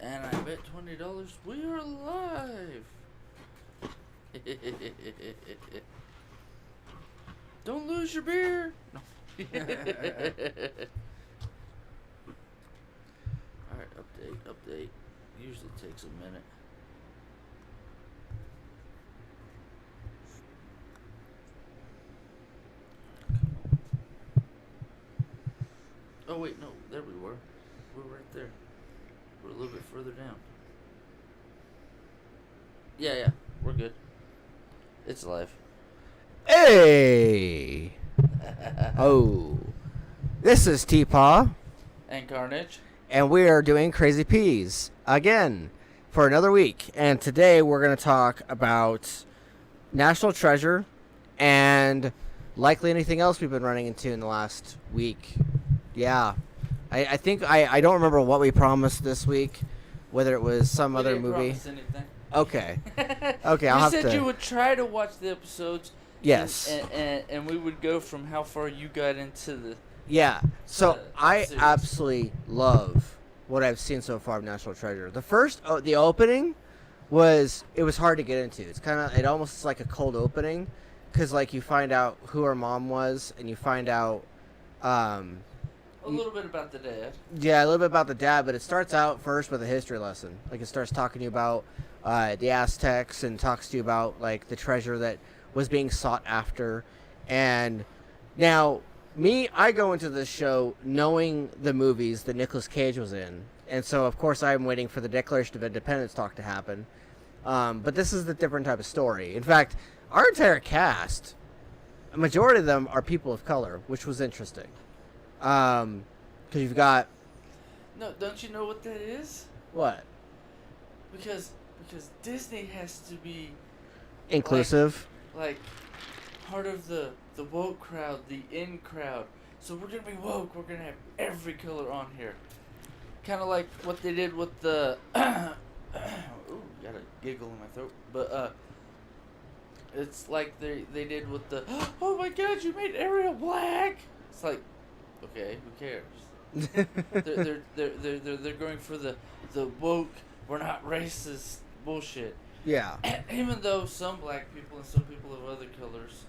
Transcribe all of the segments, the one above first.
And I bet $20 we are live. Don't lose your beer. No. Alright, update. Usually takes a minute. Oh wait, no, there we were. We're right there. We're a little bit further down. Yeah, we're good. It's live. Hey! Oh. This is TPAW, And Karnage. and we are doing Crazy Peas again for another week. And today we're going to talk about National Treasure and likely anything else we've been running into in the last week. Yeah. I think I don't remember what we promised this week, whether it was some We other didn't movie. promise anything. Okay. Okay, I'll you have said to. you would try to watch the episodes. Yes. And we would go from how far you got into the. Yeah. So I series. absolutely love what I've seen so far of National Treasure. The first, the opening was hard to get into. It almost is like a cold opening, because like you find out who her mom was, and you find out, A little bit about the dad. yeah, a little bit about the dad. But it starts out first with a history lesson. Like it starts talking to you about the Aztecs, and talks to you about like the treasure that was being sought after. And now I go into this show knowing the movies that Nicolas Cage was in, and so of course I'm waiting for the Declaration of Independence talk to happen. But this is a different type of story. In fact, our entire cast, a majority of them are people of color, which was interesting. Because you've got No, don't you know what that is? what? Because Disney has to be Inclusive. like part of the woke crowd, the in crowd. So we're gonna be woke. We're gonna have every color on here. Kind of like what they did with the. Ooh, got a giggle in my throat. But it's like they did with the. Oh my God! You made Ariel black. It's like, okay, who cares? they're going for the woke. We're not racist bullshit. Yeah. And even though some black people and some people of other colors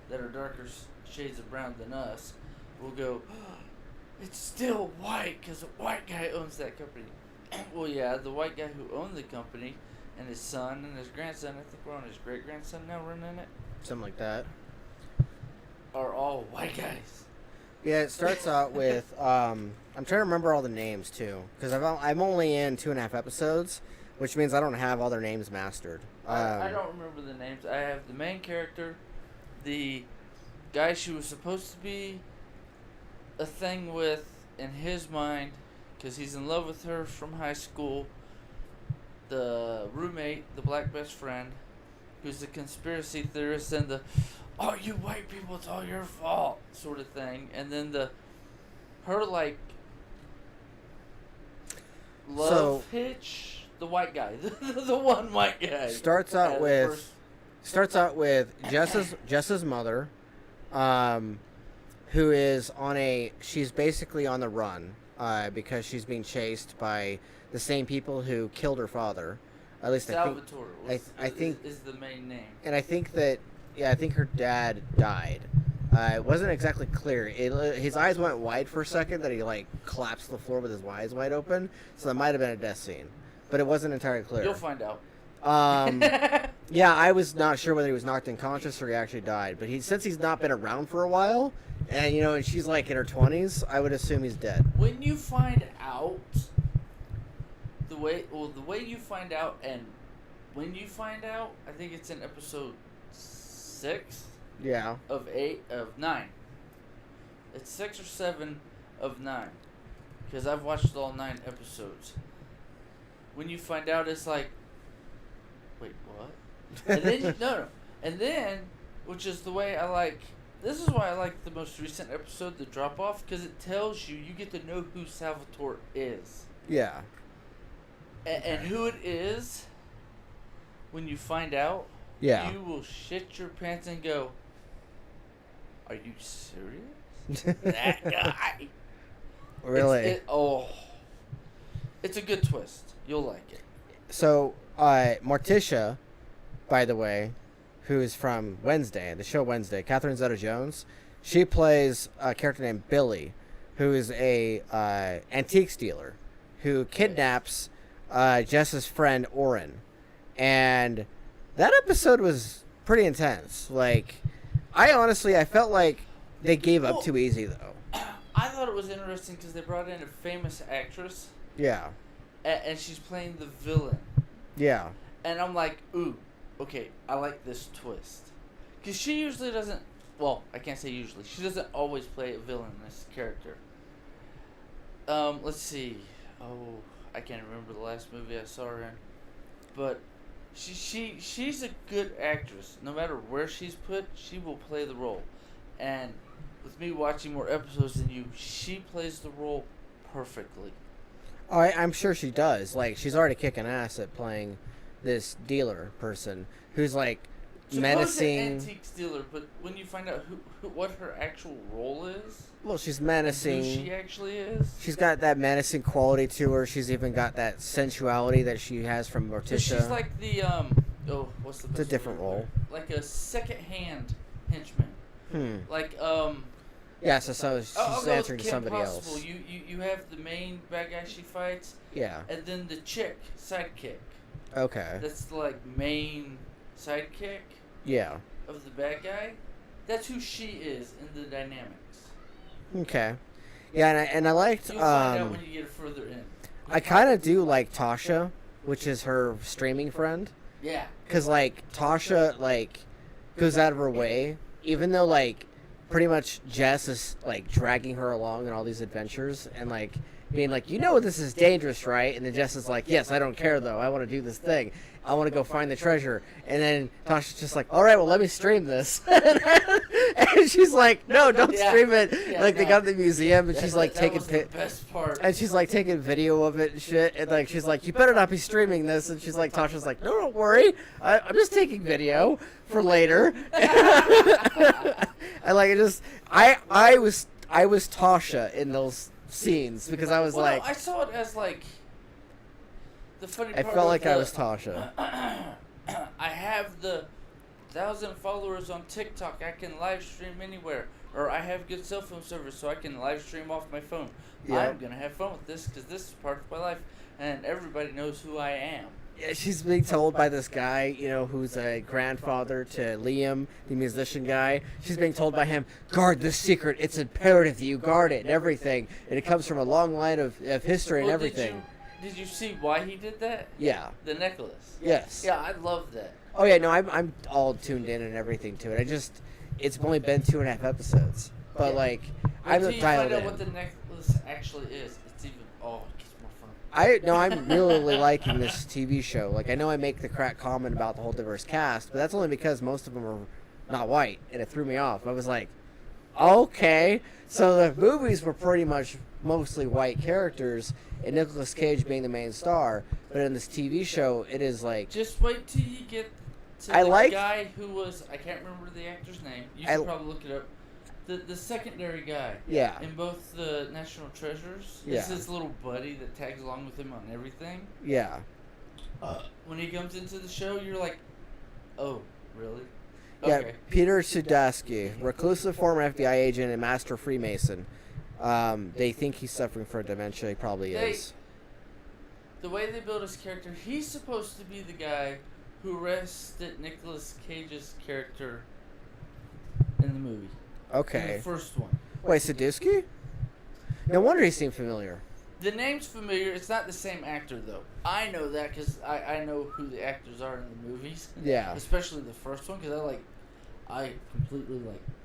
that are darker shades of brown than us will go, oh, it's still white because a white guy owns that company. Well, yeah, the white guy who owned the company and his son and his grandson, I think we're on his great-grandson now running it, Something like that. are all white guys. Yeah, it starts out with I'm trying to remember all the names too, because I'm only in 2.5 episodes, which means I don't have all their names mastered. I don't remember the names. I have the main character, the guy she was supposed to be a thing with in his mind, because he's in love with her from high school, the roommate, the black best friend, who's the conspiracy theorist, and the, oh, you white people, it's all your fault, sort of thing. And then her, like, love hitch, the white guy, the one white guy. Starts out with Jess's mother, who is she's basically on the run, because she's being chased by the same people who killed her father. At least Salvatore I think is the main name. And I think that, I think her dad died. It wasn't exactly clear. His eyes went wide for a second, that he like collapsed to the floor with his eyes wide open. So that might have been a death scene, but it wasn't entirely clear. You'll find out. Yeah, I was not sure whether he was knocked unconscious or he actually died. But since he's not been around for a while, and and she's like in her 20s, I would assume he's dead. When you find out the way you find out, and when you find out, I think it's in episode 6. Yeah. Of 9. It's 6 or 7 of 9, because I've watched all 9 episodes. When you find out, it's like, wait, what? And then no, and then, which is the way I like. This is why I like the most recent episode, the drop off, because it tells you get to know who Salvatore is. Yeah. And who it is. When you find out, yeah, you will shit your pants and go, are you serious? That guy. Really? It's a good twist. You'll like it. So, Morticia, by the way, who is from Wednesday, the show Wednesday, Catherine Zeta-Jones, she plays a character named Billy, who is a antiques dealer who kidnaps Jess's friend Oren. And that episode was pretty intense. Like, I felt like they gave up too easy, though. I thought it was interesting because they brought in a famous actress. Yeah. And she's playing the villain. Yeah. And I'm like, ooh, okay, I like this twist. Because she usually doesn't, well, I can't say usually. She doesn't always play a villainous character. Let's see. Oh, I can't remember the last movie I saw her in. But she's a good actress. No matter where she's put, she will play the role. And with me watching more episodes than you, she plays the role perfectly. Oh, I'm sure she does. Like, she's already kicking ass at playing this dealer person who's, like, menacing. Antiques dealer, but when you find out what her actual role is, well, she's menacing. Who she actually is. She's got that menacing quality to her. She's even got that sensuality that she has from Morticia. But she's like the what's the best It's a different role. Like a second-hand henchman. Like yeah, so she's answering to somebody Possible. else. You have the main bad guy she fights. Yeah. And then the chick sidekick. Okay. That's the like main sidekick. Yeah. Of the bad guy. That's who she is in the dynamics. Okay. Yeah, and I liked. You'll find out when you get further in. I kind of do like Tasha, which is her streaming friend. Yeah. Cause like Tasha like goes out of her way, even though like pretty much Jess is like dragging her along in all these adventures and like being like, you know, this is dangerous, right? And then Jess is like, yes, I don't care though. I want to do this thing. I want to go find the treasure. And then Tasha's just like, all right, well, let me stream this. And she's like, no, don't stream it. Yeah, like they got the museum and she's like taking the best part. and she's like taking video of it and shit. And like she's like, you better not be streaming this. And she's like, Tasha's like, no, don't worry. I'm just taking video for later. I like it. Just I was Tasha in those scenes because I was like, no, I saw it as like the funny part. I felt like I was Tasha. I have the 1,000 followers on TikTok. I can live stream anywhere, or I have good cell phone service, so I can live stream off my phone. Yeah. I'm gonna have fun with this because this is part of my life, and everybody knows who I am. Yeah, she's being told by this guy, you know, who's a grandfather to Liam, the musician guy. She's being told by him, guard this secret. It's imperative that you guard it and everything. And it comes from a long line of history and everything. Did you see why he did that? Yeah. The necklace. Yes. Yeah, I love that. Oh, yeah, no, I'm all tuned in and everything to it. It's only been 2.5 episodes. But, like, I'm dialed in. Until you find out what the necklace actually is, it's even, it gets more fun. I'm really liking this TV show. Like, I know I make the crack comment about the whole diverse cast, but that's only because most of them are not white, and it threw me off. I was like, okay. So the movies were pretty much mostly white characters, and Nicolas Cage being the main star, but in this TV show, it is like... Just wait till you get to the guy who was... I can't remember the actor's name. You should probably look it up. The secondary guy. Yeah. In both the National Treasures. Yeah. It's his little buddy that tags along with him on everything. Yeah. When he comes into the show, you're like, oh, really? Yeah, Okay. Peter Sudaski, reclusive former FBI agent and master Freemason. They think he's suffering from dementia. He probably is. The way they build his character, he's supposed to be the guy who arrested Nicolas Cage's character in the movie. Okay. In the first one. Wait, Sudaski? No wonder he seemed familiar. The name's familiar. It's not the same actor, though. I know that because I know who the actors are in the movies. Yeah. Especially the first one, because I completely,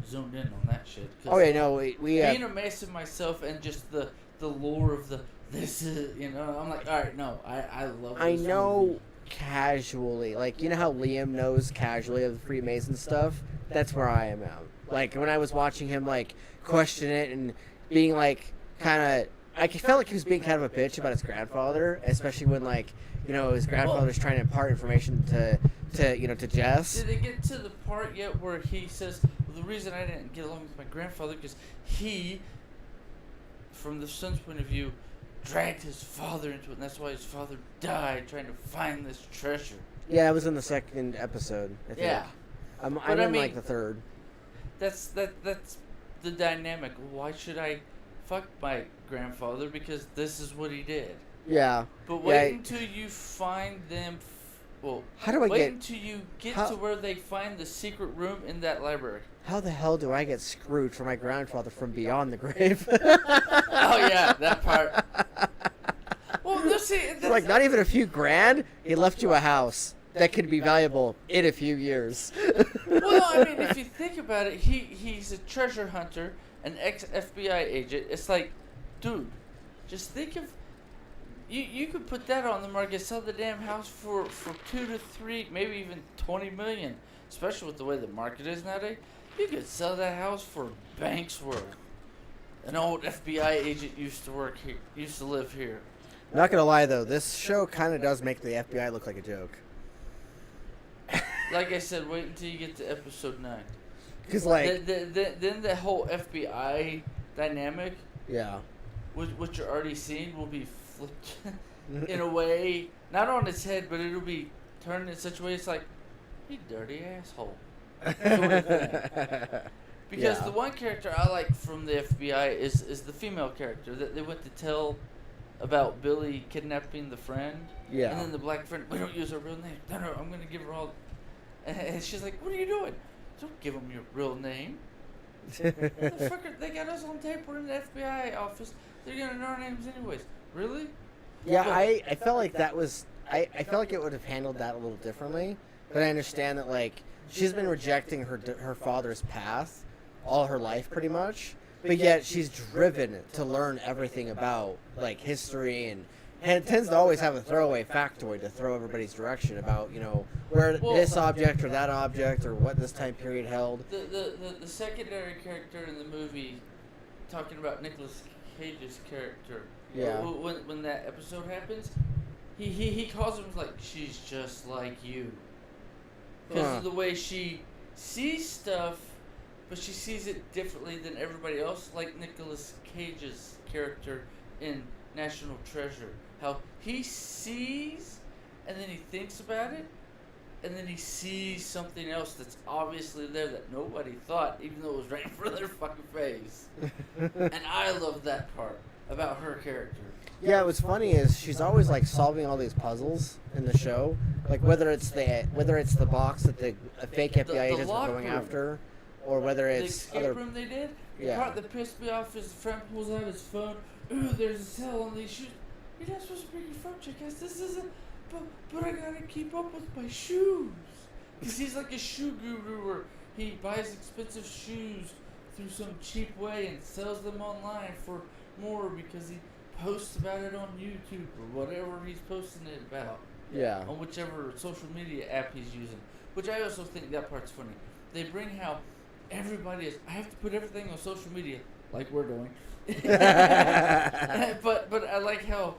zoned in on that shit. Oh, yeah, no, we being a Mason myself and just the lore of this is, I'm like, all right, no, I love this I know movie. Casually. Like, you know how Liam knows casually of the Freemason stuff? That's where I am at. Like, when I was watching him, question it and being, kind of... I felt like he was being kind of a bitch about his grandfather, especially when, his grandfather's trying to impart information to Jess. Did it get to the part yet where he says, well, the reason I didn't get along with my grandfather, because he, from the son's point of view, dragged his father into it, and that's why his father died trying to find this treasure. Yeah, it was in the second episode, I think. Yeah. I'm But in like the third. That's the dynamic. Why should I fuck my grandfather? Because this is what he did. Yeah. But wait until you find them. How do I wait get? Until you get to where they find the secret room in that library. How the hell do I get screwed for my grandfather from beyond the grave? Oh yeah, that part. Well, see, it's like not even a few grand. He left you a house that could be valuable in a few years. Well, I mean, if you think about it, he's a treasure hunter, an ex-FBI agent. It's like, dude, just think of. You could put that on the market, sell the damn house for 2 to 3, maybe even 20 million. Especially with the way the market is nowadays, you could sell that house for bank's worth. An old FBI agent used to live here. Not gonna lie though, this show kind of does make the FBI look like a joke. Like I said, wait until you get to episode 9. Because like then the whole FBI dynamic, yeah, what you're already seeing will be flipped in a way, not on its head, but it'll be turned in such a way it's like, you dirty asshole. Sort of thing. Because the one character I like from the FBI is the female character that they went to tell about Billy kidnapping the friend. Yeah. And then the black friend, we don't use her real name. No, I'm going to give her all. And she's like, what are you doing? Don't give them your real name. Motherfucker, they got us on tape. We're in the FBI office. They're going to know our names anyways. Really? Yeah, I felt like that was... I felt like it would have handled that a little differently. But I understand that, like, she's been rejecting her father's path all her life, pretty much. But yet she's driven to learn everything about, like, history and it tends to always have a throwaway factoid to throw everybody's direction about, you know, where this object or that object or what this time period held. The secondary character in the movie, talking about Nicolas Cage's character, yeah. When that episode happens, he calls him like, she's just like you. Because of the way she sees stuff, but she sees it differently than everybody else, like Nicolas Cage's character in National Treasure. How he sees, and then he thinks about it, and then he sees something else that's obviously there that nobody thought, even though it was right in front of their fucking face. And I love that part about her character. Yeah, what's funny is she's always like solving all these puzzles in the show, like whether it's the box that the fake FBI agents are going after, or whether it's the escape room they did. The part that pissed me off is the friend pulls out his phone. Ooh, there's a cell on these shoes. You're not supposed to bring your phone, check. This isn't. But I gotta keep up with my shoes. Because he's like a shoe guru where he buys expensive shoes through some cheap way and sells them online for more because he posts about it on YouTube or whatever he's posting it about. Yeah. On whichever social media app he's using. Which I also think that part's funny. They bring how everybody is. I have to put everything on social media like we're doing. but I like how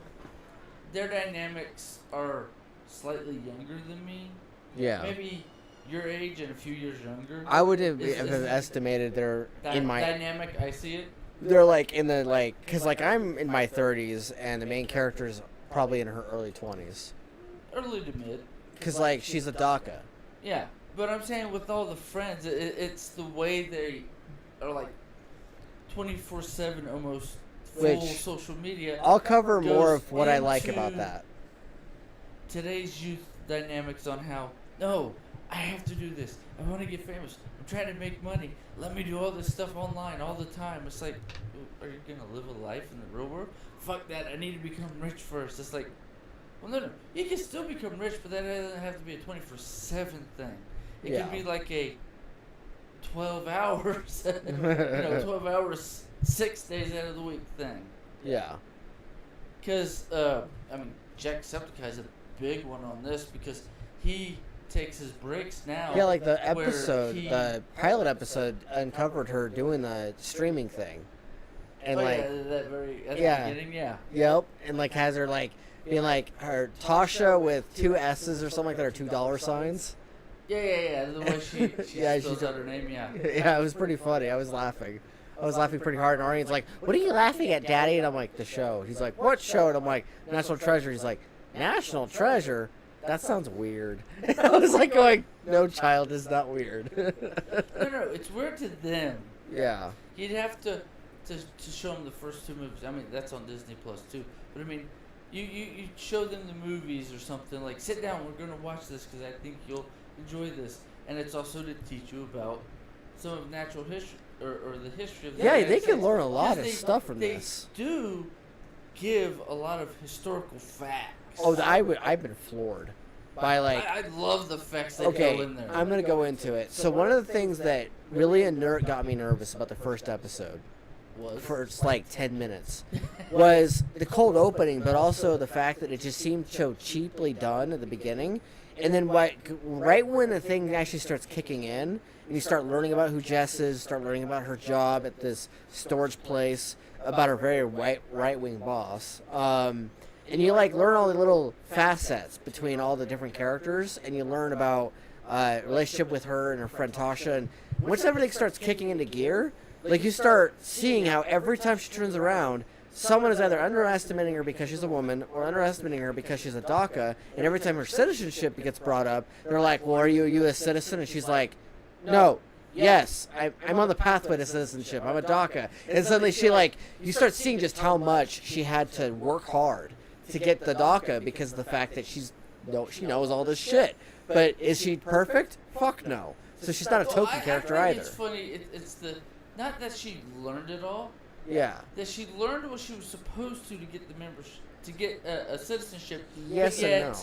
their dynamics are slightly younger than me. Yeah. Maybe your age and a few years younger. I would have estimated they're in my dynamic. I see it. They're like in the because I'm in my 30s and the main character's probably in her early 20s. Early to mid. Because like she's a DACA. Yeah, but I'm saying with all the friends, it's the way they are like 24/7 almost full social media. I'll cover more of what I like about that. Today's youth dynamics on how, no, I have to do this. I want to get famous. I'm trying to make money. Let me do all this stuff online all the time. It's like, are you going to live a life in the real world? Fuck that. I need to become rich first. It's like, well, no. You can still become rich, but that doesn't have to be a 24/7 thing. It could be like a 12 hours, 12 hours, 6 days out of the week thing. Yeah. Because, Jacksepticeye's a big one on this because he takes his breaks now. Yeah, like the the pilot episode uncovered her doing the streaming thing. And at the beginning, yeah. Yep, and like has her like being like her Tasha with 2 S's or something like that, or $2 signs. Yeah. The way she spells out her name, yeah. Yeah, it was pretty funny. I was laughing. I was laughing pretty hard, and Arian's like, "What are you laughing at, Daddy?" And I'm like, "The show." He's like, "What show?" And I'm like, "National Treasure." He's like, "National Treasure? That sounds weird." I was like going, "No, child, is not weird." No, it's weird to them. Yeah. You'd have to show them the first 2 movies. I mean, that's on Disney Plus too. But I mean, you show them the movies or something, like, sit down, we're going to watch this because I think you'll enjoy this. And it's also to teach you about some of natural history or the history of the Yeah, United they can States. learn a lot of They- stuff from they this. do give a lot of historical facts. Oh, I've been floored by, like, I love the facts that go okay, in there. I'm going to go into it. So one of the things that really got me nervous about the first episode, first, like, 10 minutes, was the cold opening, but also the fact that it just seemed so cheaply done at the beginning. And then right when the thing actually starts kicking in, and you start learning about who Jess is, start learning about her job at this storage place, about her very right-wing boss, and you, like, learn all the little facets between all the different characters, and you learn about relationship with her and her friend Tasha. And once everything starts kicking into gear, like, you start seeing how every time she turns around, someone is either underestimating her because she's a woman or underestimating her because she's a DACA, and every time her citizenship gets brought up, they're like, well, are you a U.S. citizen? And she's like, no, yes, I'm on the pathway to citizenship. I'm a DACA. And suddenly you start seeing just how much she had to work hard to get the DACA because of the fact that she knows all this shit. But is she perfect? Fuck no. So she's not a token character I either. It's funny. It's not that she learned it all. Yeah. That she learned what she was supposed to get the membership, to get a citizenship. Yes and and no.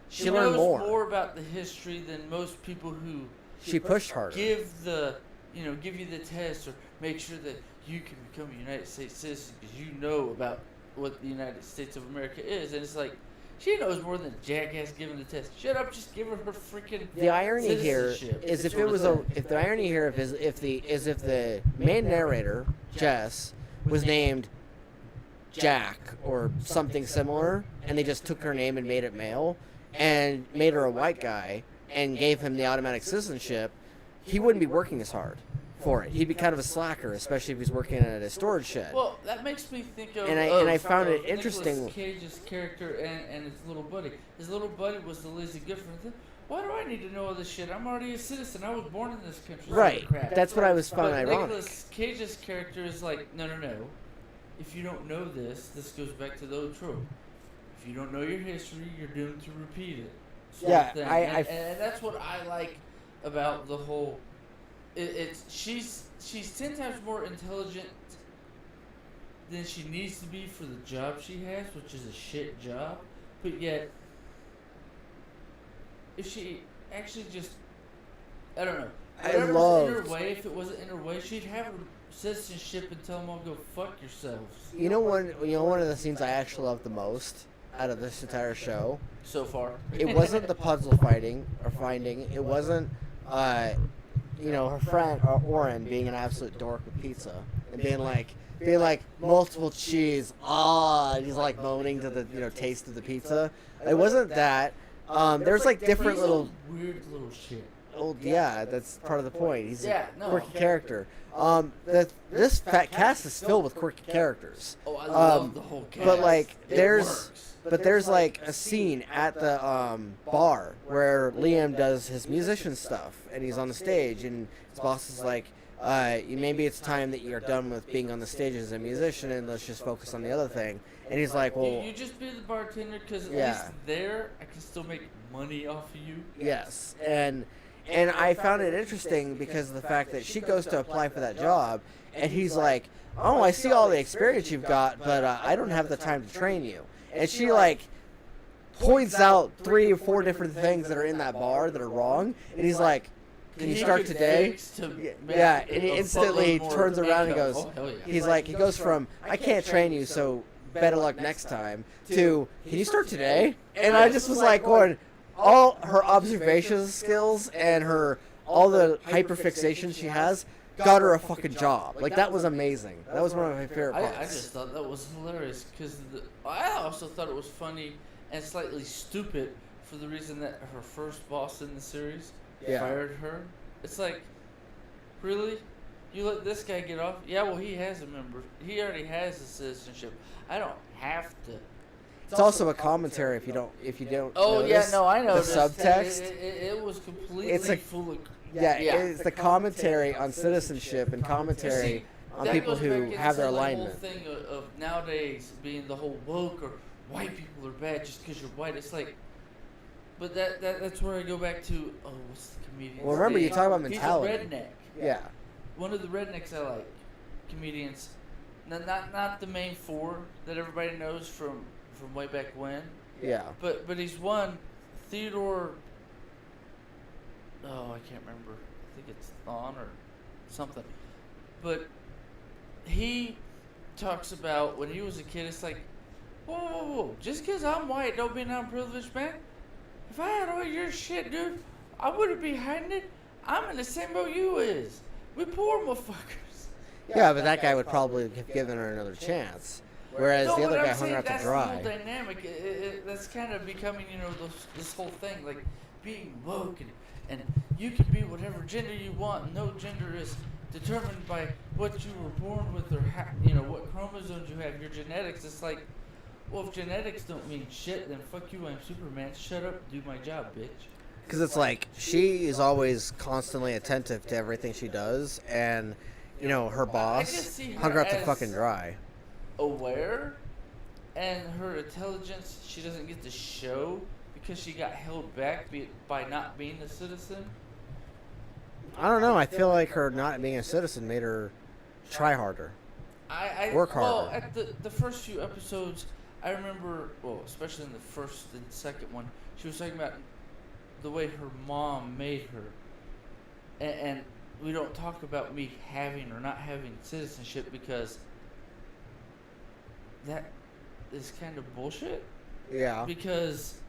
She learned knows more about the history than most people who She pushed harder. give you the test or make sure that you can become a United States citizen because you know about what the United States of America is. And it's like, she knows more than a jackass giving the test. Shut up, just give her freaking The irony here citizenship. is if the main narrator, Jess, was named Jack or something similar, and they just took her name and made it male, and made her a white guy, and gave him the automatic citizenship, he wouldn't be working as hard for it. He'd be kind of a slacker, especially if he's working at a storage shed. Well, that makes me think of I found it Nicolas interesting. Cage's character and his little buddy. His little buddy was the lazy Gifford. Why do I need to know all this shit? I'm already a citizen. I was born in this country. Right. Crap. That's what I was finding But ironic. Nicolas Cage's character is like, no. If you don't know this goes back to the old trope. If you don't know your history, you're doomed to repeat it. Yeah, thing. And that's what I like about the whole. She's 10 times more intelligent than she needs to be for the job she has, which is a shit job. But yet, if she actually just, I don't know. If it wasn't in her way, she'd have her citizenship and tell them all go fuck yourselves. One of the scenes I actually loved the most out of this entire show. So far, It wasn't the puzzle finding. It wasn't, her friend Oren being an absolute dork with pizza and being like multiple cheese. And he's like moaning to the taste of the pizza. It wasn't that. There's like different little weird little shit. Oh yeah, that's part of the point. He's a no. quirky character. This fat cast is filled with quirky characters. Oh, I love the whole cast. But like It there's like a scene at the bar where Liam does his musician stuff and he's on the stage and his boss is like, maybe it's time that you're done with being on the stage as a musician and let's just focus on the other thing. And he's like, well, you just be the bartender because at least there I can still make money off of you. Yes, and I found it interesting because of the fact that she goes to apply for that job, and he's like, oh, I see all the experience you've got, but I don't have the time to train you. And she, like, points out 3 or 4 different things that are in that bar that are wrong, and he's like, can you start today? Yeah, and he instantly turns around and goes, he goes from, I can't train you, so better luck next time, to, can you start today? And I just was like, going, all her observation skills and all the hyperfixation she has got her a fucking job. Like, that was amazing. That was one of my favorite parts. I just thought that was hilarious because I also thought it was funny and slightly stupid for the reason that her first boss in the series fired her. It's like, really? You let this guy get off. Yeah, well, he has a member. He already has a citizenship. I don't have to. It's also a commentary if you don't. Oh notice yeah, no, I know. the subtext. It was completely It's a- full of. Yeah, it's the commentary on citizenship and commentary on That people goes back who into have their the alignment. whole thing of nowadays being the whole woke or white people are bad just because you're white. It's like, but that's where I go back to. Oh, what's the comedian? Well, remember, you talk about mentality. He's a redneck. Yeah. One of the rednecks I like, comedians. Not the main four that everybody knows from way back when. Yeah. But he's one, Theodore. Oh, I can't remember. I think it's Thon or something. But he talks about when he was a kid. It's like, whoa. Just because I'm white don't mean I'm privileged, man. If I had all your shit, dude, I wouldn't be hiding it. I'm in the same boat you is. We poor motherfuckers. Yeah, but that guy would probably have given her another chance. Whereas the other guy hung out to dry. That's the whole dynamic. That's kind of becoming, this whole thing, like being woke and you can be whatever gender you want. No gender is determined by what you were born with or what chromosomes you have. Your genetics. It's like, well, if genetics don't mean shit, then fuck you. I'm Superman. Shut up. Do my job, bitch. Because it's like she is always constantly attentive to everything she does, and her boss hung her out to fucking dry. Aware, and her intelligence she doesn't get to show because she got held back by not being a citizen. I don't know. I feel like her not being a citizen made her try harder. Work harder. Well, at the first few episodes, I remember, especially in the first and second one, she was talking about the way her mom made her. And we don't talk about me having or not having citizenship because that is kind of bullshit. Yeah. Because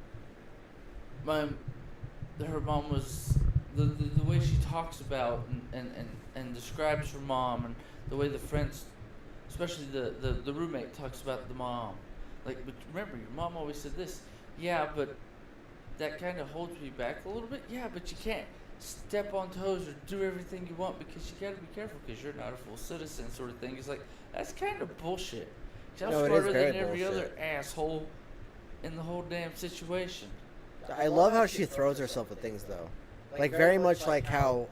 her mom was the way she talks about and describes her mom and the way the friends, especially the roommate, talks about the mom. Like, but remember, your mom always said this. Yeah, but that kind of holds me back a little bit. Yeah, but you can't step on toes or do everything you want because you got to be careful because you're not a full citizen, sort of thing. It's like, that's kind of bullshit. I'm smarter than every other asshole in the whole damn situation. I love how she throws herself at things, though. Like, very much like how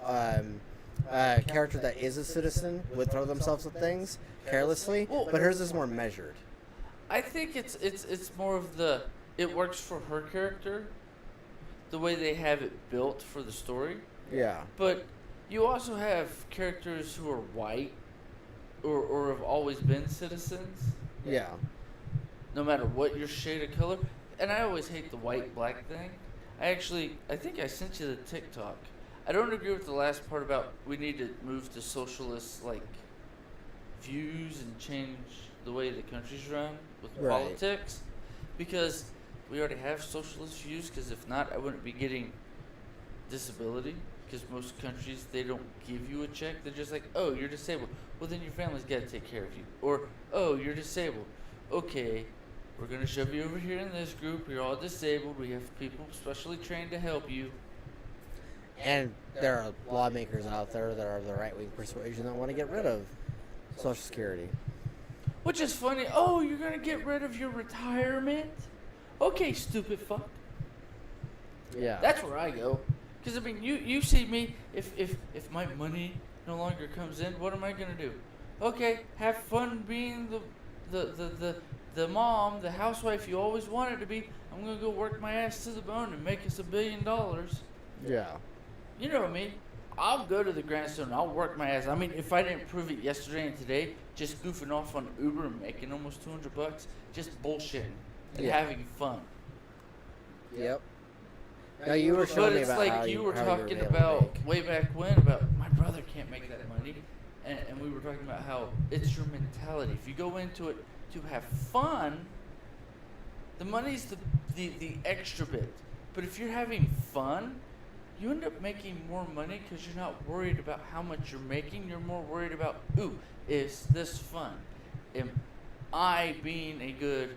a character that is a citizen would throw themselves at things carelessly, but hers is more measured. I think it's more of it works for her character, the way they have it built for the story. Yeah. But you also have characters who are white or have always been citizens. Yeah. No matter what your shade of color. And I always hate the white-black thing. I think I sent you the TikTok. I don't agree with the last part about we need to move to socialist, views and change the way the country's run with politics. Because we already have socialist views, because if not, I wouldn't be getting disability. Because most countries, they don't give you a check. They're just like, oh, you're disabled. Well, then your family's got to take care of you. Or, oh, you're disabled. Okay, we're going to shove you over here in this group. You're all disabled. We have people specially trained to help you. And there are lawmakers out there that are of the right-wing persuasion that want to get rid of Social Security. Which is funny. Oh, you're going to get rid of your retirement? Okay, stupid fuck. Yeah. That's where I go. Because, you see me, if my money no longer comes in, what am I going to do? Okay, have fun being the mom, the housewife you always wanted to be. I'm going to go work my ass to the bone and make us $1 billion. Yeah. You know what I mean? I'll go to the grindstone. I'll work my ass. If I didn't prove it yesterday and today, just goofing off on Uber and making almost $200, just bullshitting and having fun. Yep. Now you were showing me about like how you were how talking were about way back when about my brother can't make that money, and we were talking about how it's your mentality. If you go into it to have fun, the money's the extra bit. But if you're having fun, you end up making more money because you're not worried about how much you're making. You're more worried about, ooh, is this fun? Am I being a good,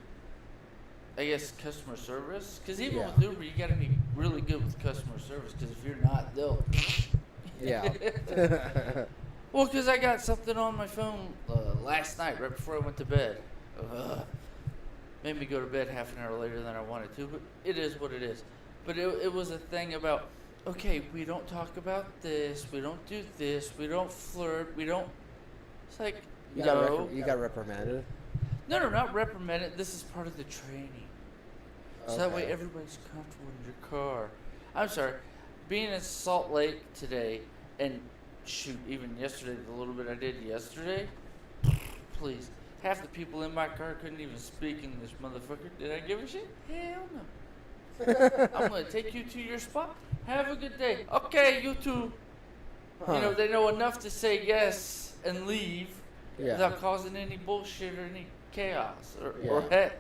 I guess, customer service? Because even with Uber, you got to be really good with customer service. Because if you're not, they'll. Yeah. Well, because I got something on my phone last night, right before I went to bed. Made me go to bed half an hour later than I wanted to, but it is what it is. But it was a thing about, okay, we don't talk about this, we don't do this, we don't flirt, we don't. It's like, You no. got reprimanded. No, not reprimanded. This is part of the training. So that way Okay. everybody's comfortable in your car. I'm sorry, being in Salt Lake today, and shoot, even yesterday, the little bit I did yesterday, please. Half the people in my car couldn't even speak English, motherfucker. Did I give a shit? Hell no. I'm going to take you to your spot. Have a good day. Okay, you too. Huh. You know, they know enough to say yes and leave Yeah. without causing any bullshit or any chaos or Yeah.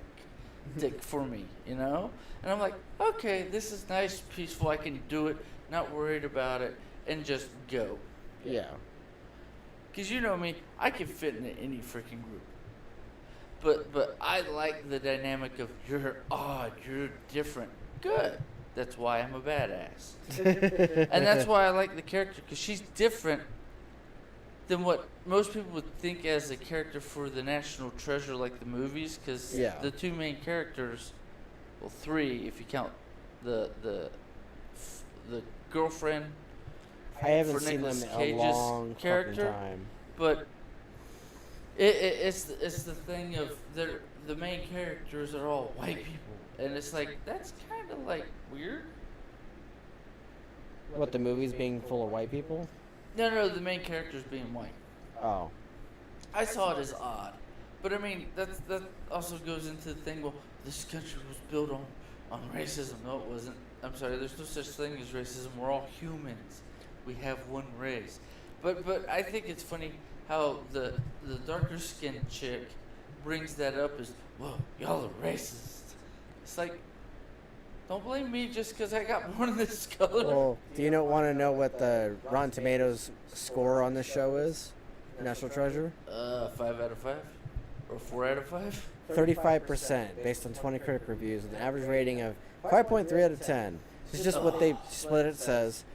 hectic for me, you know? And I'm like, okay, this is nice, peaceful. I can do it, not worried about it, and just go. Yeah. Because you know me, I can fit into any freaking group. But I like the dynamic of you're odd, you're different. Good. That's why I'm a badass. And that's why I like the character, because she's different than what most people would think as a character for the National Treasure, like the movies. Because Yeah. the two main characters, well, three if you count the girlfriend. I haven't for seen them Nicolas in a Cage's long character, fucking time. But it's the thing of the main characters are all white people, and it's like that's kind of like weird. What, the movies being full of white people? No, the main characters being white. Oh. I saw it as odd, but I mean that also goes into the thing. Well, this country was built on racism. No, it wasn't. I'm sorry. There's no such thing as racism. We're all humans. We have one race. But I think it's funny how the darker skinned chick brings that up as, whoa, y'all are racist. It's like, don't blame me just because I got born in this color. Well, do you want to know what the Rotten Tomatoes score on this show is? National Treasure? 5 out of 5? Or 4 out of 5? 35% based on 20 critic reviews with an average rating of 5.3 out of 10. It's just what they split it says.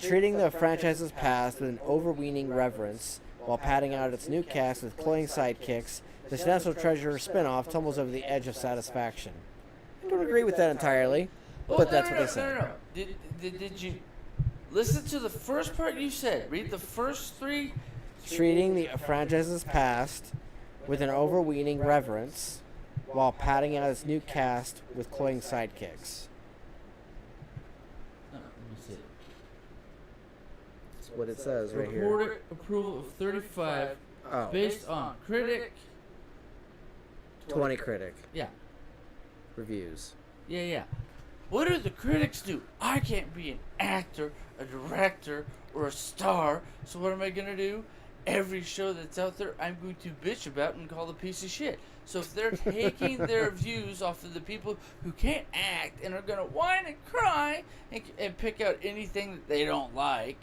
Treating the franchise's past with an overweening reverence while padding out its new cast with cloying sidekicks, this National Treasure spin-off tumbles over the edge of satisfaction. I don't agree with that entirely, but that's what they said. No. Did you listen to the first part you said? Read the first three. Treating the franchise's past with an overweening reverence while padding out its new cast with cloying sidekicks. No, let me see. That's what it says right here. Reported approval of 35 Oh, based on critic. 20 critic Yeah. reviews. Yeah. What do the critics do? I can't be an actor, a director, or a star, so what am I going to do? Every show that's out there, I'm going to bitch about and call a piece of shit. So if they're taking their views off of the people who can't act and are going to whine and cry and pick out anything that they don't like,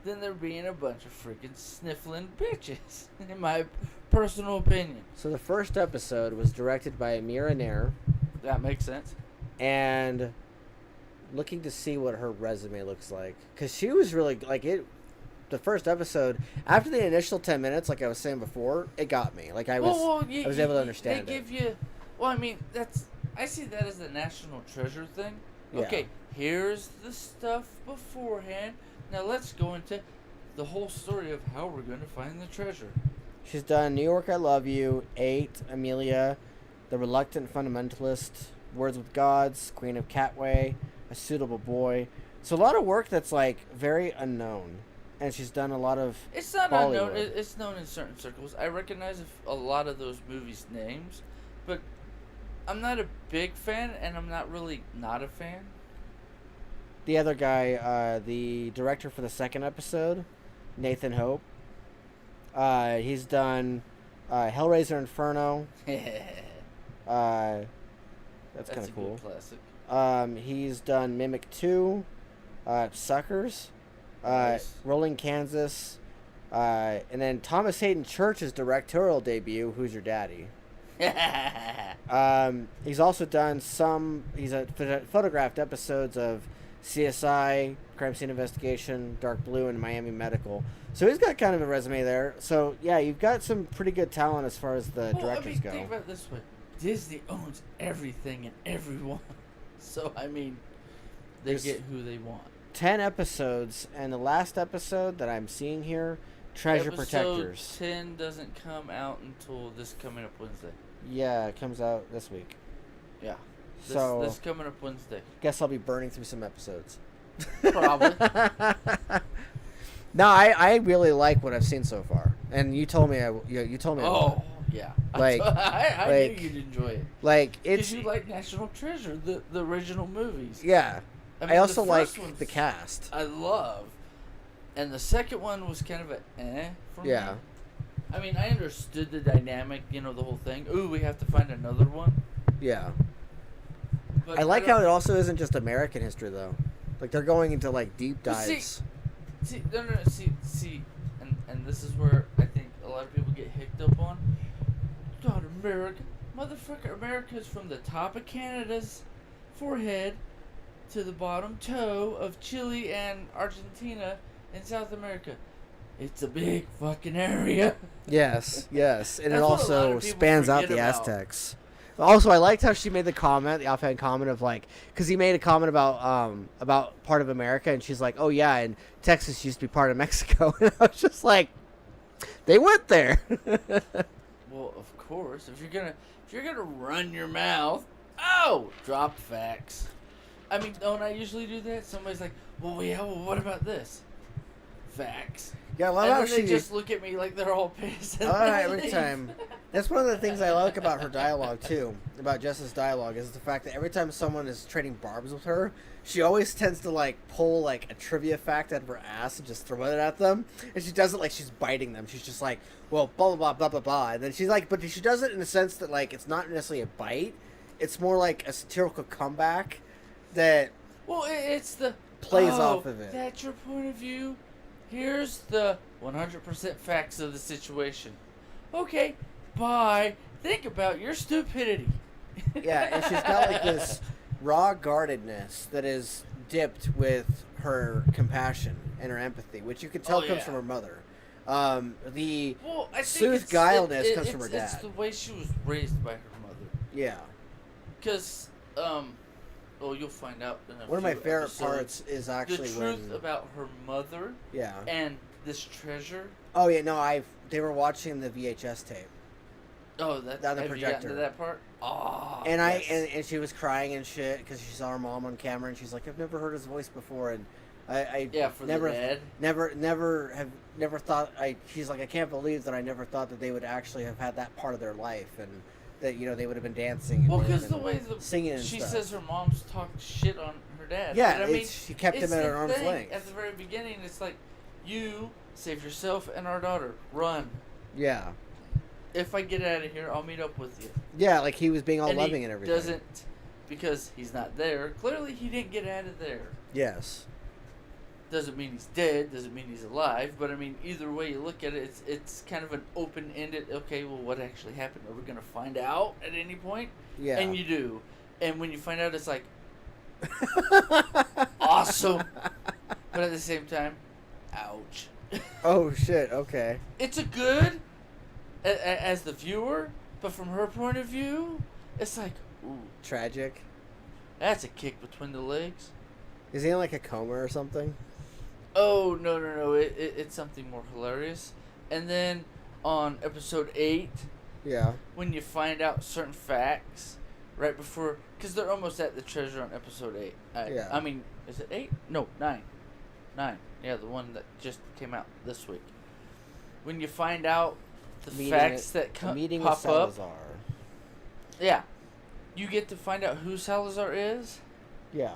then they're being a bunch of freaking sniffling bitches, in my personal opinion. So the first episode was directed by Amira Nair, That makes sense. and looking to see what her resume looks like, because she was really like it. The first episode, after the initial 10 minutes, like I was saying before, it got me. Like I was able to understand They give you, well, I mean, I see that as the National Treasure thing. Yeah. Okay, here's the stuff beforehand. Now let's go into the whole story of how we're going to find the treasure. She's done New York, I Love You, 8, Amelia, The Reluctant Fundamentalist, Words with Gods, Queen of Catway, A Suitable Boy. So a lot of work that's like very unknown. And she's done a lot of It's not Bollywood. unknown. It's known in certain circles. I recognize a lot of those movies' names, but I'm not a big fan, and I'm not really not a fan. The other guy, the director for the second episode, Nathan Hope. He's done Hellraiser Inferno. That's kind a of cool. good classic. He's done Mimic 2, Suckers, Nice. Rolling Kansas, and then Thomas Hayden Church's directorial debut, Who's Your Daddy? He's also done photographed episodes of CSI, Crime Scene Investigation, Dark Blue, and Miami Medical. So he's got kind of a resume there. So yeah, you've got some pretty good talent as far as the directors go. Think about it this way: Disney owns everything and everyone. So I mean, they get who they want. 10 episodes, and the last episode that I'm seeing here, Treasure Protectors. Episode 10 doesn't come out until this coming up Wednesday. Yeah, it comes out this week. Yeah. This coming up Wednesday. Guess I'll be burning through some episodes. Probably. No, I really like what I've seen so far, and you told me you told me. Oh yeah. Like I like, knew you'd enjoy it. Like it's. Because you like National Treasure, the original movies. Yeah. I mean, also like the cast. I love, and the second one was kind of a for me. Yeah. I mean, I understood the dynamic, the whole thing. Ooh, we have to find another one. Yeah. But I like how it also isn't just American history though. Like they're going into like deep dives. See, and this is where I think a lot of people get hicked up on. God, America, motherfucker, America is from the top of Canada's forehead to the bottom toe of Chile and Argentina in South America. It's a big fucking area. Yes, and it That's what a lot also of people spans out forget the about. Aztecs. Also, I liked how she made the offhand comment of like, because he made a comment about part of America, and she's like, "Oh yeah, and Texas used to be part of Mexico," and I was just like, "They went there." Well, of course, if you're gonna run your mouth, drop facts. I mean, don't I usually do that? Somebody's like, "Well, yeah, well, what about this?" Facts. Yeah, I love and how then they just look at me like they're all pissed. Every time. That's one of the things I like about her dialogue too, about Jess's dialogue, is the fact that every time someone is trading barbs with her, she always tends to like pull like a trivia fact out of her ass and just throw it at them, and she does it like she's biting them. She's just like, well, blah blah blah blah blah blah, and then she's like, but she does it in a sense that like it's not necessarily a bite, it's more like a satirical comeback that. Well, it's the plays off of it. That's your point of view. Here's the 100% facts of the situation. Okay, bye. Think about your stupidity. Yeah, and she's got like this raw guardedness that is dipped with her compassion and her empathy, which you can tell comes from her mother. The soothed guileness comes from her dad. It's the way she was raised by her mother. Yeah. Because, you'll find out in a One of my few favorite episodes, parts is actually the truth about her mother. Yeah. And this treasure. Oh yeah, no, they were watching the VHS tape. Oh, that on the have projector. You gotten to that part? Oh. And yes. and she was crying and shit because she saw her mom on camera, and she's like, I've never heard his voice before, and I never the dad. never thought she's like, I can't believe that I never thought that they would actually have had that part of their life, and that they would have been dancing. Well, because the way singing and she stuff. says her mom's talked shit on her dad. Yeah, but, I mean, she kept him at an arm's length. At the very beginning, it's like, you save yourself and our daughter. Run. Yeah. If I get out of here, I'll meet up with you. Yeah, like he was being all loving he and everything. Doesn't, because he's not there. Clearly, he didn't get out of there. Yes. Doesn't mean he's dead. Doesn't mean he's alive. But I mean, either way you look at it, it's kind of an open-ended. Okay, well, what actually happened? Are we gonna find out at any point? Yeah. And you do. And when you find out, it's like awesome. But at the same time, ouch. Oh shit. Okay. It's a good as the viewer, but from her point of view, it's like, ooh, tragic. That's a kick between the legs. Is he in like a coma or something? Oh, no. It's something more hilarious. And then on episode 8, yeah, when you find out certain facts right before, because they're almost at the treasure on episode 8. Yeah. I mean, is it 8? No, 9. 9. Yeah, the one that just came out this week. When you find out the facts that pop up. Yeah. You get to find out who Salazar is. Yeah.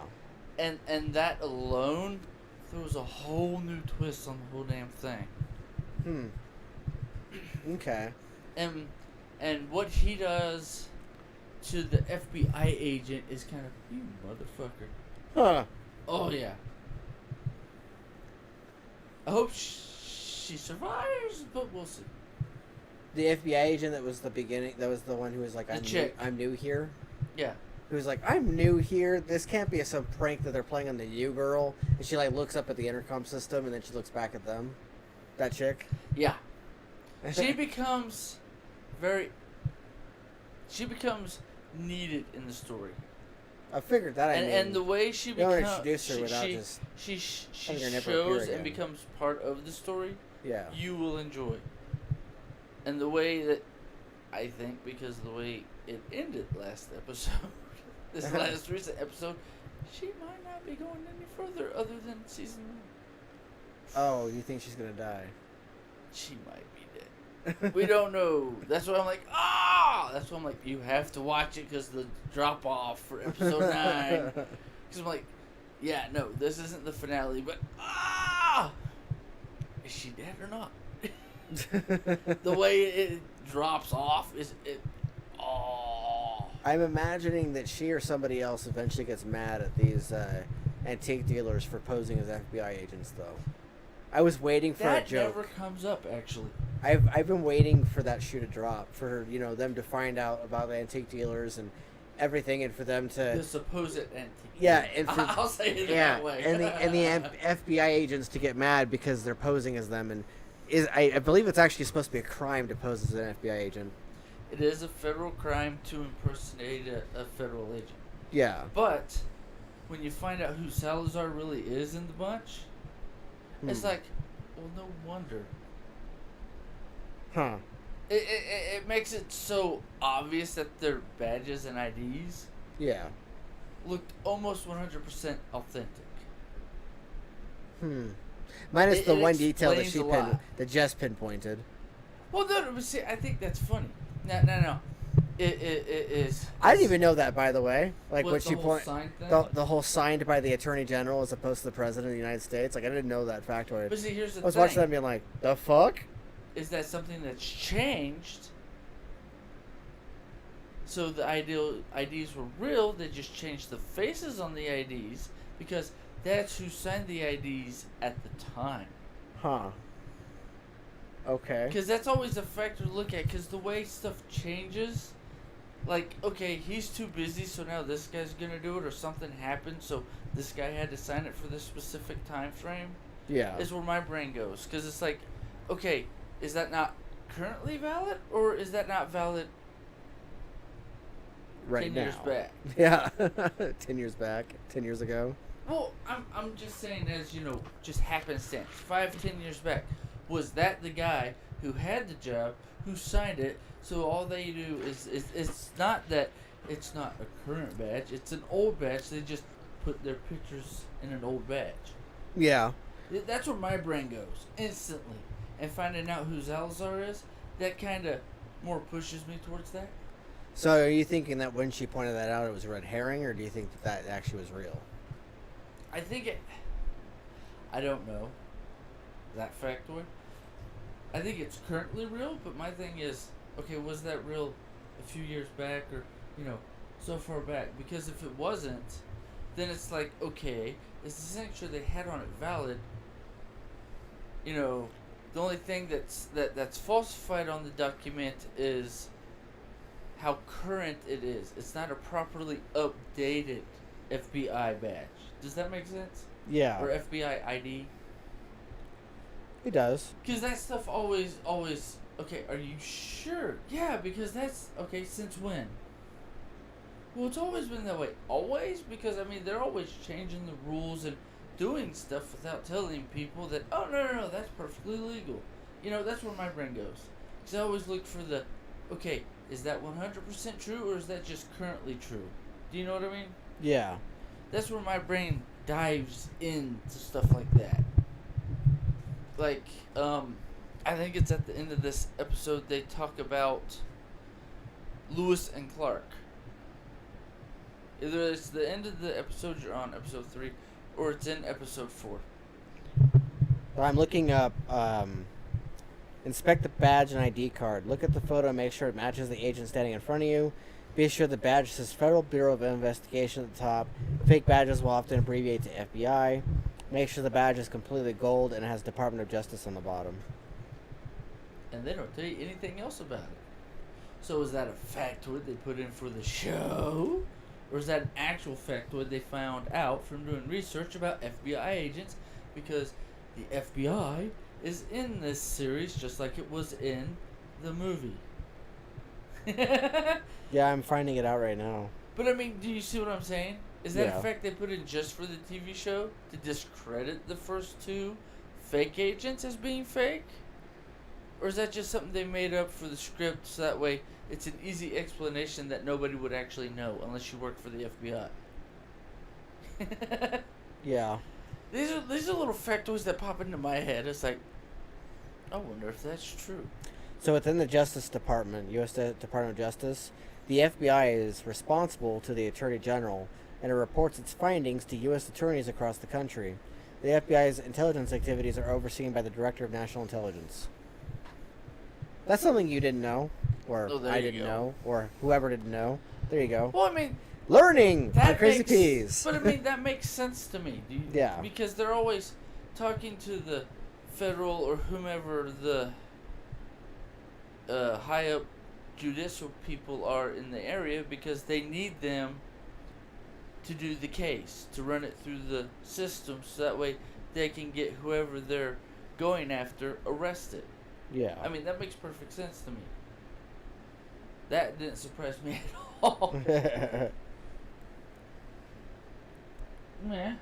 And that alone throws a whole new twist on the whole damn thing. Okay. And what he does to the FBI agent is kind of, you motherfucker. Huh. Oh yeah. I hope she survives, but we'll see. The FBI agent that was the beginning, that was the one who was like, I'm new here? Yeah. who's like, I'm new here. This can't be some prank that they're playing on the you girl. And she like looks up at the intercom system and then she looks back at them. That chick. Yeah. She becomes very. She becomes needed in the story. I figured that. And the way she you don't becomes, introduce her without just she having her never appear shows again. and becomes part of the story. Yeah. You will enjoy. And the way that, I think, because of the way it ended last episode, this last recent episode, she might not be going any further other than season 1. Oh, you think she's gonna die? She might be dead. We don't know. That's why I'm like, ah! That's why I'm like, you have to watch it because the drop off for episode 9. Because I'm like, yeah, no, this isn't the finale, but ah! Is she dead or not? The way it drops off is it. Oh. I'm imagining that she or somebody else eventually gets mad at these antique dealers for posing as FBI agents, though. I was waiting for a joke. That never comes up, actually. I've been waiting for that shoe to drop, for them to find out about the antique dealers and everything, and for them to the supposed antique. Yeah, and for, I'll say it that way. and the FBI agents to get mad because they're posing as them, and I believe it's actually supposed to be a crime to pose as an FBI agent. It is a federal crime to impersonate a federal agent. Yeah. But when you find out who Salazar really is in the bunch, it's like, well, no wonder. Huh. It makes it so obvious that their badges and IDs looked almost 100% authentic. Minus the one detail explains that Jess pinpointed. Well, no, but see, I think that's funny. No. It is. I didn't even know that, by the way. Like what, when she pointed the whole signed by the Attorney General as opposed to the President of the United States. Like I didn't know that factoid. But see, here's the thing. I was watching that and being like, the fuck? Is that something that's changed? So the IDs were real. They just changed the faces on the IDs because that's who signed the IDs at the time. Huh. Okay. Because that's always a factor to look at. Because the way stuff changes, like, okay, he's too busy, so now this guy's gonna do it, or something happened, so this guy had to sign it for this specific time frame. Yeah. Is where my brain goes. Because it's like, okay, is that not currently valid, or is that not valid? Right 10 now. years back. Yeah. 10 years back. 10 years ago. Well, I'm just saying as, just happenstance. 5-10 years back. Was that the guy who had the job, who signed it, so all they do is it's not that it's not a current badge, it's an old badge, they just put their pictures in an old badge. Yeah. That's where my brain goes, instantly. And finding out who Salazar is, that kind of more pushes me towards that. So are you thinking that when she pointed that out it was a red herring, or do you think that actually was real? I think I don't know that factoid. I think it's currently real, but my thing is, okay, was that real a few years back or, so far back? Because if it wasn't, then it's like, okay, is the signature they had on it valid? The only thing that's falsified on the document is how current it is. It's not a properly updated FBI badge. Does that make sense? Yeah. Or FBI ID? It does. Because that stuff always, okay, are you sure? Yeah, because that's, okay, since when? Well, it's always been that way. Always? Because, they're always changing the rules and doing stuff without telling people that, oh, no, that's perfectly legal. That's where my brain goes. Because I always look for the, okay, is that 100% true or is that just currently true? Do you know what I mean? Yeah. That's where my brain dives into stuff like that. Like, I think it's at the end of this episode they talk about Lewis and Clark. Either it's the end of the episode you're on, episode 3, or it's in episode 4. Well, I'm looking up, inspect the badge and ID card. Look at the photo and make sure it matches the agent standing in front of you. Be sure the badge says Federal Bureau of Investigation at the top. Fake badges will often abbreviate to FBI. Make sure the badge is completely gold and it has Department of Justice on the bottom. And they don't tell you anything else about it. So is that a factoid they put in for the show? Or is that an actual factoid they found out from doing research about FBI agents? Because the FBI is in this series just like it was in the movie. Yeah, I'm finding it out right now. But I mean, do you see what I'm saying? Is that Yeah. a fact they put in just for the TV show to discredit the first two fake agents as being fake? Or is that just something they made up for the script so that way it's an easy explanation that nobody would actually know unless you work for the FBI? Yeah. These are little factoids that pop into my head. It's like, I wonder if that's true. So within the Justice Department, U.S. Department of Justice, the FBI is responsible to the Attorney General, and it reports its findings to U.S. attorneys across the country. The FBI's intelligence activities are overseen by the Director of National Intelligence. That's something you didn't know, or Oh, there I you didn't go. know, or whoever didn't know. There you go. Well, I mean, Learning on Crazy makes, Peas. But I mean, that makes sense to me. Yeah. Because they're always talking to the federal or whomever the high up judicial people are in the area because they need them to do the case, to run it through the system so that way they can get whoever they're going after arrested. Yeah. I mean, that makes perfect sense to me. That didn't surprise me at all. Meh.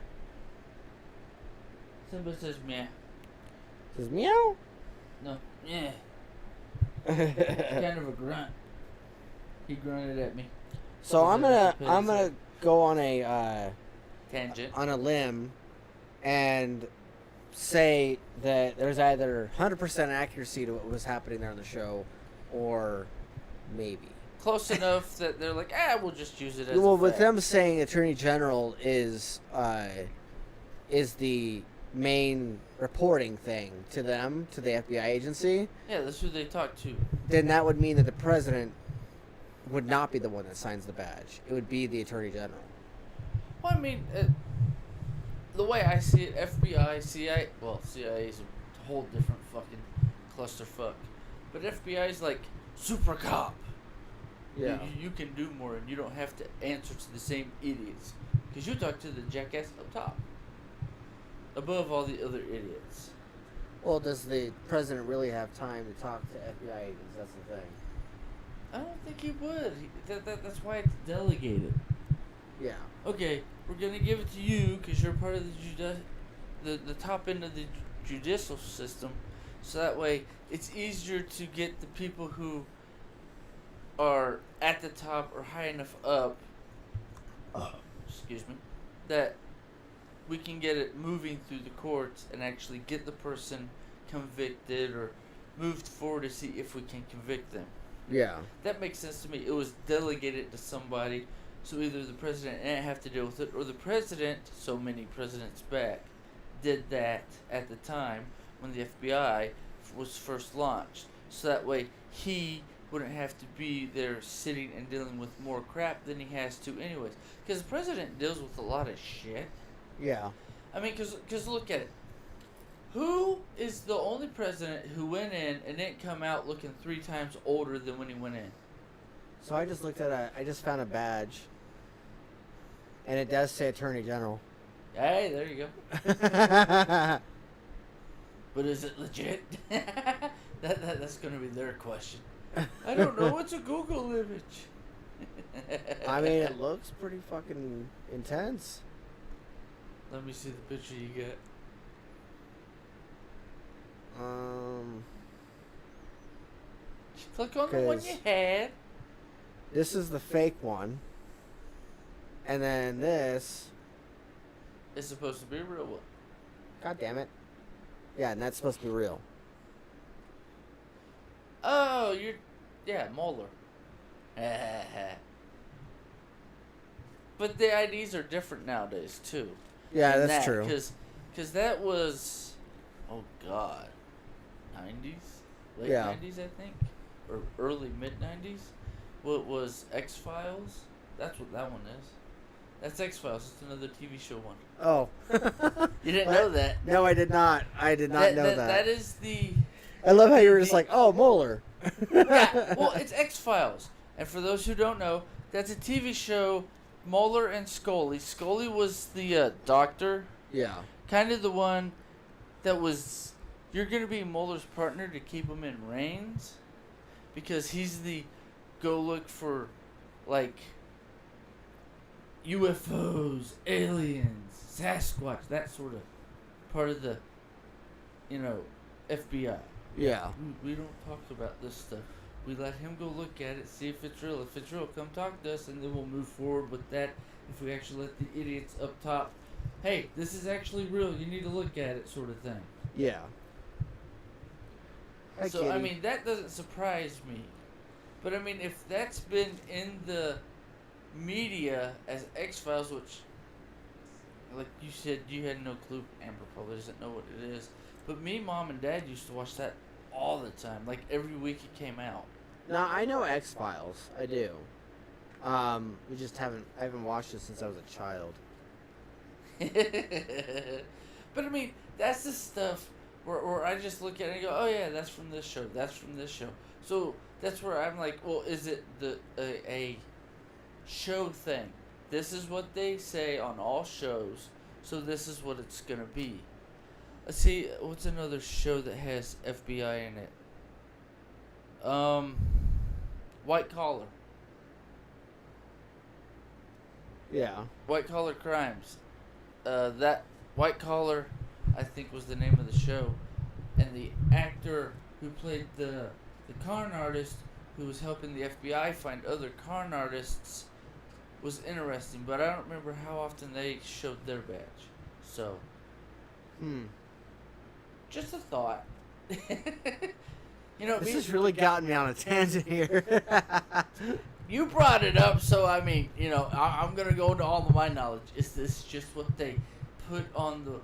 Somebody says meh. Says meow. No, yeah. Kind of a grunt. He grunted at me. So I'm Because gonna go on a tangent. on a limb and say that there's either 100% accuracy to what was happening there on the show, or maybe. Close enough that they're like, we'll just use it as Well, a with fact. them saying Attorney General is the main reporting thing to them, to the FBI agency, Yeah, that's who they talk to. then that would mean that the president would not be the one that signs the badge. It would be the Attorney General. Well, I mean, the way I see it, FBI, CIA, well, CIA is a whole different fucking clusterfuck. But FBI is like super cop. Yeah. You can do more and you don't have to answer to the same idiots. Because you talk to the jackass up top. Above all the other idiots. Well, does the president really have time to talk to FBI agents? That's the thing. I don't think he would. That's why it's delegated. Yeah. Okay, we're gonna give it to you because you're part of the top end of the judicial system, so that way it's easier to get the people who are at the top or high enough up. Excuse me, that we can get it moving through the courts and actually get the person convicted or moved forward to see if we can convict them. Yeah. That makes sense to me. It was delegated to somebody, so either the president didn't have to deal with it, or the president, so many presidents back, did that at the time when the FBI was first launched. So that way he wouldn't have to be there sitting and dealing with more crap than he has to anyways. Because the president deals with a lot of shit. Yeah. I mean, because look at it. Who is the only president who went in and didn't come out looking 3 times older than when he went in? So I just looked at I just found a badge, and it does say Attorney General. Hey, there you go. But is it legit? That's going to be their question. I don't know. What's a Google image? I mean, it looks pretty fucking intense. Let me see the picture you got. Click on the one you had. This is the fake one, and then this. It's supposed to be a real one. God damn it! Yeah, and that's supposed to be real. Oh, yeah, Moeller. But the IDs are different nowadays too. Yeah, than that's that, true. Because that was, oh god, 90s, late Yeah. 90s I think, or early mid 90s. What was X-Files? That's what that one is. That's X-Files. It's another TV show one. Oh. You didn't know that? No, I did not. I did not know that. That is the. I love how you were just like, oh, Moeller. Yeah, well, it's X-Files. And for those who don't know, that's a TV show Mulder and Scully. Scully was the doctor, Yeah. kind of the one that was. You're gonna be Mulder's partner to keep him in reins, because he's the go look for, like, UFOs, aliens, Sasquatch, that sort of part of the, FBI. Yeah. We don't talk about this stuff. We let him go look at it, see if it's real. If it's real, come talk to us, and then we'll move forward with that. If we actually let the idiots up top, hey, this is actually real, you need to look at it, sort of thing. Yeah. Hi, So, kitty. I mean, that doesn't surprise me. But, I mean, if that's been in the media as X-Files, which, like you said, you had no clue. Amber probably doesn't know what it is. But me, Mom, and Dad used to watch that all the time. Like, every week it came out. No, I know X-Files. I do. We just I haven't watched it since I was a child. But, I mean, that's the stuff where I just look at it and go, oh, yeah, that's from this show. That's from this show. So, that's where I'm like, well, is it a show thing? This is what they say on all shows, so this is what it's going to be. Let's see, what's another show that has FBI in it? White Collar. Yeah. White Collar Crimes. That White Collar, I think, was the name of the show. And the actor who played the con artist who was helping the FBI find other con artists was interesting, but I don't remember how often they showed their badge. So, just a thought. This has really gotten me on a tangent here. You brought it up, so I mean, I'm gonna go into all of my knowledge. Is this just what they put on the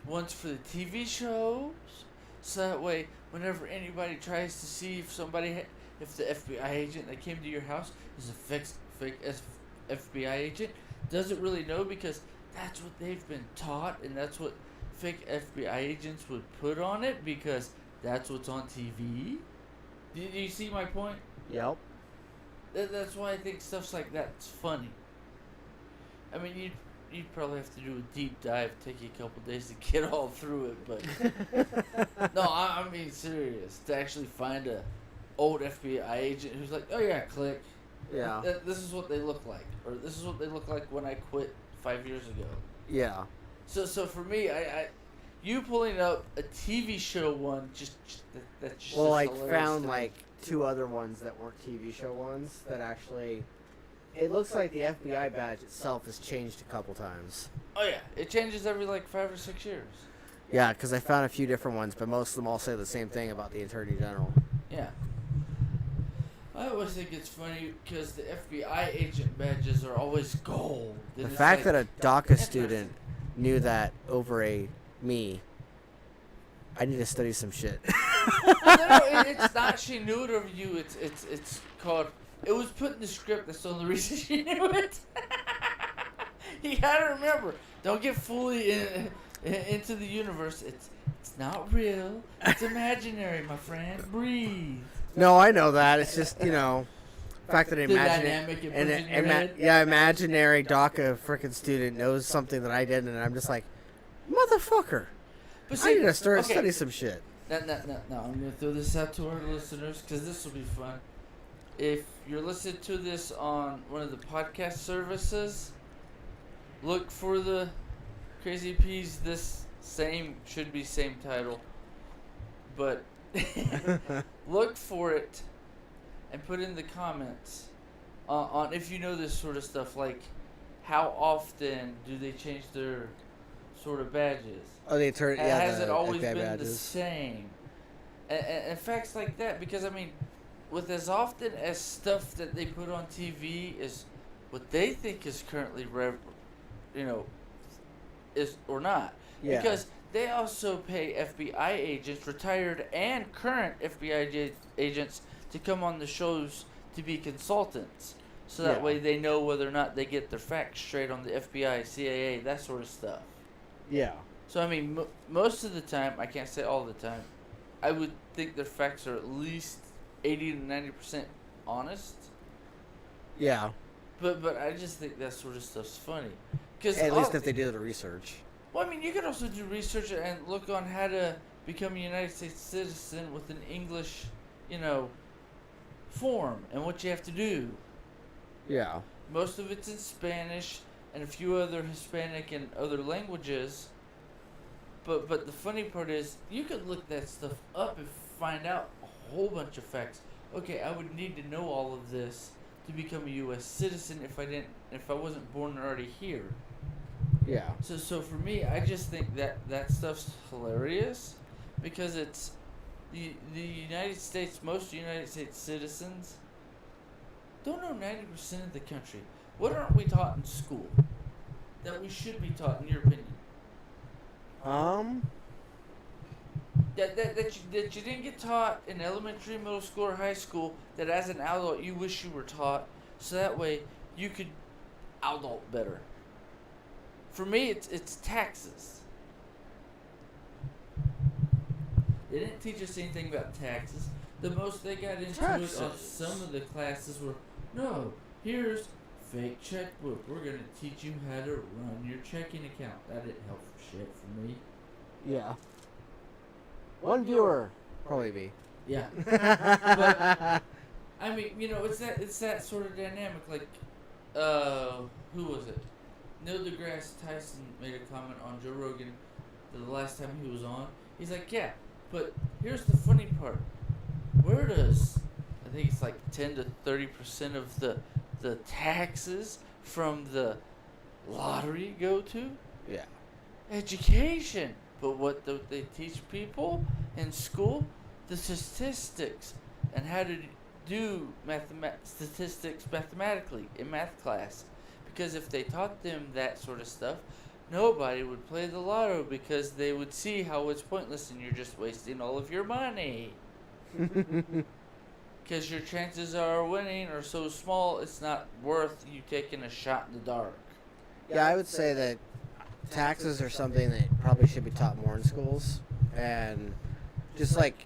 ones for the TV shows? So that way, whenever anybody tries to see if if the FBI agent that came to your house is a fake FBI agent, doesn't really know, because that's what they've been taught, and that's what fake FBI agents would put on it, because that's what's on TV. Do you see my point? Yep. That's why I think stuff like that's funny. I mean, you'd probably have to do a deep dive, take you a couple days to get all through it, but no, I'm being serious. To actually find a old FBI agent who's like, oh yeah, click. Yeah. This is what they look like, or this is what they look like when I quit 5 years ago. Yeah. So for me, you pulling up a TV show one, that's just Well, I hilarious found to me. like 2 other ones that weren't TV show ones that actually. It looks like the FBI badge itself has changed a couple times. Oh yeah, it changes every like 5 or 6 years. Yeah, because I found a few different ones, but most of them all say the same thing about the Attorney General. Yeah. I always think it's funny because the FBI agent badges are always gold. The fact that a DACA student knew that over me, I need to study some shit. No, it's not she knew it over you. It's called. It was put in the script. That's the only reason she knew it. You gotta remember. Don't get fully into the universe. It's not real. It's imaginary, my friend. Breathe. No, I know that. It's just, the fact that imaginary DACA frickin' student knows something that I didn't, and I'm just like, motherfucker. But see, I need to study some shit. No, I'm going to throw this out to our listeners, because this will be fun. If you're listening to this on one of the podcast services, look for the Crazy Peas. This should be same title. But look for it and put in the comments on if you know this sort of stuff, like how often do they change their sort of badges? Oh, the attorney. Yeah, has it always FBI been badges. the same? And facts like that, because I mean, with as often as stuff that they put on TV is what they think is currently is or not. Yeah. Because they also pay FBI agents, retired and current FBI agents, to come on the shows to be consultants. So that way they know whether or not they get their facts straight on the FBI, CIA, that sort of stuff. Yeah. So, I mean, most of the time, I can't say all the time, I would think their facts are at least 80 to 90% honest. Yeah. But I just think that sort of stuff's funny. Cause At least if they do the research. Well, I mean, you could also do research and look on how to become a United States citizen with an English, form and what you have to do. Yeah. Most of it's in Spanish and a few other Hispanic and other languages. But the funny part is, you could look that stuff up and find out a whole bunch of facts. Okay, I would need to know all of this to become a U.S. citizen if I wasn't born already here. Yeah. So for me, I just think that stuff's hilarious, because it's the United States. Most United States citizens don't know 90% of the country. What aren't we taught in school that we should be taught, in your opinion? That you didn't get taught in elementary, middle school, or high school, that as an adult you wish you were taught, so that way you could adult better. For me, it's taxes. They didn't teach us anything about taxes. The most they got into it on some of the classes were, no, here's fake checkbook. We're going to teach you how to run your checking account. That didn't help for shit for me. Yeah. One viewer. Probably me. Yeah. But, I mean, it's that sort of dynamic. Like, who was it? Neil deGrasse Tyson made a comment on Joe Rogan the last time he was on. He's like, yeah, but here's the funny part. Where does, I think it's like 10 to 30% of the taxes from the lottery go to? Yeah. Education. But what do they teach people in school? The statistics and how to do statistics mathematically in math class. Because if they taught them that sort of stuff, nobody would play the lotto, because they would see how it's pointless and you're just wasting all of your money. Because your chances of winning are so small, it's not worth you taking a shot in the dark. Yeah, I would say that taxes are something that probably should be taught more in schools. And just like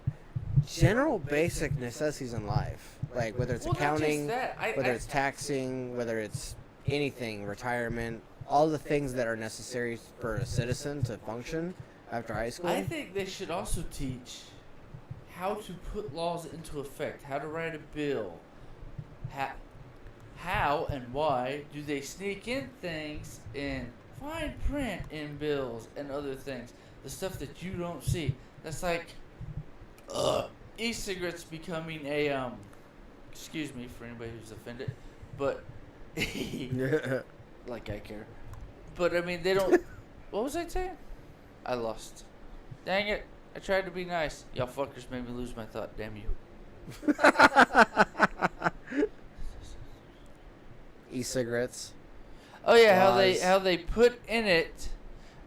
general basic necessities in life. Like whether it's accounting, whether it's taxing, whether it's anything, retirement, all the things that are necessary for a citizen to function after high school. I think they should also teach how to put laws into effect, how to write a bill, how and why do they sneak in things in fine print in bills and other things, the stuff that you don't see. That's like e-cigarettes becoming a excuse me for anybody who's offended, but like I care. But I mean, they don't. What was I saying? I lost. Dang it! I tried to be nice. Y'all fuckers made me lose my thought. Damn you. E-cigarettes. Oh yeah, how they put in it,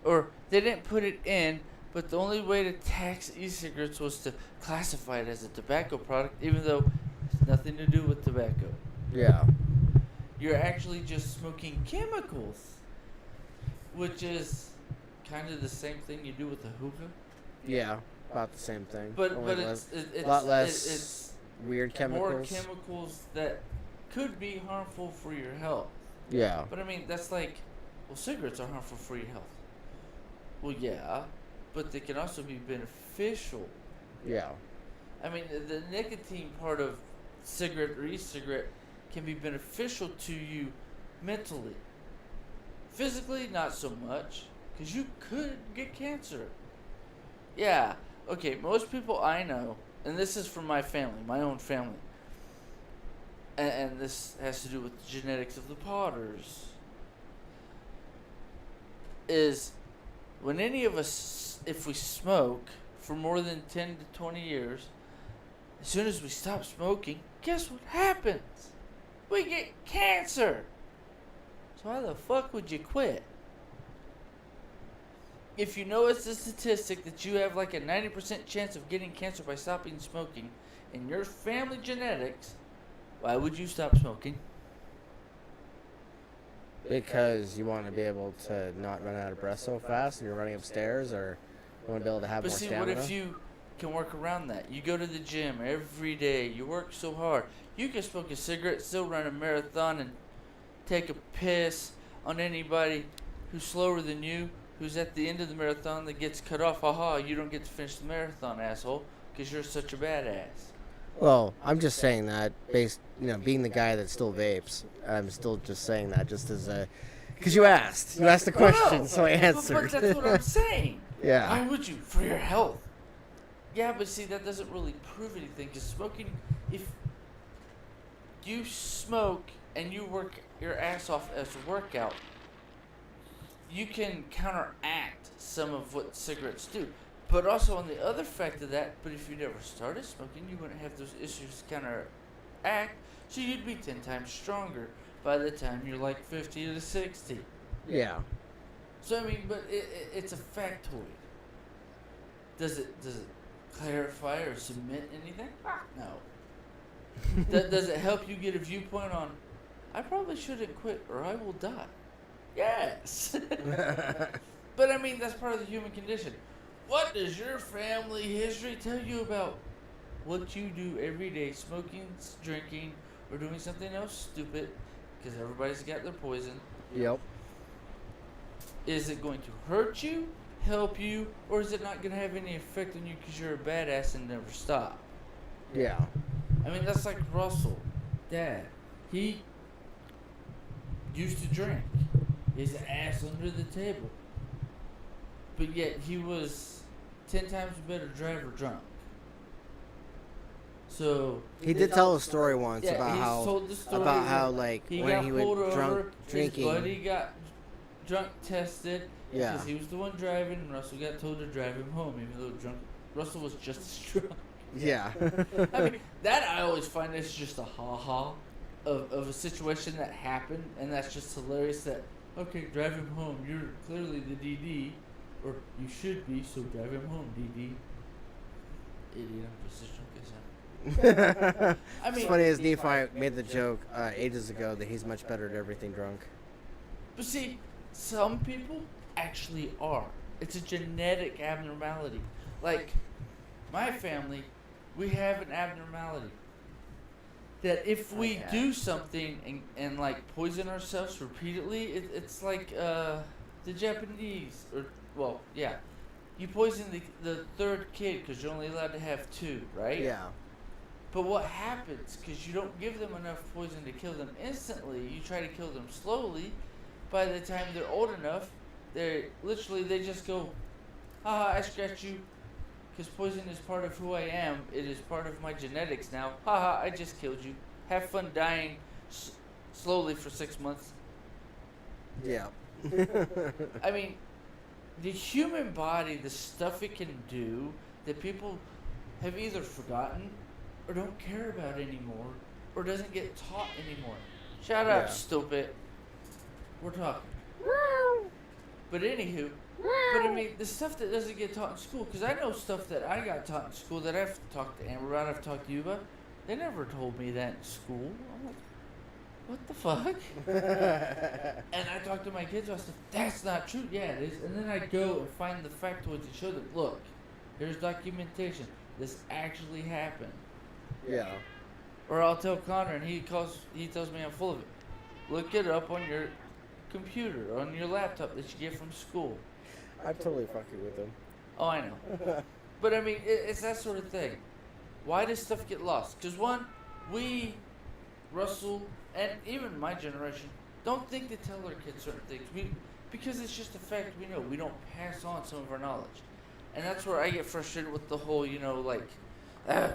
or they didn't put it in, but the only way to tax e-cigarettes was to classify it as a tobacco product, even though it's nothing to do with tobacco. Yeah. You're actually just smoking chemicals, which is kind of the same thing you do with the hookah. Yeah, about the same thing. But it's a lot less weird chemicals. More chemicals that could be harmful for your health. Yeah. But I mean, that's like, well, cigarettes are harmful for your health. Well, yeah, but they can also be beneficial. Yeah. I mean, the nicotine part of cigarette or e-cigarette can be beneficial to you mentally. Physically, not so much, because you could get cancer. Yeah, okay, most people I know, and this is from my family, my own family, and this has to do with the genetics of the Potters, is when any of us, if we smoke for more than 10 to 20 years, as soon as we stop smoking, guess what happens? We get cancer. So why the fuck would you quit? If you know it's a statistic that you have like a 90% chance of getting cancer by stopping smoking in your family genetics, why would you stop smoking? Because you want to be able to not run out of breath so fast and you're running upstairs, or you want to be able to have more stamina. But see, what if you can work around that? You go to the gym every day, you work so hard. You can smoke a cigarette, still run a marathon in take a piss on anybody who's slower than you, who's at the end of the marathon that gets cut off. Haha, you don't get to finish the marathon, asshole, because you're such a badass. Well, I'm just saying that based, being the guy that still vapes, I'm still just saying that just as a, because you asked the question, so I answered. But that's what I'm saying. Yeah. Why would you? For your health. Yeah, but see, that doesn't really prove anything, because smoking, if you smoke and you work your ass off as a workout, you can counteract some of what cigarettes do. But also on the other fact of that, but if you never started smoking, you wouldn't have those issues to counteract, so you'd be 10 times stronger by the time you're like 50 to 60. Yeah. So, I mean, but it's a factoid. Does it clarify or submit anything? No. Does it help you get a viewpoint on, I probably shouldn't quit or I will die? Yes. But, I mean, that's part of the human condition. What does your family history tell you about what you do every day, smoking, drinking, or doing something else stupid, because everybody's got their poison? Yep. Is it going to hurt you, help you, or is it not going to have any effect on you because you're a badass and never stop? Yeah. I mean, that's like Russell, Dad. He used to drink. His ass under the table. But yet he was 10 times a better driver drunk. So he did tell a story once about how like he when he pulled was drunk over, drinking. His buddy got drunk tested. Yeah. Because he was the one driving, and Russell got told to drive him home, even though Russell was just as drunk. Yeah. I mean, that I always find is just a ha-ha of a situation that happened, and that's just hilarious that, okay, drive him home. You're clearly the DD, or you should be, so drive him home, DD. Idiot, I'm just as drunk as him. I mean, it's funny as Nephi made the joke ages ago that he's much better at everything drunk. But see, some people actually are. It's a genetic abnormality. Like, my family, we have an abnormality. That if we do something and like poison ourselves repeatedly, it's like the Japanese, or, well, yeah. You poison the third kid because you're only allowed to have 2, right? Yeah. But what happens, because you don't give them enough poison to kill them instantly, you try to kill them slowly. By the time they're old enough, they just go, haha, I scratched you, because poison is part of who I am. It is part of my genetics now. Haha, I just killed you. Have fun dying slowly for 6 months. Yeah. I mean, the human body, the stuff it can do that people have either forgotten or don't care about anymore, or doesn't get taught anymore. Shut up, stupid. We're talking. But anywho, I mean, the stuff that doesn't get taught in school, because I know stuff that I got taught in school that I've talked to Amber about, I've talked to you about. They never told me that in school. I'm like, what the fuck? And I talk to my kids about stuff. That's not true. Yeah, it is. And then I go and find the factoids and show them, look, here's documentation. This actually happened. Yeah. Or I'll tell Connor, and he tells me I'm full of it. Look it up on your computer, or on your laptop that you get from school. I'm totally fucking with him. Oh, I know. But I mean, it's that sort of thing. Why does stuff get lost? Because one, we, Russell, and even my generation, don't think to tell our kids certain things. Because it's just a fact we know. We don't pass on some of our knowledge. And that's where I get frustrated with the whole,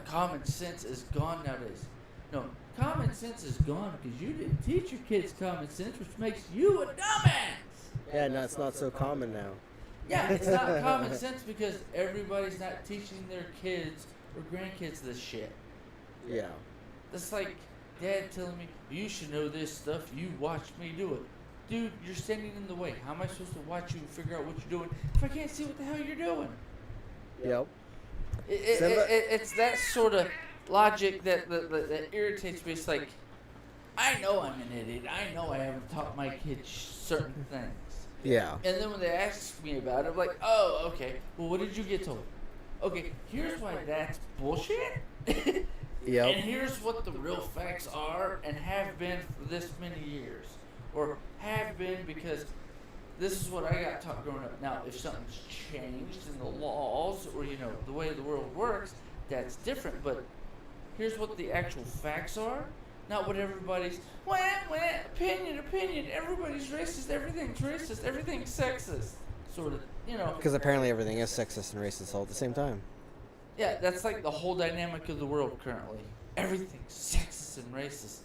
common sense is gone nowadays. No, common sense is gone because you didn't teach your kids common sense, which makes you a dumbass. Yeah, no, it's not so common now. Yeah, it's not common sense because everybody's not teaching their kids or grandkids this shit. Yeah. That's like Dad telling me, you should know this stuff, you watched me do it. Dude, you're standing in the way. How am I supposed to watch you and figure out what you're doing if I can't see what the hell you're doing? Yep. It's that sort of logic that irritates me. It's like, I know I'm an idiot. I know I haven't taught my kids certain things. Yeah. And then when they ask me about it, I'm like, oh, okay. Well, what did you get told? Okay, here's why that's bullshit. Yep. And here's what the real facts are and have been for this many years. or have been, because this is what I got taught growing up. Now, if something's changed in the laws or, the way the world works, that's different. But here's what the actual facts are. Not what everybody's, opinion. Everybody's racist. Everything's racist. Everything's sexist. Sort of, Because apparently everything is sexist and racist all at the same time. Yeah, that's like the whole dynamic of the world currently. Everything's sexist and racist.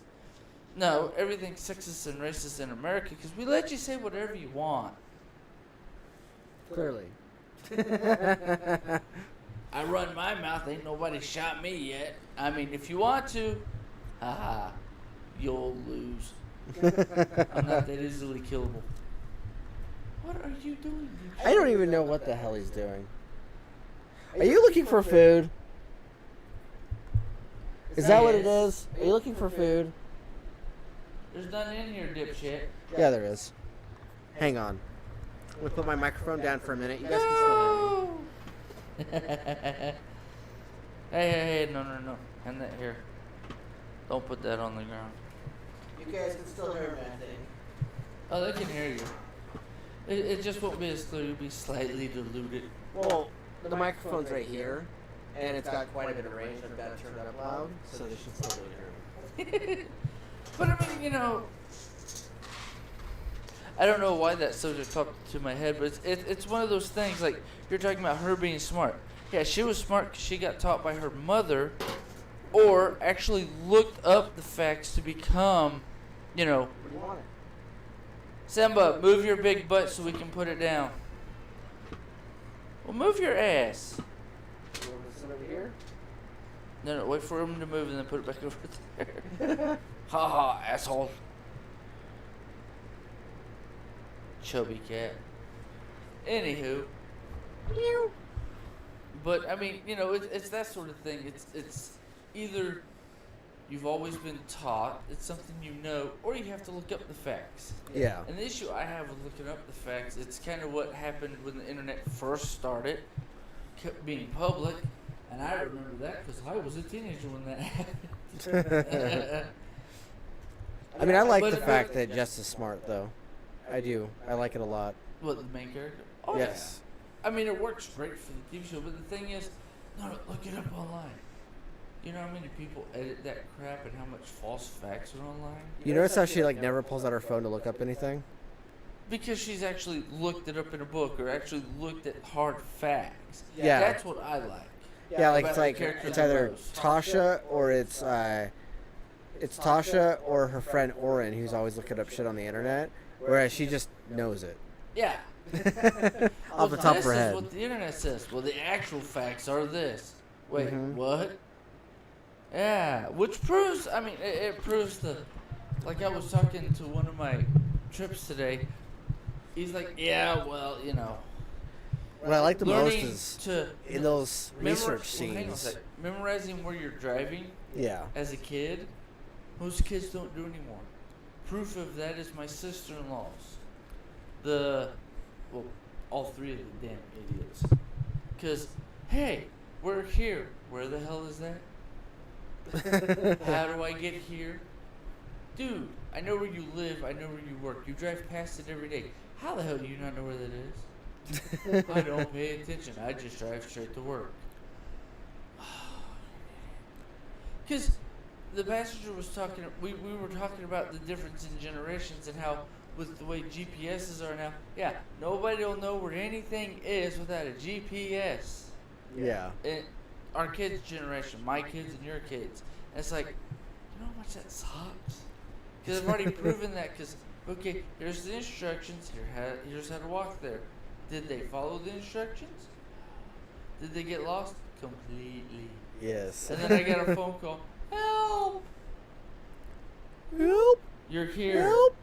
No, everything's sexist and racist in America because we let you say whatever you want. Clearly. I run my mouth, ain't nobody shot me yet. I mean, if you want to, you'll lose. I'm not that easily killable. What are you doing? I don't even know what the hell he's doing. Are you looking for food? Is that what it is? Are you looking for food? There's none in here, dipshit. Yeah, there is. Hang on. I'm going to put my microphone down for a minute. You guys can still hear me. Hey, no. Hand that here. Don't put that on the ground. You guys can still hear me, I think. Oh, they can hear you. It just won't be as clear. You'll be slightly diluted. Well, the microphone's right here, and it's got quite a bit of range. I've got it turned up loud, so they should still be able to hear me. But I mean, I don't know why that subject popped to my head, but it's one of those things, like, you're talking about her being smart. Yeah, she was smart because she got taught by her mother, or actually looked up the facts to become, What do you want? Simba, move your big butt so we can put it down. Well, move your ass. You want to sit over here? No, wait for him to move and then put it back over there. Ha, asshole. Chubby cat. Anywho. But, I mean, it's that sort of thing. It's either you've always been taught, it's something you know, or you have to look up the facts. Yeah. And the issue I have with looking up the facts, it's kind of what happened when the internet first started, kept being public, and I remember that because I was a teenager when that happened. I mean, I like the fact that Jess is smart, though. I do. I like it a lot. What, the main character? Oh, yes. Yeah. I mean, it works great for the TV show, but the thing is, no, look it up online. You know how many people edit that crap and how much false facts are online? You notice how she, never pulls out her phone to look up anything? Because she's actually looked it up in a book or actually looked at hard facts. Yeah. That's what I like. Yeah, it's either Tasha or it's Tasha or her friend Oren who's always looking up shit on the internet, whereas she just knows it. Yeah. Off the top of her head. This is what the internet says. Well, the actual facts are this. Wait, what? Yeah, which proves, it proves like I was talking to one of my trips today. He's like, yeah, well, What I like the most learning is to in those research hang on a scenes. sec. Memorizing where you're driving Yeah. as a kid, most kids don't do anymore. Proof of that is my sister-in-law's. All three of the damn idiots. Because, hey, we're here. Where the hell is that? How do I get here? Dude, I know where you live. I know where you work. You drive past it every day. How the hell do you not know where that is? I don't pay attention. I just drive straight to work. Because the passenger was talking, we were talking about the difference in generations and how with the way GPSs are now, yeah, nobody will know where anything is without a GPS. Yeah. Our kids' generation, my kids and your kids. And it's like, you know how much that sucks? Because I've already proven that. Because, okay, here's the instructions. Here's how to walk there. Did they follow the instructions? Did they get lost? Completely. Yes. And then I got a phone call. Help! Help! You're here. Help!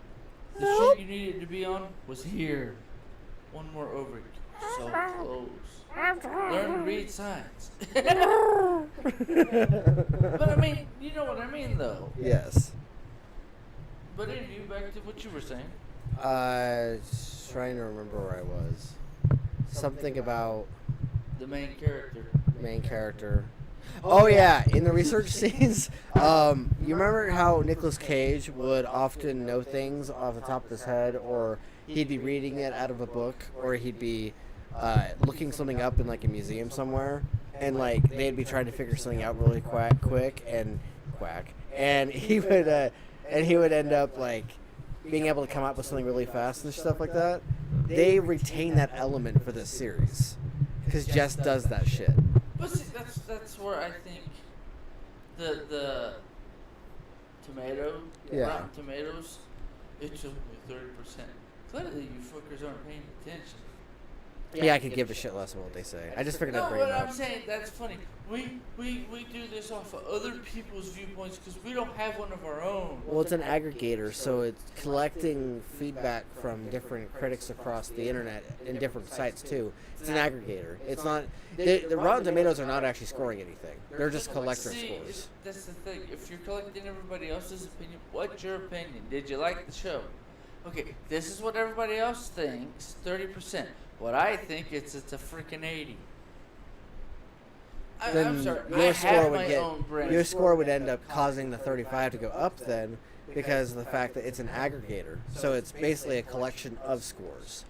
The Help! street you needed to be on was here. One more over. So close. Learn to read signs. But I mean, you know what I mean, though. Yes. But anyway, back to what you were saying. Trying to remember where I was. Something about The main character. main character. Oh yeah, in the research scenes, you remember how Nicolas Cage would often know things off the top of his head, or he'd be reading it out of a book, or he'd be looking something up in like a museum somewhere, and like they'd be trying to figure something out really quick, and he would end up like being able to come up with something really fast and stuff like that. They retain that element for this series because Jess does that shit. But see, that's where I think the Rotten Tomatoes, it's only 30%. Clearly, you fuckers aren't paying attention. Yeah, I could give a shit less of what they say. I just figured I'd bring it up. I'm saying that's funny. We do this off of other people's viewpoints because we don't have one of our own. Well, it's an aggregator, so it's collecting feedback from different critics across the internet and different sites too. It's an aggregator. It's not the Rotten Tomatoes are not actually scoring anything. They're just collector scores. That's the thing. If you're collecting everybody else's opinion, what's your opinion? Did you like the show? Okay, this is what everybody else thinks. 30%. What I think it's a freaking 80. I'm sorry. Your score would end up causing the 35 to go up then, because of the fact that it's an aggregator. So it's basically a collection of scores.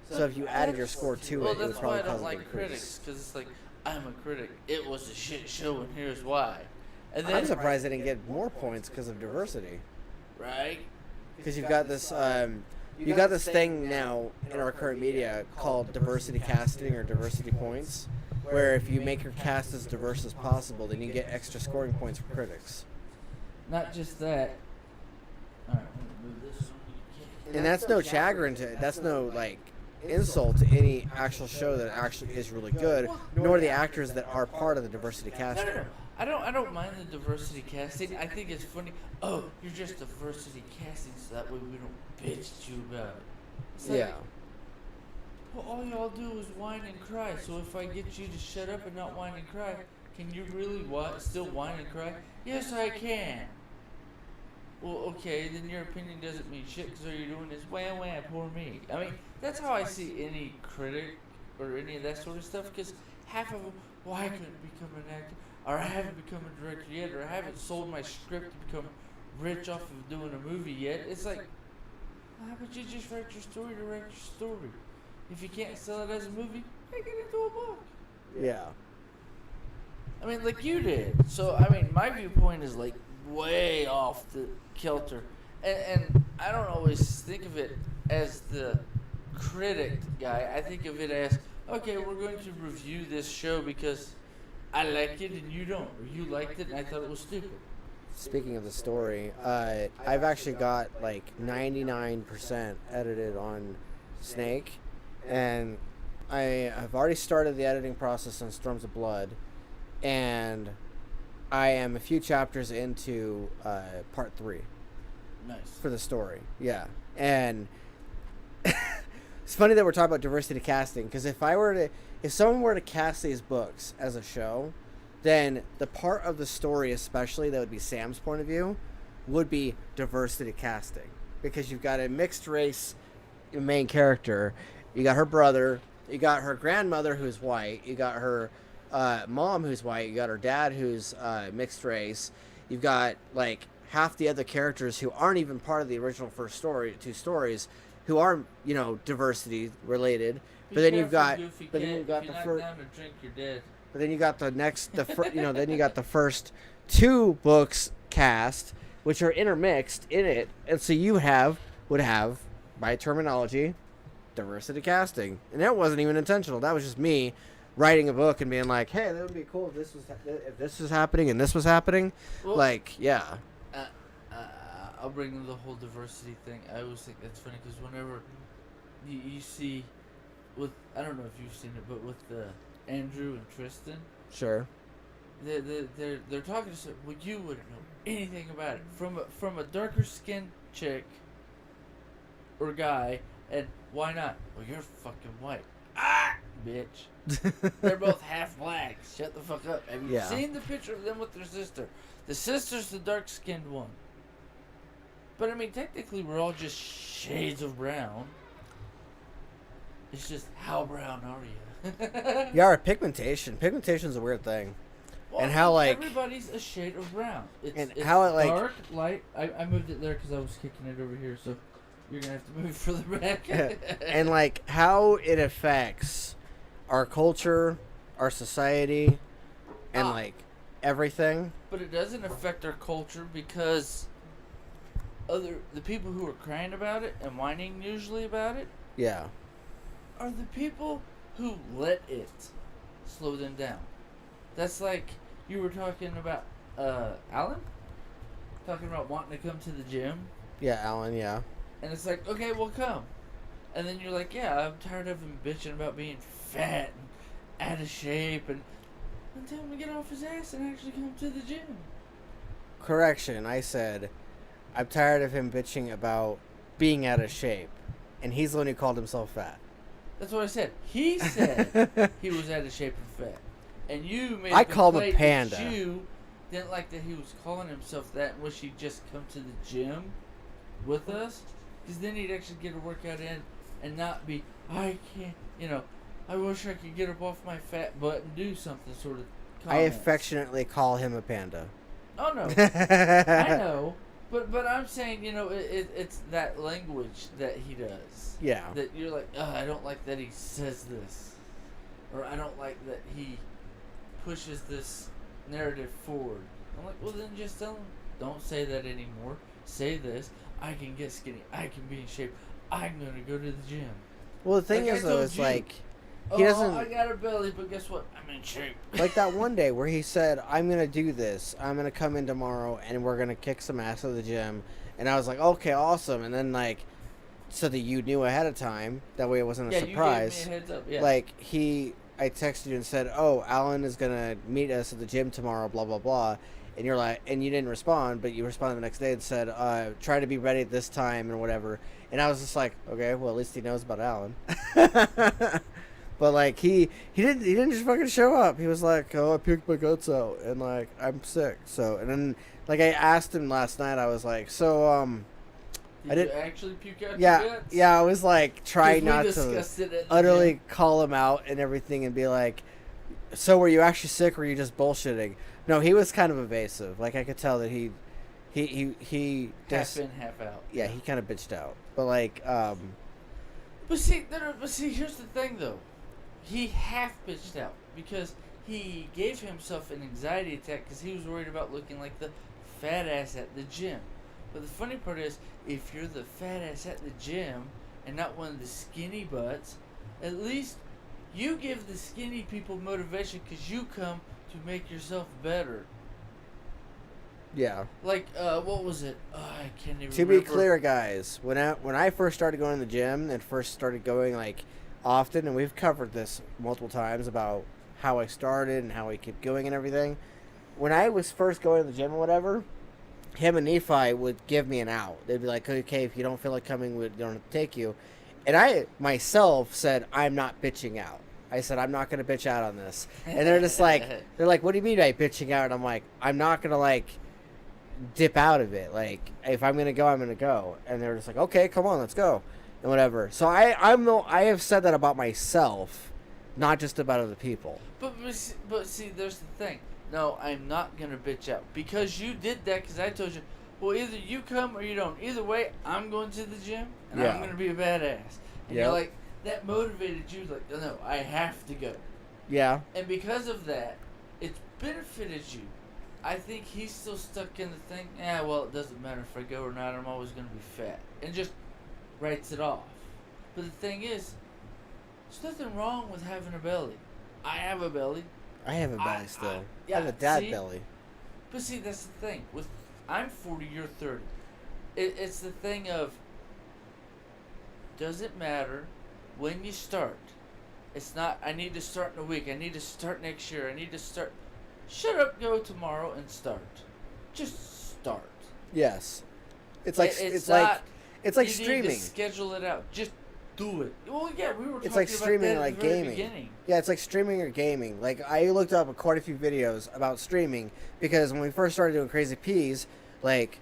So if you added your score to it, it would probably cause an increase. That's why I don't like critics, because it's like, I'm a critic. It was a shit show, and here's why. And then, I'm surprised they didn't get more points because of diversity. Right? Because you've got this. You got this thing now in our current media called diversity casting or diversity points, where if you make your cast as diverse as possible, then you get extra scoring points for critics. Not just that. Alright, I'm gonna move this. And that's no chagrin to it. That's no like insult to any actual show that actually is really good, nor the actors that are part of the diversity casting. No. I don't mind the diversity casting. I think it's funny. Oh, you're just diversity casting, so that way we don't bitch at you about it. It's like, Yeah. Well, all y'all do is whine and cry. So if I get you to shut up and not whine and cry, can you really still whine and cry? Yes, I can. Well, okay, then your opinion doesn't mean shit because all you're doing is wham, poor me. I mean, that's how I see any critic or any of that sort of stuff, because half of them, well, I couldn't become an actor, or I haven't become a director yet, or I haven't sold my script to become rich off of doing a movie yet. It's like, well, how about you just write your story to write your story? If you can't sell it as a movie, make it into a book. Yeah. I mean, like you did. So, I mean, my viewpoint is like way off the kilter. And I don't always think of it as the critic guy. I think of it as, okay, we're going to review this show because I like it and you don't. Or you liked it and I thought it was stupid. Speaking of the story, I've actually got like 99% edited on Snake. And I have already started the editing process on Storms of Blood. And I am a few chapters into part 3. Nice. For the story, yeah. And it's funny that we're talking about diversity casting, because if someone were to cast these books as a show, then the part of the story, especially that would be Sam's point of view, would be diversity casting, because you've got a mixed race main character, you got her brother, you got her grandmother who's white, you got her mom who's white, you got her dad who's mixed race, you've got like half the other characters who aren't even part of the original two stories, who are, diversity related. But then you've got the first. But then you got then you got the first 2 books cast, which are intermixed in it, and so you would have, by terminology, diversity casting, and that wasn't even intentional. That was just me writing a book and being like, hey, that would be cool if this was happening and this was happening. Well, yeah. I'll bring in the whole diversity thing. I always think that's funny because whenever you see, I don't know if you've seen it, but with Andrew and Tristan, sure, they're talking to well, you wouldn't know anything about it from a darker skinned chick or guy, and why not? Well, you're fucking white, bitch. They're both half black. Shut the fuck up. Have you seen the picture of them with their sister? The sister's the dark skinned one. But I mean, technically, we're all just shades of brown. It's just, how brown are you? Yeah, pigmentation. Pigmentation's a weird thing. Well, and how like everybody's a shade of brown. It's how it like dark, light. I moved it there because I was kicking it over here, so you're gonna have to move it further back. and like how it affects our culture, our society, and like everything. But it doesn't affect our culture because the people who are crying about it and whining usually about it, Yeah. are the people who let it slow them down. That's like you were talking about Alan, talking about wanting to come to the gym. Yeah, Alan. Yeah. And it's like, okay, well, come. And then you're like, yeah, I'm tired of him bitching about being fat and out of shape. And tell him to get off his ass and actually come to the gym. Correction. I said, I'm tired of him bitching about being out of shape, and he's the one who called himself fat. That's what I said. He said he was out of shape and fat. And you made I called him a panda. That you didn't like that he was calling himself that and wish he'd just come to the gym with us. Because then he'd actually get a workout in and not be, I can't, I wish I could get up off my fat butt and do something sort of I comments. affectionately call him a panda. Oh, no. I know. But I'm saying, it's that language that he does. Yeah. That you're like, I don't like that he says this. Or I don't like that he pushes this narrative forward. I'm like, well, then just tell him, don't say that anymore. Say this. I can get skinny. I can be in shape. I'm going to go to the gym. Well, the thing Like is, I though, told is you. like, he doesn't. I got a belly, but guess what? I'm in shape. Like that one day where he said, I'm going to do this. I'm going to come in tomorrow and we're going to kick some ass at the gym. And I was like, okay, awesome. And then, like, so that you knew ahead of time. That way it wasn't a surprise. You gave me a heads up. Yeah. Like, I texted you and said, oh, Alan is going to meet us at the gym tomorrow, blah, blah, blah. And you're like, and you didn't respond, but you responded the next day and said, try to be ready at this time and whatever. And I was just like, okay, well, at least he knows about Alan. But like he didn't just fucking show up. He was like, oh, I puked my guts out and like I'm sick. So and then like I asked him last night. I was like, so Did you actually puke out yeah, your guts? yeah. I was like trying not We to discussed it at the utterly gym. call him out and everything and be like, so were you actually sick or were you just bullshitting? No, he was kind of evasive. Like I could tell that he half in, half out. Yeah, he kind of bitched out. But like But see, here's the thing though. He half bitched out because he gave himself an anxiety attack because he was worried about looking like the fat ass at the gym. But the funny part is, if you're the fat ass at the gym and not one of the skinny butts, at least you give the skinny people motivation because you come to make yourself better. yeah. Like, what was it? I can't even To remember. be clear, guys, when I first started going to the gym and first started going like often, and we've covered this multiple times about how I started and how I kept going and everything. When I was first going to the gym or whatever, him and Nephi would give me an out. They'd be like, okay, if you don't feel like coming, we don't have to take you. And I myself said, I'm not bitching out. I said, I'm not going to bitch out on this. And they're just like, what do you mean by bitching out? And I'm like, I'm not going to like dip out of it. Like, if I'm going to go, I'm going to go. And they're just like, okay, come on, let's go. And whatever. So I have said that about myself, not just about other people. But see, there's the thing. No, I'm not going to bitch out. Because you did that, because I told you, well, either you come or you don't. Either way, I'm going to the gym, and Yeah. I'm going to be a badass. And Yep. you're like, that motivated you, like, no, I have to go. Yeah. And because of that, it's benefited you. I think he's still stuck in the thing, well, it doesn't matter if I go or not, I'm always going to be fat. And just writes it off. But the thing is, there's nothing wrong with having a belly. I have a belly. I have a belly still. yeah, I have a dad see? belly. But see, that's the thing. I'm 40, you're 30. It's the thing of, does it matter when you start? It's not, I need to start in a week. I need to start next year. I need to start. Shut up, go tomorrow and start. Just start. Yes. It's like It's like you streaming. need to schedule it out. Just do it. Well, yeah, we were talking It's like about streaming that at like the very gaming. beginning. Yeah, it's like streaming or gaming. Like I looked up quite a few videos about streaming because when we first started doing Crazy Peas, like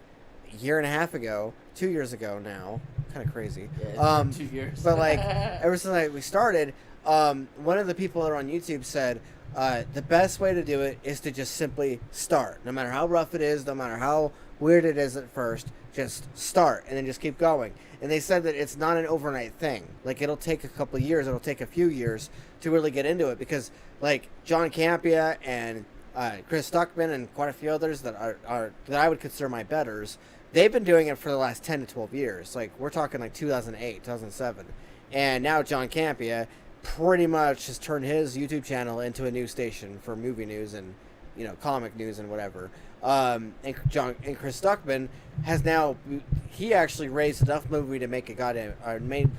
a year and a half ago, 2 years ago now, kind of crazy. Yeah, it's been 2 years. But like ever since we started, one of the people that are on YouTube said, The best way to do it is to just simply start. No matter how rough it is, no matter how weird it is at first, just start and then just keep going. And they said that it's not an overnight thing. Like, it'll take a couple of years, it'll take a few years to really get into it, because like John Campea and Chris Stuckman and quite a few others that are that I would consider my betters, they've been doing it for the last 10 to 12 years. Like, we're talking like 2008, 2007. And now John Campea pretty much has turned his YouTube channel into a news station for movie news and, you know, comic news and whatever. And Chris Stuckman has now, he actually raised enough movie to make a goddamn,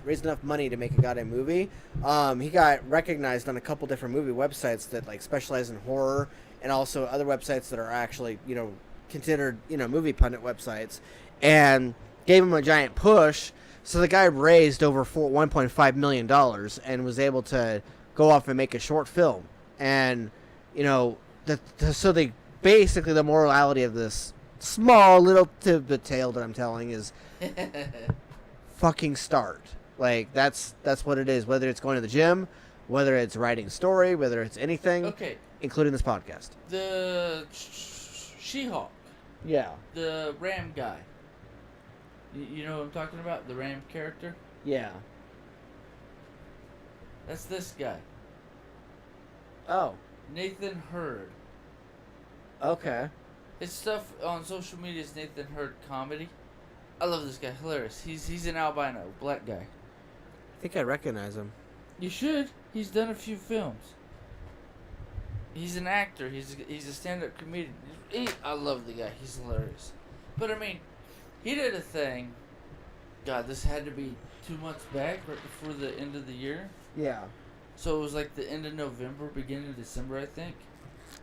raised enough money to make a goddamn movie. He got recognized on a couple different movie websites that like specialize in horror, and also other websites that are actually, you know, considered, you know, movie pundit websites, and gave him a giant push. So the guy raised over $1.5 million and was able to go off and make a short film. And, you know, so they basically, the morality of this small little tidbit tale that I'm telling is fucking start. Like, that's what it is. Whether it's going to the gym, whether it's writing a story, whether it's anything, Okay. including this podcast. The She-Hulk, Yeah. the Ram guy. You know what I'm talking about? The Ram character? Yeah. That's this guy. Oh. Nathan Hurd. Okay. His stuff on social media is Nathan Hurd Comedy. I love this guy. Hilarious. He's an albino, black guy. I think I recognize him. You should. He's done a few films. He's an actor. He's a stand-up comedian. I love the guy. He's hilarious. But, I mean, he did a thing. God, this had to be 2 months back, right before the end of the year. Yeah. So it was like the end of November, beginning of December, I think.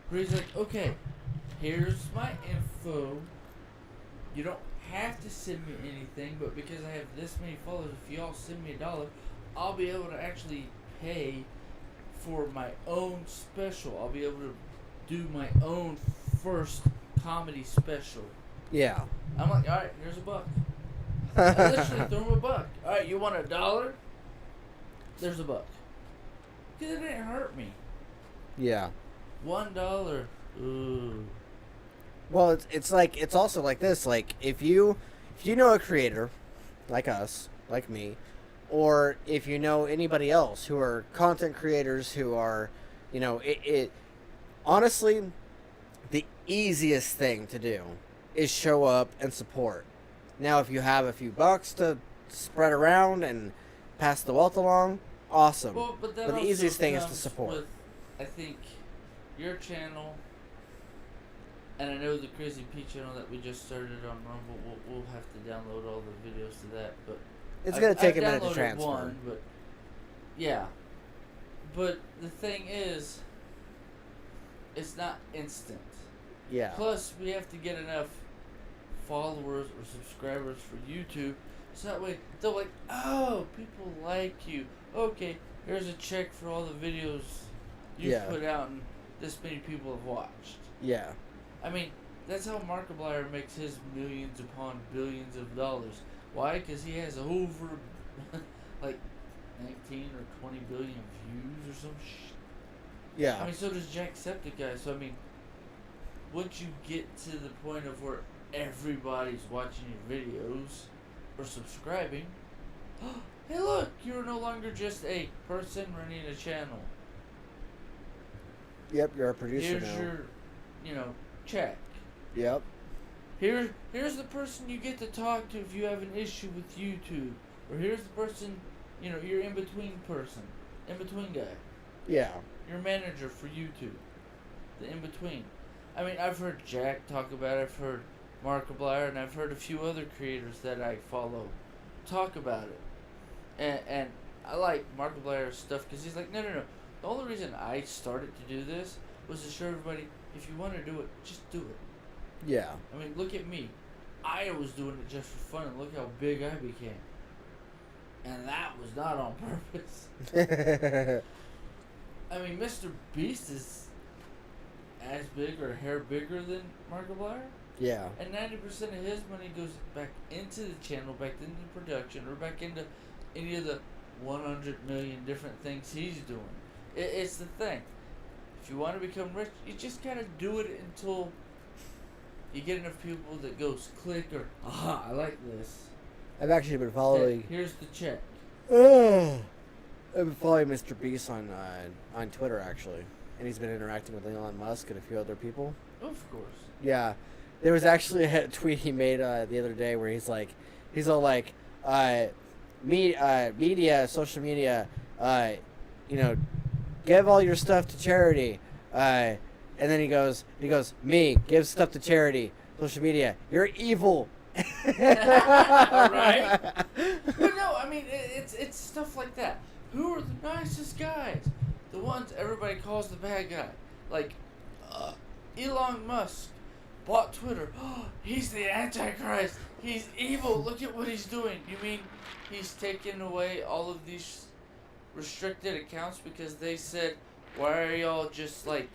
Where he's like, okay, here's my info. You don't have to send me anything, but because I have this many followers, if y'all send me $1, I'll be able to actually pay for my own special. I'll be able to do my own first comedy special. Yeah. I'm like, alright, here's $1. I literally threw him $1. Alright, you want $1? There's $1. Because it didn't hurt me. Yeah. $1. Ooh. Well, it's like, it's also like this. Like, if you know a creator, like us, like me, or if you know anybody else who are content creators who are, you know, it honestly, the easiest thing to do is show up and support. Now, if you have a few bucks to spread around and pass the wealth along, awesome. Well, but the easiest thing is to support. With, I think, your channel, and I know the Crazy P channel that we just started on Rumble, we'll have to download all the videos to that, but it's going to take a minute to downloaded transfer. One, but yeah. But the thing is, it's not instant. Yeah. Plus, we have to get enough followers or subscribers for YouTube, so that way they're like, oh, people like you. Okay, here's a check for all the videos you've put out and this many people have watched. Yeah. I mean, that's how Markiplier makes his millions upon billions of dollars. Why? Because he has over, like, 19 or 20 billion views or some shit. Yeah. I mean, so does Jacksepticeye. So, I mean, once you get to the point of where everybody's watching your videos or subscribing, hey, look, you're no longer just a person running a channel. Yep, you're a producer Here's now. your, you know, check. Yep. Here's the person you get to talk to if you have an issue with YouTube. Or here's the person, you know, your in-between person. In-between guy. Yeah. Your manager for YouTube. The in-between. I mean, I've heard Jack talk about it. I've heard Markiplier, and I've heard a few other creators that I follow talk about it. And I like Markiplier's stuff because he's like, no. The only reason I started to do this was to show everybody, if you want to do it, just do it. Yeah. I mean, look at me. I was doing it just for fun, and look how big I became. And that was not on purpose. I mean, Mr. Beast is as big or a hair bigger than Markiplier. Yeah. And 90% of his money goes back into the channel, back into production, or back into any of the 100 million different things he's doing. It's the thing. if you want to become rich, you just gotta do it until you get enough people that goes click or I like this. I've actually been following. Hey, here's the check. I've been following Mr. Beast on Twitter actually, and he's been interacting with Elon Musk and a few other people. Of course. Yeah, there was actually a tweet he made the other day where he's all like, media, social media, give all your stuff to charity, and then he goes, me, give stuff to charity, social media, you're evil. Right? But no, I mean, it's stuff like that. Who are the nicest guys? The ones everybody calls the bad guy. Like, Elon Musk bought Twitter. Oh, he's the Antichrist. He's evil. Look at what he's doing. You mean he's taking away all of these restricted accounts because they said, why are y'all just, like,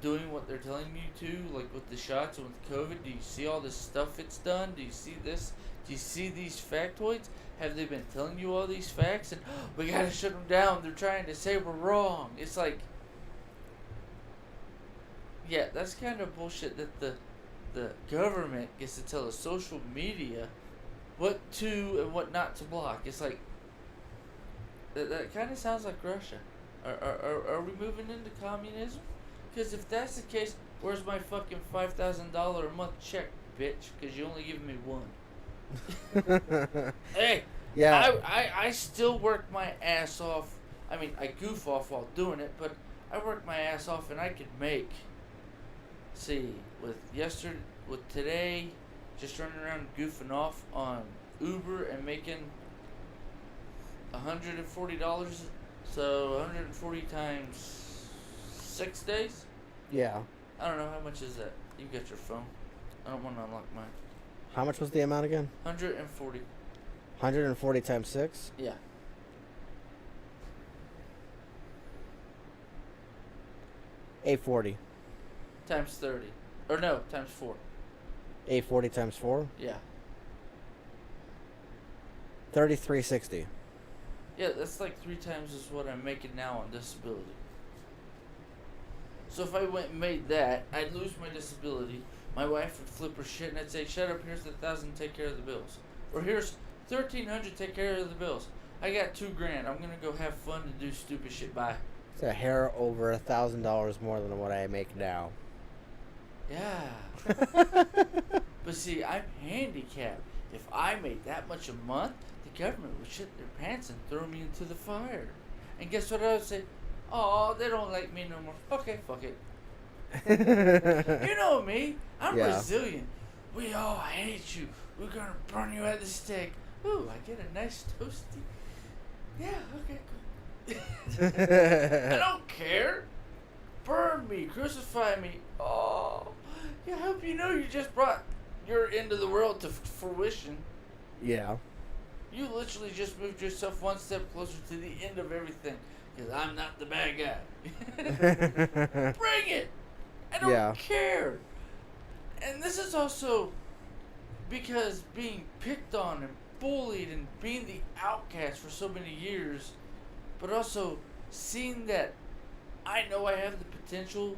doing what they're telling you to, like with the shots and with COVID? Do you see all this stuff it's done? Do you see this? Do you see these factoids? Have they been telling you all these facts? And we gotta shut them down. They're trying to say we're wrong. It's like, yeah, that's kind of bullshit that the government gets to tell the social media what to and what not to block. It's like, that kind of sounds like Russia. Are we moving into communism? Because if that's the case, where's my fucking $5,000 a month check, bitch? Because you only give me one. Hey, yeah. I still work my ass off. I mean, I goof off while doing it, but I work my ass off and I could make, with today, just running around goofing off on Uber and making $140. So 140 times 6 days? Yeah. I don't know, how much is that? You got your phone. I don't want to unlock mine. How much was the amount again? 140. 140 times 6? Yeah. $840. Times 30. Or no, times 4. $840 times 4? Yeah. $33.60. Yeah, that's like 3 times as what I'm making now on disability. So if I went and made that, I'd lose my disability. My wife would flip her shit and I'd say, shut up, here's $1,000, take care of the bills. Or here's $1,300, take care of the bills. I got $2,000. I'm gonna go have fun and do stupid shit. Bye. It's a hair over $1,000 more than what I make now. Yeah. But see, I'm handicapped. If I made that much a month, the government would shit their pants and throw me into the fire. And guess what I would say? Oh, they don't like me no more. Okay, fuck it. You know me. I'm Brazilian. We all hate you. We're gonna burn you at the stake. Ooh, I get a nice toasty. Yeah, okay, cool. I don't care. Burn me, crucify me. Oh, yeah, I hope you know you just brought your end of the world to fruition. Yeah. You literally just moved yourself one step closer to the end of everything. Because I'm not the bad guy. Bring it! I don't care. And this is also because being picked on and bullied and being the outcast for so many years, but also seeing that I know I have the potential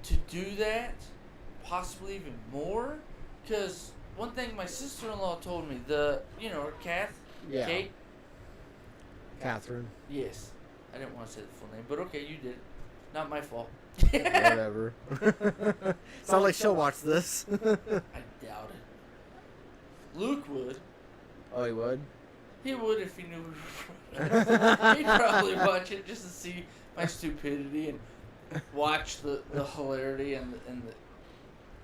to do that, possibly even more. Because one thing my sister-in-law told me, Kate? Catherine. Yes. I didn't want to say the full name, but okay, you did. Not my fault. Whatever. Sounds like she'll watch this. I doubt it. Luke would. Oh, he would? He would if he knew we were He'd probably watch it just to see my stupidity and watch the hilarity and the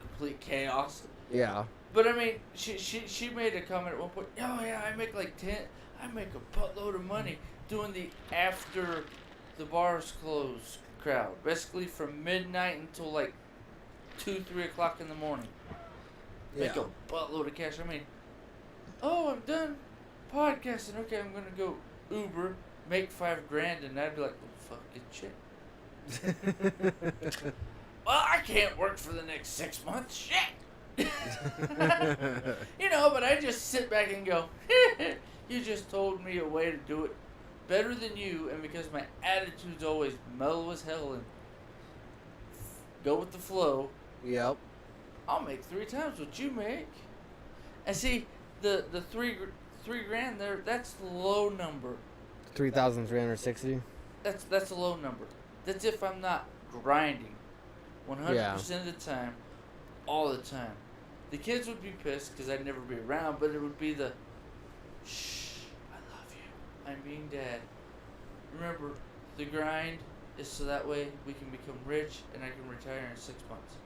complete chaos. Yeah. But I mean, she made a comment at one point. Oh yeah, I make a buttload of money doing the after the bars close crowd. Basically from midnight until like 2-3 o'clock in the morning. Make a buttload of cash. I mean, oh, I'm done podcasting. Okay, I'm gonna go Uber, make $5,000, and I'd be like, well, fucking shit. Well, I can't work for the next 6 months. Shit. But I just sit back and go, you just told me a way to do it better than you, and because my attitude's always mellow as hell and go with the flow. Yep. I'll make 3 times what you make. And see, the three grand there, that's the low number. 3,360. That's a low number. That's if I'm not grinding 100% of the time, all the time. The kids would be pissed because I'd never be around, but it would be the, shh, I love you. I'm being dad. Remember, the grind is so that way we can become rich and I can retire in 6 months.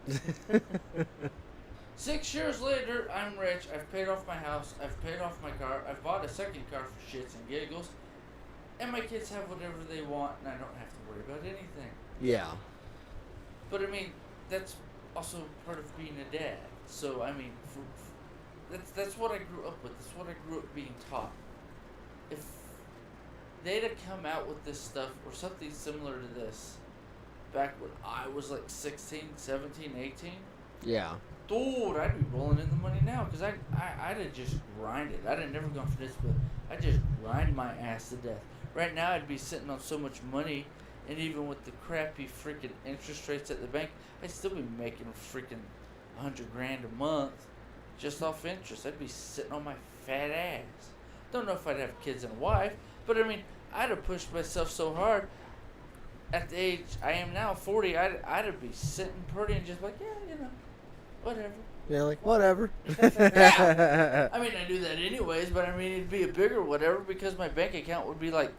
Don't worry about it. 6 years later, I'm rich. I've paid off my house. I've paid off my car. I've bought a second car for shits and giggles. And my kids have whatever they want, and I don't have to worry about anything. Yeah. But I mean, that's also part of being a dad. So I mean, that's what I grew up with. That's what I grew up being taught. If they'd have come out with this stuff or something similar to this back when I was like 16, 17, 18, Yeah. dude, I'd be rolling in the money now because I'd have just grinded. I'd have never gone for this, but I'd just grind my ass to death. Right now, I'd be sitting on so much money, and even with the crappy freaking interest rates at the bank, I'd still be making freaking $100,000 a month just off interest. I'd be sitting on my fat ass. Don't know if I'd have kids and a wife, but I mean, I'd have pushed myself so hard. At the age I am now, 40, I'd be sitting pretty and just like, yeah, you know, whatever. Yeah, like, whatever. Yeah. I mean, I do that anyways, but I mean, it'd be a bigger whatever because my bank account would be like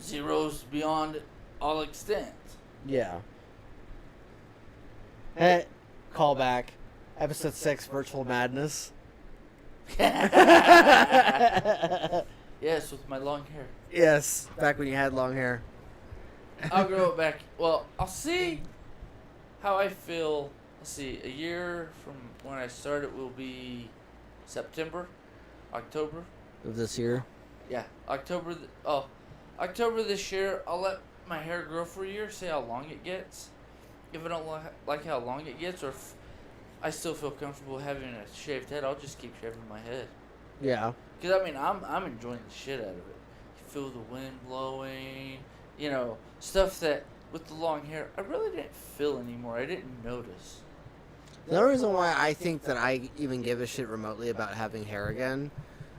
zeros beyond all extent. Yeah. Hey, callback. Episode 6, Virtual Madness. Yes, with my long hair. Yes, back when you had long hair. I'll grow it back. Well, I'll see how I feel. Let's see, a year from when I started will be September, October. Of this year? Yeah, October. October this year. I'll let my hair grow for a year, see how long it gets. If I don't like how long it gets, or if I still feel comfortable having a shaved head, I'll just keep shaving my head. Yeah. Because, I mean, I'm enjoying the shit out of it. You feel the wind blowing, you know, stuff that with the long hair, I really didn't feel anymore. I didn't notice. The only reason why I think that I even give a shit remotely about having hair again,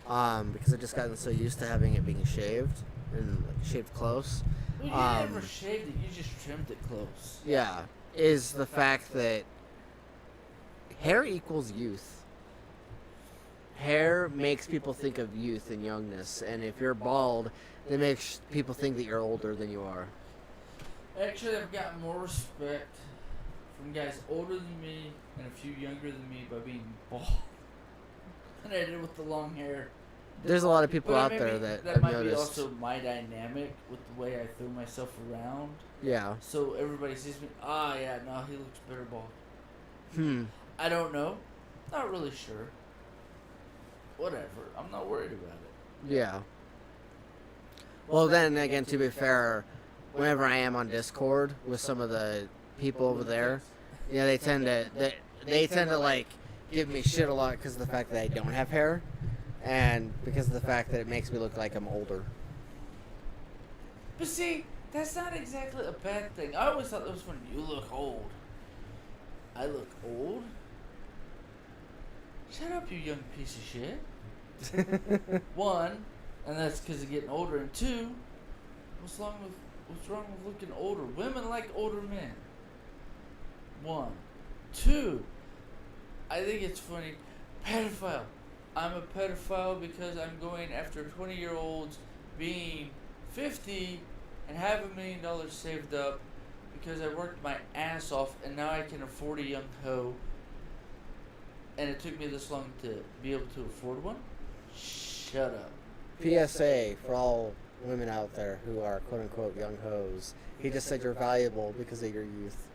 because I've just gotten so used to having it being shaved and like, shaved close. Well, you never shaved it, you just trimmed it close. Yeah, is the fact that hair equals youth. Hair makes people think of youth and youngness, and if you're bald, it makes people think that you're older than you are. Actually, I've gotten more respect from guys older than me and a few younger than me by being bald than I did with the long hair. There's a lot of people But out maybe there that that I've might noticed. be also my dynamic with the way I throw myself around. Yeah. So everybody sees me, yeah, no, he looks better bald. I don't know. Not really sure. Whatever. I'm not worried about it. Yeah. Well, then again, to be fair, whenever I am on Discord with some of the people over there, yeah, they tend to like give me shit a lot because of the fact that I don't have hair, and because of the fact that it makes me look like I'm older. But see, that's not exactly a bad thing. I always thought that was funny. You look old. I look old? Shut up, you young piece of shit. One, and that's because of getting older. And two, what's wrong with looking older? Women like older men. One. Two, I think it's funny. Pedophile. I'm a pedophile because I'm going after 20-year-olds being 50 and have $1 million saved up because I worked my ass off and now I can afford a young hoe. And it took me this long to be able to afford one? Shut up. PSA for all women out there who are quote-unquote young hoes. He just said you're valuable because of your youth.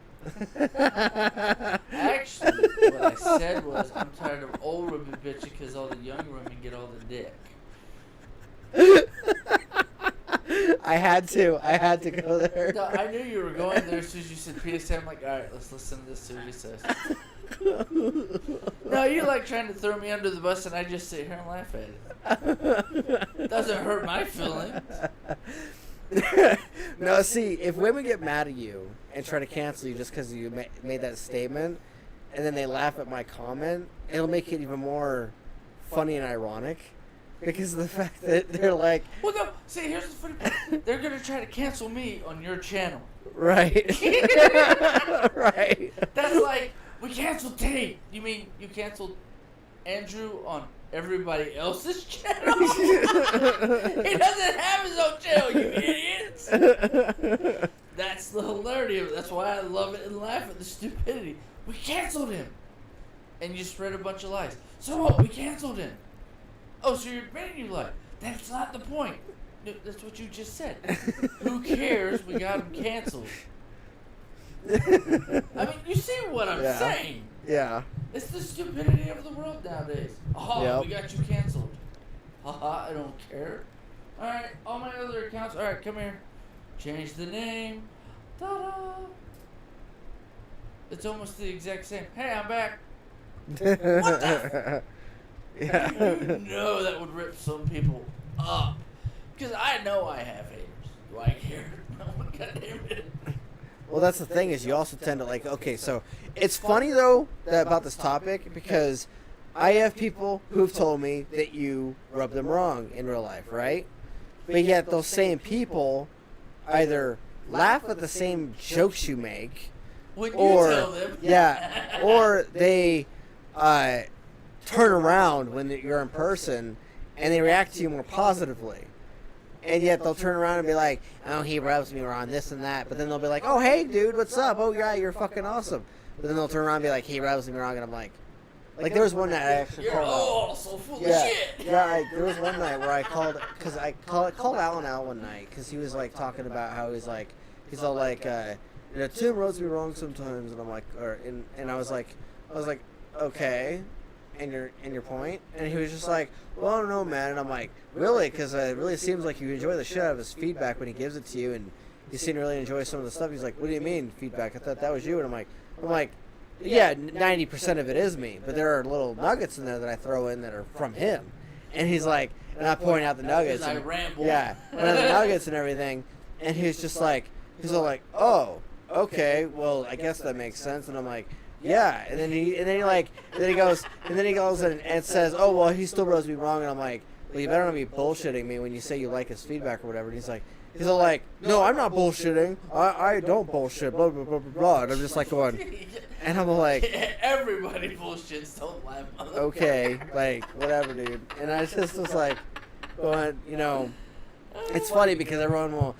Actually, what I said was I'm tired of old women bitching because all the young women get all the dick. I had to go there. No, I knew you were going there as soon as you said PSA. I'm like, alright, let's listen to this, see what he says. No, you like trying to throw me under the bus and I just sit here and laugh at it. Doesn't hurt my feelings. No, see, if women get mad at you and try to cancel you just because you made that statement, and then they laugh at my comment, it'll make it even more funny and ironic. Because of the fact that they're like... Well, no, see, here's the funny part. They're going to try to cancel me on your channel. Right. Right. That's like, we canceled Tate. You mean you canceled Andrew on everybody else's channel? He doesn't have his own channel, you idiots. That's the hilarity of it. That's why I love it and laugh at the stupidity. We canceled him. And you spread a bunch of lies. So what? We canceled him. Oh, so you're admitting you lied. That's not the point. That's what you just said. Who cares? We got him canceled. I mean, you see what I'm saying. Yeah. It's the stupidity of the world nowadays. Oh, we got you canceled. Haha, I don't care. Alright, all my other accounts. Alright, come here. Change the name. Ta-da! It's almost the exact same. Hey, I'm back. What the? Yeah. You know that would rip some people up. Because I know I have haters. Do I care? No one, goddamn it. Well, that's the thing is you also tend to like, okay, so it's funny though that about this topic because I have people who've told me that you rub them wrong in real life, right? But yet those same people either laugh at the same jokes you make When or, you tell them. yeah, or they turn around when you're in person and they react to you more positively. And yet they'll turn around and be like, oh, he rubs me wrong, this and that. But then they'll be like, oh, hey, dude, what's up? Oh, yeah, you're fucking awesome. But then they'll turn around and be like, he rubs me wrong. And I'm like there was one night I actually You're all so full of yeah, shit. yeah, there was one night where I called, because I called Alan out one night because he was like talking about how he's all like, Tim rubs me wrong sometimes. And I'm like, and I was like, okay. And your point, and he was just like, well, I don't know, man. And I'm like, really? Because it really seems like you enjoy the shit out of his feedback when he gives it to you, and you seem to really enjoy some of the stuff. He's like, what do you mean feedback? I thought that was you. And I'm like, yeah, 90% of it is me, but there are little nuggets in there that I throw in that are from him. And he's like, and I point out the nuggets. I ramble. Yeah, and the nuggets and everything, and he's just like, he's all like, oh, okay, well, I guess that makes sense. And I'm like, yeah, and then he goes and says, oh, well, he still rubs me wrong. And I'm like, well, you better not be bullshitting me when you say you like his feedback or whatever. And he's all like, no, I'm not bullshitting. I don't bullshit, blah, blah, blah, blah, blah. And I'm just like going, and I'm like, everybody bullshits, don't laugh. okay, like, whatever, dude. And I just was like, going, it's funny because everyone will,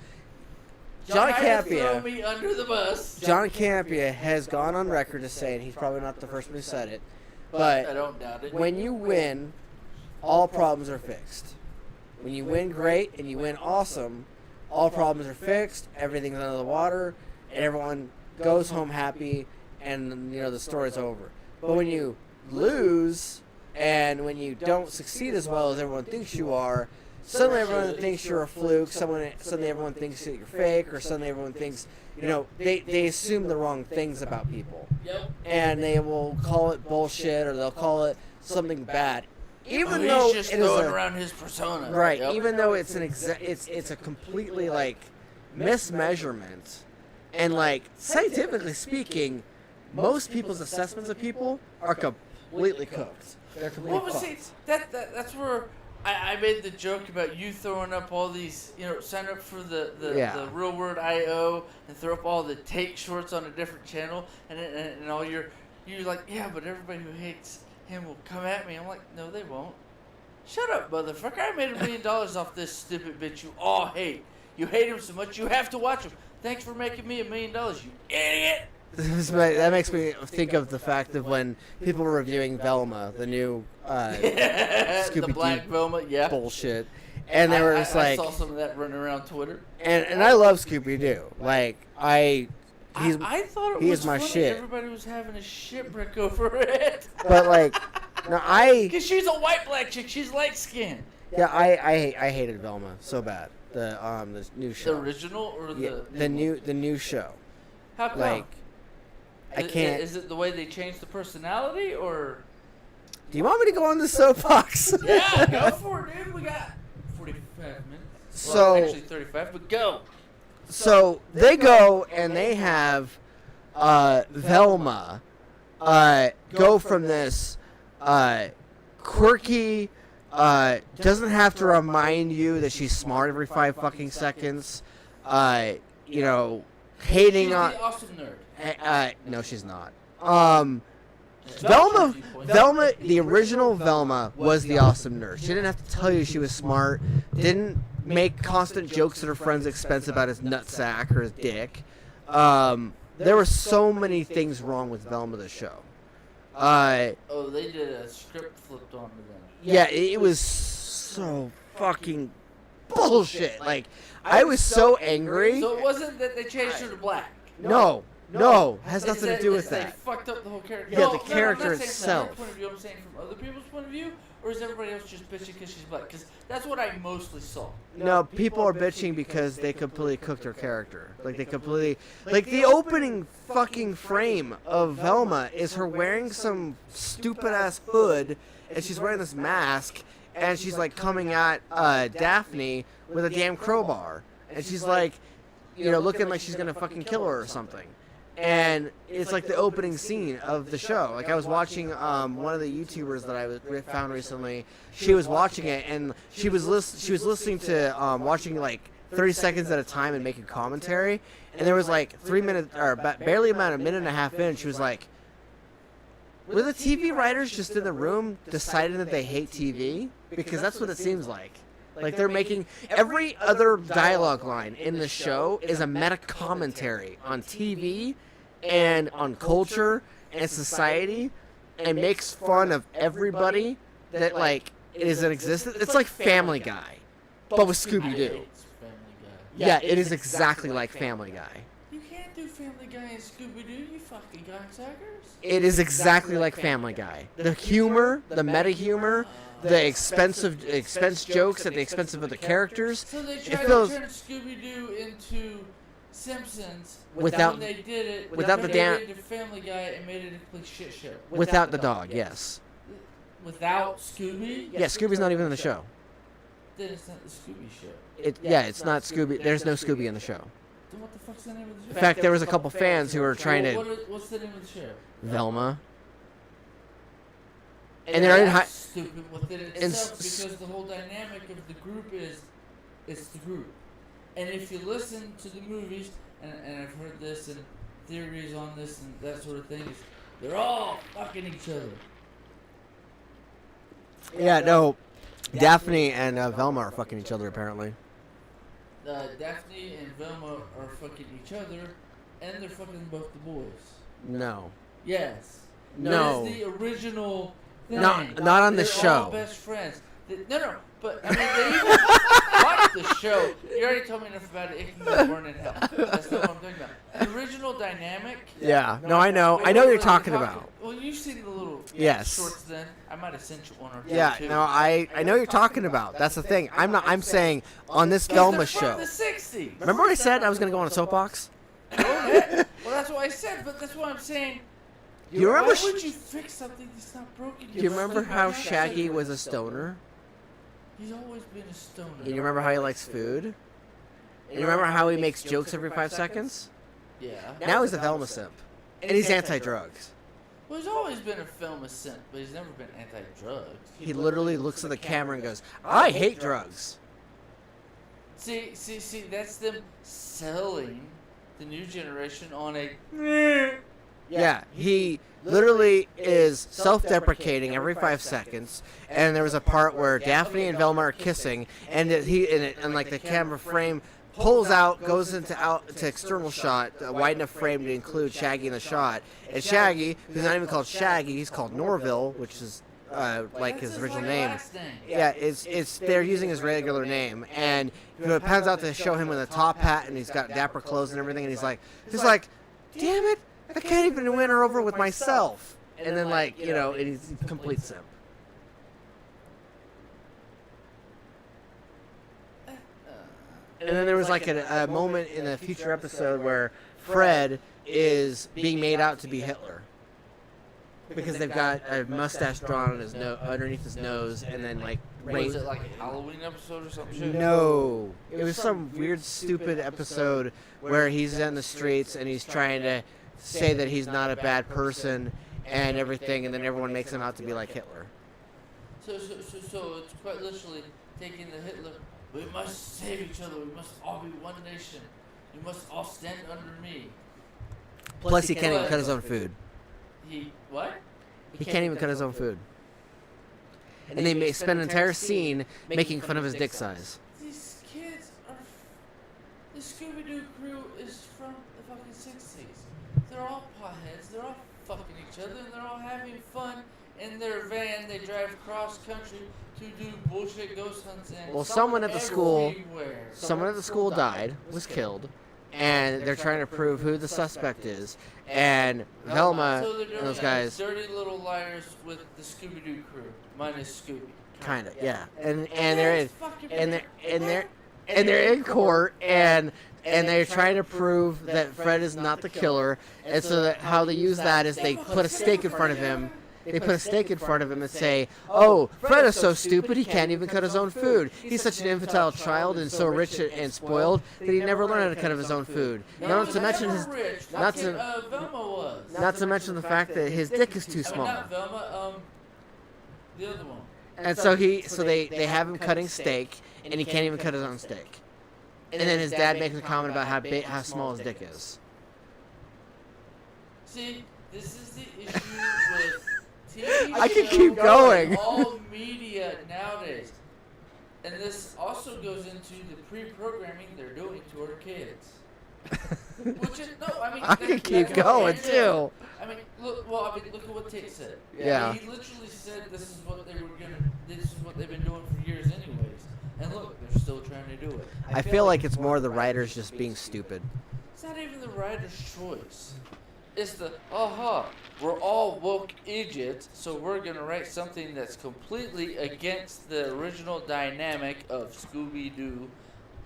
John Campia, throw me under the bus. John Campia has gone on record as saying, he's probably not the first one who said it, but I don't doubt it. when you win, all problems are fixed. When you win great and you win awesome, all problems are fixed, everything's under the water, and everyone goes home happy, and the story's over. But when you lose, and when you don't succeed as well as everyone thinks you are, suddenly everyone thinks you're a fluke. Suddenly everyone thinks that you're fake, or suddenly everyone thinks, they assume the wrong things about people, and they will call it bullshit, or they'll call it something bad, even though he's just it is throwing around his persona, right. Even though it's it's a completely mismeasurement, and scientifically speaking, most people's assessments of people are completely cooked. They're completely fucked. That's where I made the joke about you throwing up all these, sign up for the Real Word IO and throw up all the take shorts on a different channel, and all you're like, yeah, but everybody who hates him will come at me. I'm like, no, they won't. Shut up, motherfucker. I made $1 million off this stupid bitch you all hate. You hate him so much you have to watch him. Thanks for making me $1 million, you idiot. That makes me think of the fact of when people were reviewing Velma, the new the black Velma, bullshit, and they were just I saw some of that running around Twitter. And I love Scooby-Doo. I thought it was my funny. shit. Everybody was having a shipwreck over it. But because she's a white black chick, she's light skinned. Yeah, I hated Velma so bad. The new show. The original or the new show. How come? I can't. Is it the way they changed the personality, or? Do you want me to go on the soapbox? Yeah, go for it, dude. We got 45 minutes. So actually 35, but go. So they go and they have Velma go from this quirky, doesn't have to remind you that she's smart every 5 fucking seconds, you know, hating She's on. the awesome nerd. No, she's not. Velma, the original Velma was the awesome nerd. She didn't have to tell you she was smart. Didn't make constant jokes at her friend's expense about his nutsack or his dick. There were so many things wrong with Velma the show. They did a script flipped onto them. Yeah, it was so fucking bullshit. Like, I was so angry. So it wasn't that they changed her to black. No, has nothing to do with They that. fucked up the whole character. Yeah, No, the character I'm not saying itself. From her point of view, I'm saying from other people's point of view, or is everybody else just bitching because she's black? Because that's what I mostly saw. No, people are bitching because they completely cooked her character. Like, they completely... Like, the opening fucking frame of Velma is her wearing some stupid-ass hood, and she's wearing this mask, and she's, like, coming at Daphne with a damn crowbar. And she's, like, you know, looking like she's gonna fucking kill her or something. And it's like the opening scene of the show. Like, I was watching one of the YouTubers that I found recently. She was watching it, and she was listening to watching like 30 seconds at a time and making commentary. And there was like 3 minutes or barely about a minute and a half in. She was like, "Were the TV writers just in the room deciding that they hate TV? Because that's what it seems like." Like, they're making every other dialogue line in the show is a meta commentary on TV and on culture and society, and makes fun of everybody that, like, is in existence. It's like Family Guy, but with Scooby-Doo. Yeah, it is exactly like Family Guy. You can't do Family Guy and Scooby-Doo, you fucking cocksuckers. It is exactly like Family Guy. The humor, the meta humor, the expense jokes at the expense of the characters. So they tried to turn Scooby-Doo into Simpsons without when they did it. without the damn into Family Guy and made it a complete shit show. Without the dog, yes. Without Scooby? Yeah, Scooby's not even in the show. Then it's not the Scooby show. It's not Scooby. There's no Scooby in the show. Then what the fuck's the name of the show? In fact, there was a couple fans who were trying to What's the name of the show? Velma. And they're in high. Stupid within itself because the whole dynamic of the group is it's the group. And if you listen to the movies, and I've heard this and theories on this and that sort of thing, is they're all fucking each other. Yeah, no. Daphne and Velma are fucking each other apparently. Daphne and Velma are fucking each other, and they're fucking both the boys. No. Yes. No. That is the original thing. Not on the show. All best friends. No, but I mean, they even watch the show. You already told me enough about it. It can go burn in hell. That's not what I'm talking about. The original dynamic. Yeah. No, I know. I know what you're talking about. Well, you've seen the little yes. shorts then. I might have sent you one or two. Yeah. No, I know what you're talking about. That's the thing. I'm saying on this Velma show. The 60s. Remember I said I was gonna go on a soapbox? Go ahead. Well, that's what I said, but that's what I'm saying. Do you remember? Why would you fix something that's not broken? Do you remember how Shaggy was a stoner? He's always been a stoner. And you remember how he likes food? And you remember how he makes jokes every 5 seconds? Yeah. Now he's a Velma simp. And he's anti-drugs. Well, he's always been a Velma simp, but he's never been anti-drugs. He literally looks at the camera and goes, "I hate drugs." See, that's them selling the new generation on a... Yeah, he literally is self-deprecating every 5 seconds, and there was a part where Daphne and Velma are kissing, and like the camera frame pulls out, goes into external shot, a wide enough frame to include Shaggy in the shot, and Shaggy, who's not even called Shaggy, he's called Norville, which is like his original name. Yeah, it's they're using his regular name, and it pans out to show him with a top hat, and he's got dapper clothes and everything, and he's like, "Damn it! I can't even win her over with myself." And then, like, you know, he's a complete simp. And then there was like a moment in a future episode where Fred is being made out to be Hitler. because they've got a mustache drawn on his underneath his nose, and then like Was it like a Halloween episode or some shit? No, it was some weird, stupid episode where he's in the streets and he's trying to say that he's not a bad person and everything, and then everyone makes him out to be like Hitler. So it's quite literally taking the Hitler. We must save each other. We must all be one nation. You must all stand under me. Plus, he can't even cut his own food. He what? He can't even cut his own food. And they spend an entire scene making fun of his dick size. These kids are. The Scooby-Doo crew is from the fucking 60s. They're all potheads. They're all fucking each other, and they're all having fun in their van. They drive cross country to do bullshit ghost hunts. And well, someone at the school died, was killed, and they're trying to prove who the suspect is. And Velma and those guys. Dirty little liars with the Scooby-Doo crew, minus Scooby. Kind of, yeah. And they're in court, and they're trying to prove that Fred is not the killer. And so that how they use that is they put a stake in front of him. They put a stake in front of him and say, "Oh, Fred is so stupid he can't even cut his own food. He's such an infantile child and so rich and spoiled that he never learned how to cut his own food. Not to mention the fact that his dick is too small." Not Velma, the other one. And so they have him cutting steak, and he can't even cut his own steak. And then his dad makes a comment about how small his dick is. See, this is the issue with TV I can keep going. And all media nowadays. And this also goes into the pre-programming they're doing to our kids. Which is I can keep going too. Look at what Tate said. Yeah. He literally said this is what they've been doing for years anyways. And look, they're still trying to do it. I feel like it's more the writers just being stupid. It's not even the writer's choice. It's the, we're all woke idiots, so we're going to write something that's completely against the original dynamic of Scooby-Doo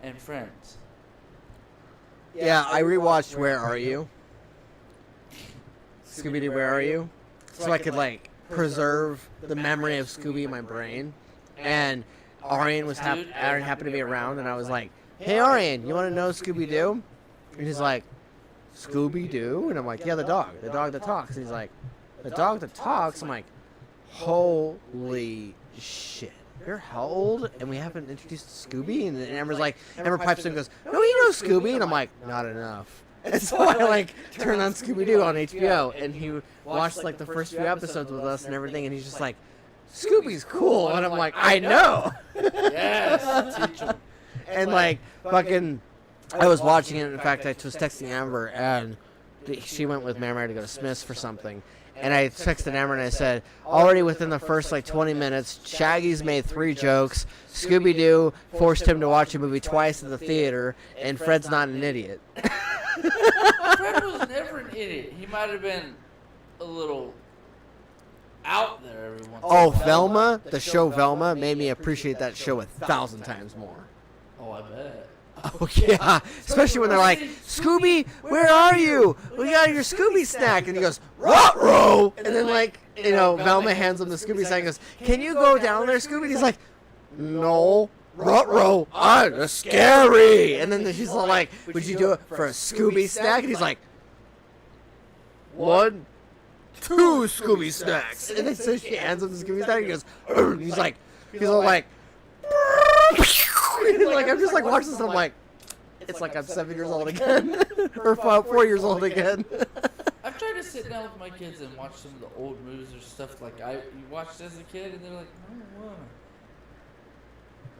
and Friends. Yeah, I rewatched Where Are You? Scooby-Doo, Where Are You? So I could, preserve the memory of Scooby in my brain. And Arian happened to be around, and I was like, "Hey, Arian, you want to know Scooby-Doo?" And he's like, "Scooby-Doo?" And I'm like, "Yeah, the dog that talks." And he's like, "The dog that talks?" I'm like, "Holy shit. You're how old? And we haven't introduced Scooby?" And Amber pipes in and goes, "No, you know Scooby." And I'm like, "Not enough." And so I turned on Scooby-Doo on HBO, and he watched the first few episodes with us and everything, and he's just like, "Scooby's cool." And I'm like, "I know." Yes, teach him. And fucking, I was watching it. In fact, I was texting Amber, and she went with Mamre to go to Smith's for something. And I texted Amber and I said, already within the first 20 minutes, Shaggy's made 3 jokes. Scooby-Doo forced him to watch a movie twice in the theater, and Fred's not an idiot. Fred was never an idiot. He might have been a little out there every once in a while. Velma, the show Velma, made me appreciate that show 1,000 times more. Oh, I bet. Oh, yeah. Especially when they're like, "Scooby, where are you? We got your Scooby snack." And he goes, "Ruh-roh!" And then, Velma hands him the Scooby snack and goes, "Can you go down there, Scooby?" And he's like, "No, ruh-roh, I'm scary." And then she's all like, "Would you do it for a Scooby snack?" And he's like, 1, 2 Scooby snacks. And then so she hands him the Scooby snack and he goes, "Urgh." He's all like, I'm just watching this and I'm like, it's like I'm 7 years old again. Or 4 years old again. I've tried to sit down with my kids and watch some of the old movies or stuff you watched as a kid, and they're like, "I don't want to.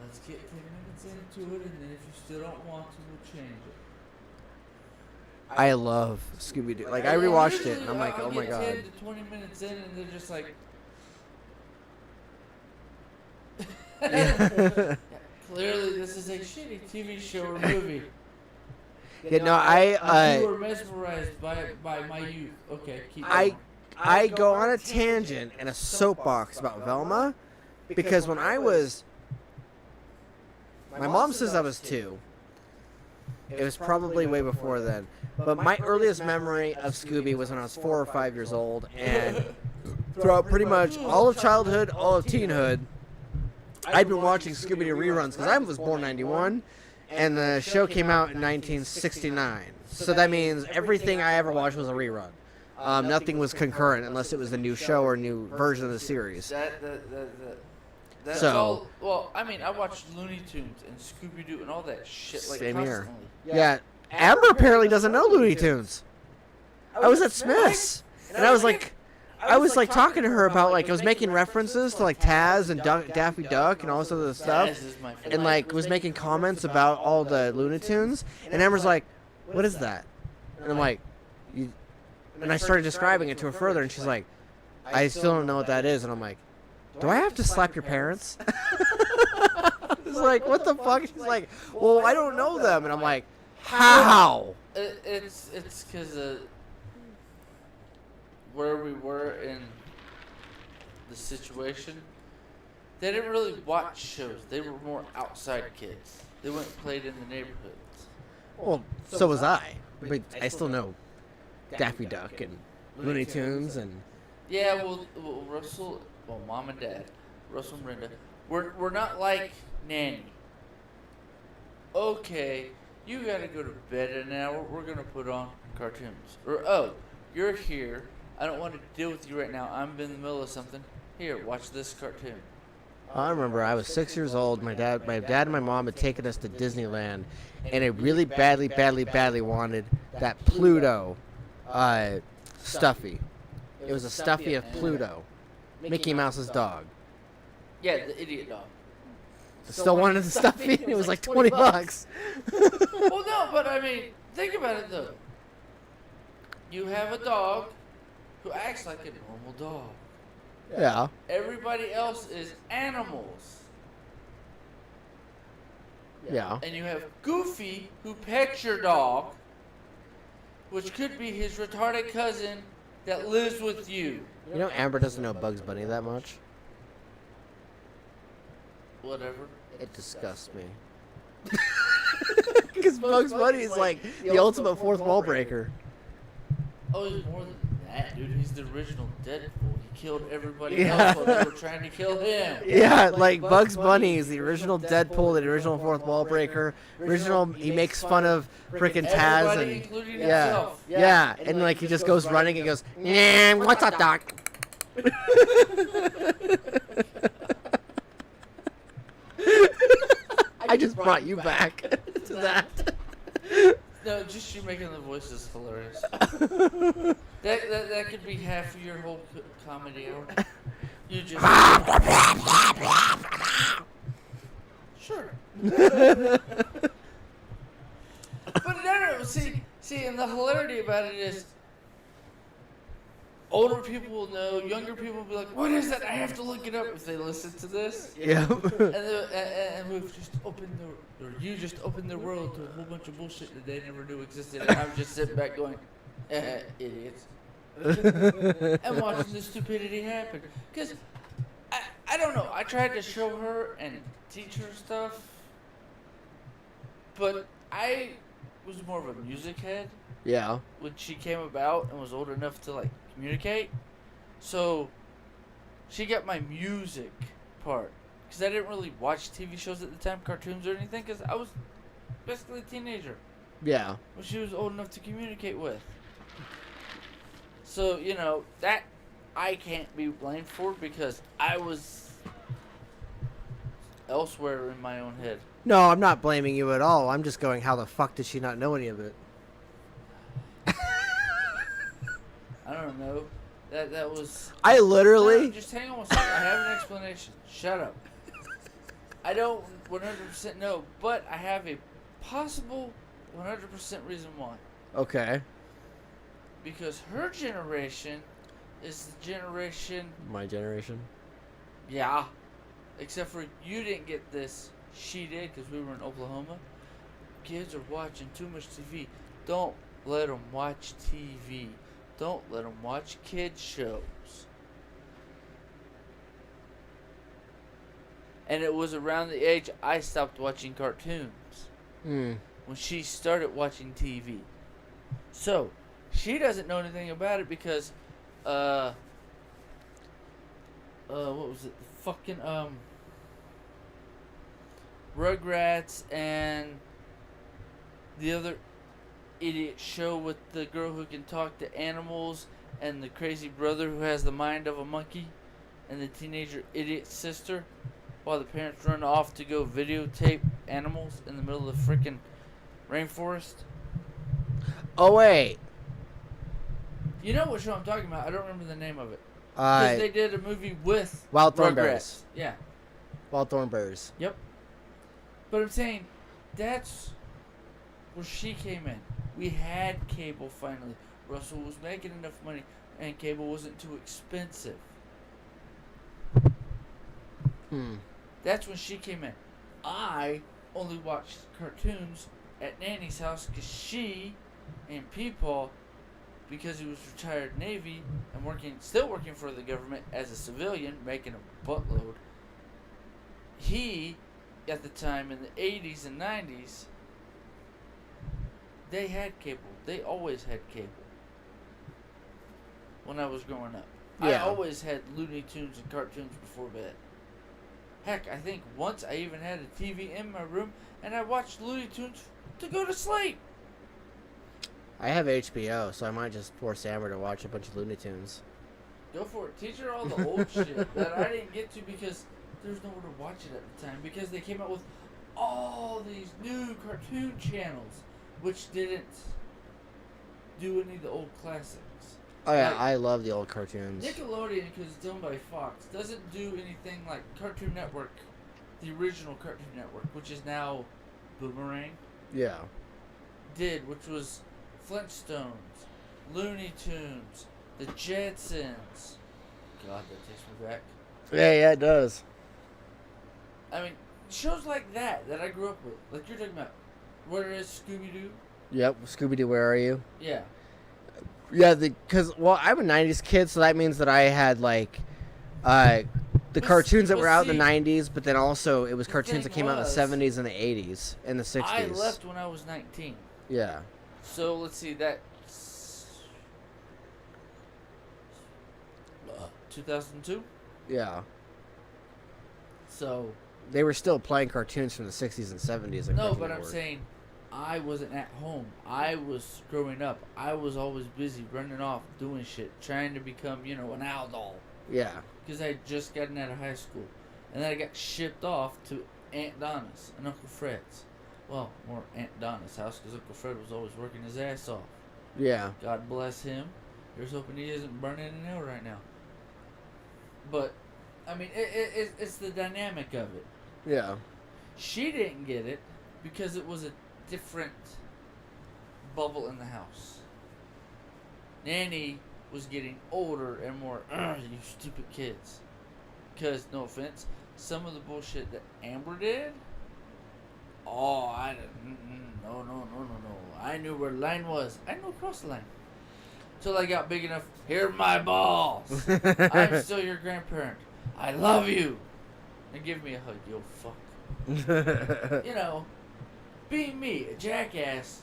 Let's get 10 minutes into it, and then if you still don't want to, we'll change it." I love Scooby-Doo. I rewatched it and I'm like, oh my god. 10 to 20 minutes in, and they're just like, Yeah. clearly this is a shitty TV show or movie. Yeah, no, you were mesmerized by my youth. Okay, keep going. I go on a tangent and a soapbox about Velma because when I was, my mom says I was 2. It was probably way before then. But my earliest memory of Scooby was when I was 4 or 5 years old, and throughout pretty much all of childhood, all of teenhood, I'd been watching Scooby-Doo reruns because I was born 91, and the show came out in 1969. So that means everything I ever watched was a rerun. Nothing was concurrent unless it was a new show or a new version of the series. That's So- all. Well, I mean, I watched Looney Tunes and Scooby Doo and all that shit like Same here. constantly. Yeah, Amber apparently doesn't know Looney Tunes. I was at Smith's, and I was like talking to her about like I was making references to like Taz and Daffy Duck and all this other stuff, Taz is my favorite. and like was making comments about all the Looney Tunes, and Amber's like, "What is that?" And I'm like, and I started describing it to her further, and she's like, "I still don't know what that is," and I'm like, "Do I have to slap your parents?" It's like, what the fuck? She's like, "Well, I don't know them," and I'm like, "How?" It's because where we were in the situation, they didn't really watch shows. They were more outside kids. They went and played in the neighborhoods. Well, so was I, but I still know Daffy Duck and Looney Tunes and Yeah, well, Russell, Mom and Dad, Russell and Brenda, we're not like Nanny. Okay, you gotta go to bed at an hour. We're gonna put on cartoons. Or you're here. I don't want to deal with you right now. I'm in the middle of something. Here, watch this cartoon. I remember I was 6 years old. My dad and my mom had taken us to Disneyland, and I really badly wanted that Pluto stuffy. It was a stuffy of Pluto, Mickey Mouse's dog. Yeah, the idiot dog. I still wanted the stuffy. It was like $20. Well, no, but I mean, think about it though. You have a dog who acts like a normal dog. Yeah. Everybody else is animals. Yeah. And you have Goofy, who pets your dog, which could be his retarded cousin that lives with you. You know, Amber doesn't know Bugs Bunny that much. Whatever. It disgusts me. Because Bugs Bunny is like the ultimate fourth wall breaker. Oh, he's more than that, dude. He's the original Deadpool. He killed everybody Yeah. else while they were trying to kill him. Yeah, like Bugs Bunny is the original Deadpool, the original fourth wall breaker. He makes fun of frickin' Taz Everybody, and including yeah, himself. yeah, and like he just goes running and goes, "Nah, what's up, Doc?" I just brought you back to that. No, just you making the voices hilarious. That could be half of your whole comedy hour. You just sure. But no, see, and the hilarity about it is, older people will know, younger people will be like, "What is that? I have to look it up." If they listen to this, Yeah. and we've just opened you just opened their world to a whole bunch of bullshit that they never knew existed, and I'm just sitting back going, idiots, and watching the stupidity happen. Because I don't know. I tried to show her and teach her stuff, but I was more of a music head Yeah. when she came about and was old enough to like communicate. So she got my music part, because I didn't really watch TV shows at the time, cartoons or anything, because I was basically a teenager Yeah. when she was old enough to communicate with. So, you know, that I can't be blamed for, because I was elsewhere in my own head. No, I'm not blaming you at all. I'm just going, how the fuck did she not know any of it? I don't know. That was... I literally... No, just hang on a second. I have an explanation. Shut up. I don't 100% know, but I have a possible 100% reason why. Okay. Because her generation is the generation... My generation? Yeah. Except for you didn't get this. She did, because we were in Oklahoma. Kids are watching too much TV. Don't let them watch TV. Don't let them watch kids shows. And it was around the age I stopped watching cartoons. Hmm. When she started watching TV. So, she doesn't know anything about it because, what was it? The fucking Rugrats and the other idiot show with the girl who can talk to animals and the crazy brother who has the mind of a monkey and the teenager idiot sister while the parents run off to go videotape animals in the middle of the freaking rainforest. Oh wait. You know what show I'm talking about? I don't remember the name of it. Because they did a movie with Wild Rugrats. Thornberrys. Yeah. Wild Thornberrys. Yep. But I'm saying that's where she came in. We had cable finally. Russell was making enough money and cable wasn't too expensive. That's when she came in. I only watched cartoons at Nanny's house because she and Peepaw, because he was retired Navy and still working for the government as a civilian, making a buttload. He, at the time in the 80s and 90s, they had cable. They always had cable. When I was growing up, Yeah. I always had Looney Tunes and cartoons before bed. Heck, I think once I even had a TV in my room and I watched Looney Tunes to go to sleep. I have HBO, so I might just force Amber to watch a bunch of Looney Tunes. Go for it. Teach her all the old shit that I didn't get to because there was nowhere to watch it at the time. Because they came out with all these new cartoon channels, which didn't do any of the old classics. Oh yeah, Like, I love the old cartoons. Nickelodeon, because it's owned by Fox, doesn't do anything like Cartoon Network, the original Cartoon Network, which is now Boomerang, Yeah. did, which was Flintstones, Looney Tunes, the Jetsons. God, that takes me back. Yeah, it does. I mean, shows like that I grew up with. Like you're talking about, where is Scooby-Doo? Yep, Scooby-Doo, where are you? Yeah. Yeah, because I'm a 90s kid, so that means that I had, like, the cartoons that were out in the 90s, but then also it was cartoons that came out in the 70s and the 80s and the 60s. I left when I was 19. Yeah. So, let's see, that's 2002? Yeah. So... They were still playing cartoons from the 60s and 70s. No, but I'm saying I wasn't at home. I was growing up. I was always busy running off, doing shit, trying to become, an owl doll. Yeah. Because I had just gotten out of high school. And then I got shipped off to Aunt Donna's and Uncle Fred's. Well, more Aunt Donna's house because Uncle Fred was always working his ass off. Yeah. God bless him. Here's hoping he isn't burning in hell right now. But, I mean, it's the dynamic of it. Yeah. She didn't get it because it was a different bubble in the house. Nanny was getting older and more, you stupid kids. Because, no offense, some of the bullshit that Amber did, I didn't, no. I knew where the line was. I knew across the line. Till I got big enough, here are my balls. I'm still your grandparent. I love you. And give me a hug, you fuck. Being me, a jackass,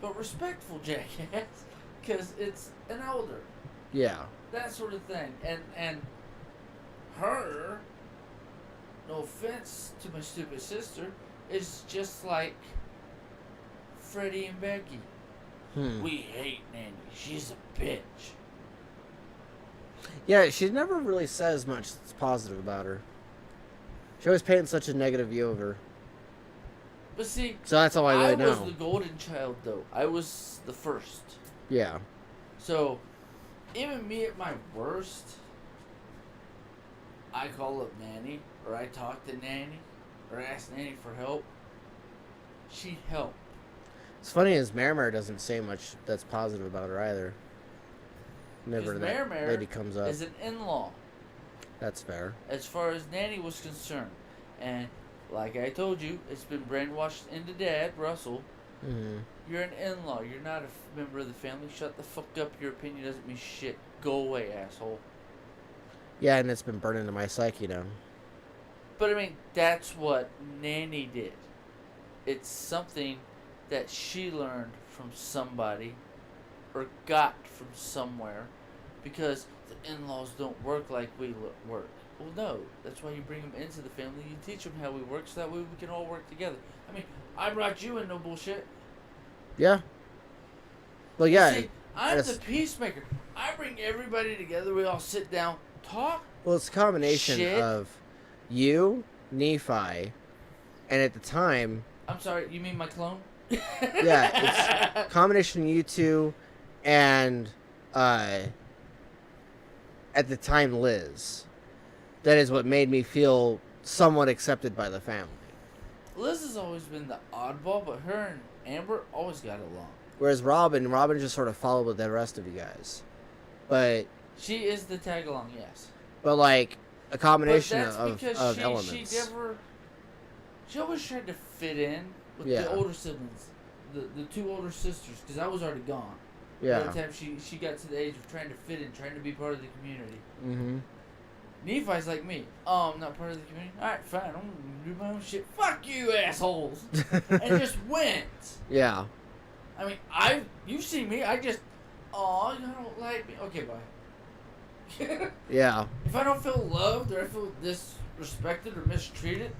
but respectful jackass, because it's an elder. Yeah. That sort of thing. And her, no offense to my stupid sister, is just like Freddie and Becky. We hate Nanny. She's a bitch. Yeah, she never really says much that's positive about her. She always paints such a negative view of her. But see, so that's all I really know. I was the golden child, though. I was the first. Yeah. So, even me at my worst, I call up Nanny, or I talk to Nanny, or ask Nanny for help. She'd help. It's funny as Merrimer doesn't say much that's positive about her either. Never that Merrimer lady comes up. is an in-law. That's fair. As far as Nanny was concerned. And like I told you, it's been brainwashed into Dad, Russell. Mm-hmm. You're an in-law. You're not a member of the family. Shut the fuck up. Your opinion doesn't mean shit. Go away, asshole. Yeah, and it's been burned into my psyche now. But I mean, that's what Nanny did. It's something that she learned from somebody or got from somewhere. Because the in-laws don't work like we work. Well, no. That's why you bring them into the family. You teach them how we work so that way we can all work together. I mean, I brought you in, no bullshit. Yeah. Well, yeah. See, I'm the peacemaker. I bring everybody together. We all sit down, talk. Well, it's a combination Shit. of you, Nephi, and at the time... I'm sorry, you mean my clone? Yeah, it's a combination of you two and, at the time, Liz. That is what made me feel somewhat accepted by the family. Liz has always been the oddball, but her and Amber always got along. Whereas Robin just sort of followed with the rest of you guys. But... She is the tag-along, yes. But, like, a combination but that's because of she elements. She always tried to fit in with Yeah. the older siblings. The two older sisters, because I was already gone. Yeah. By the time she got to the age of trying to fit in, trying to be part of the community. Mm-hmm. Nephi's like me. Oh, I'm not part of the community? Alright, fine. I'm going to do my own shit. Fuck you, assholes! And just went. Yeah. I mean, you see me, I just, oh, you don't like me. Okay, bye. Yeah. If I don't feel loved, or I feel disrespected or mistreated,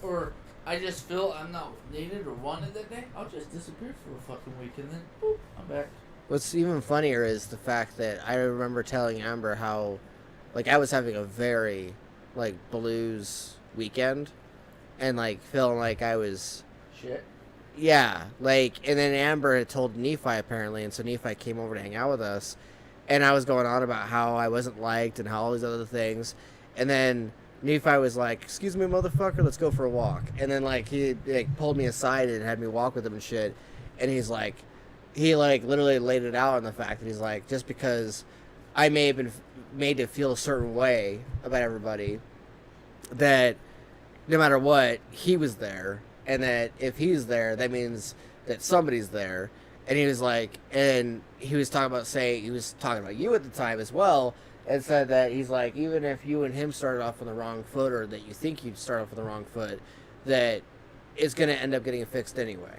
or I just feel I'm not needed or wanted that day, I'll just disappear for a fucking week and then, boop, I'm back. What's even funnier is the fact that I remember telling Amber how, like, I was having a very, like, blues weekend, and, like, feeling like I was... Shit. Yeah, like, and then Amber had told Nephi, apparently, and so Nephi came over to hang out with us, and I was going on about how I wasn't liked and how all these other things, and then Nephi was like, excuse me, motherfucker, let's go for a walk, and then, like, he, like, pulled me aside and had me walk with him and shit, and he's like, he, like, literally laid it out on the fact that he's like, just because I may have been made to feel a certain way about everybody, that no matter what, he was there, and that if he's there, that means that somebody's there. And he was like, and he was talking about you at the time as well, and said that he's like, even if you and him started off on the wrong foot, or that you think you'd start off on the wrong foot, that it's going to end up getting fixed anyway.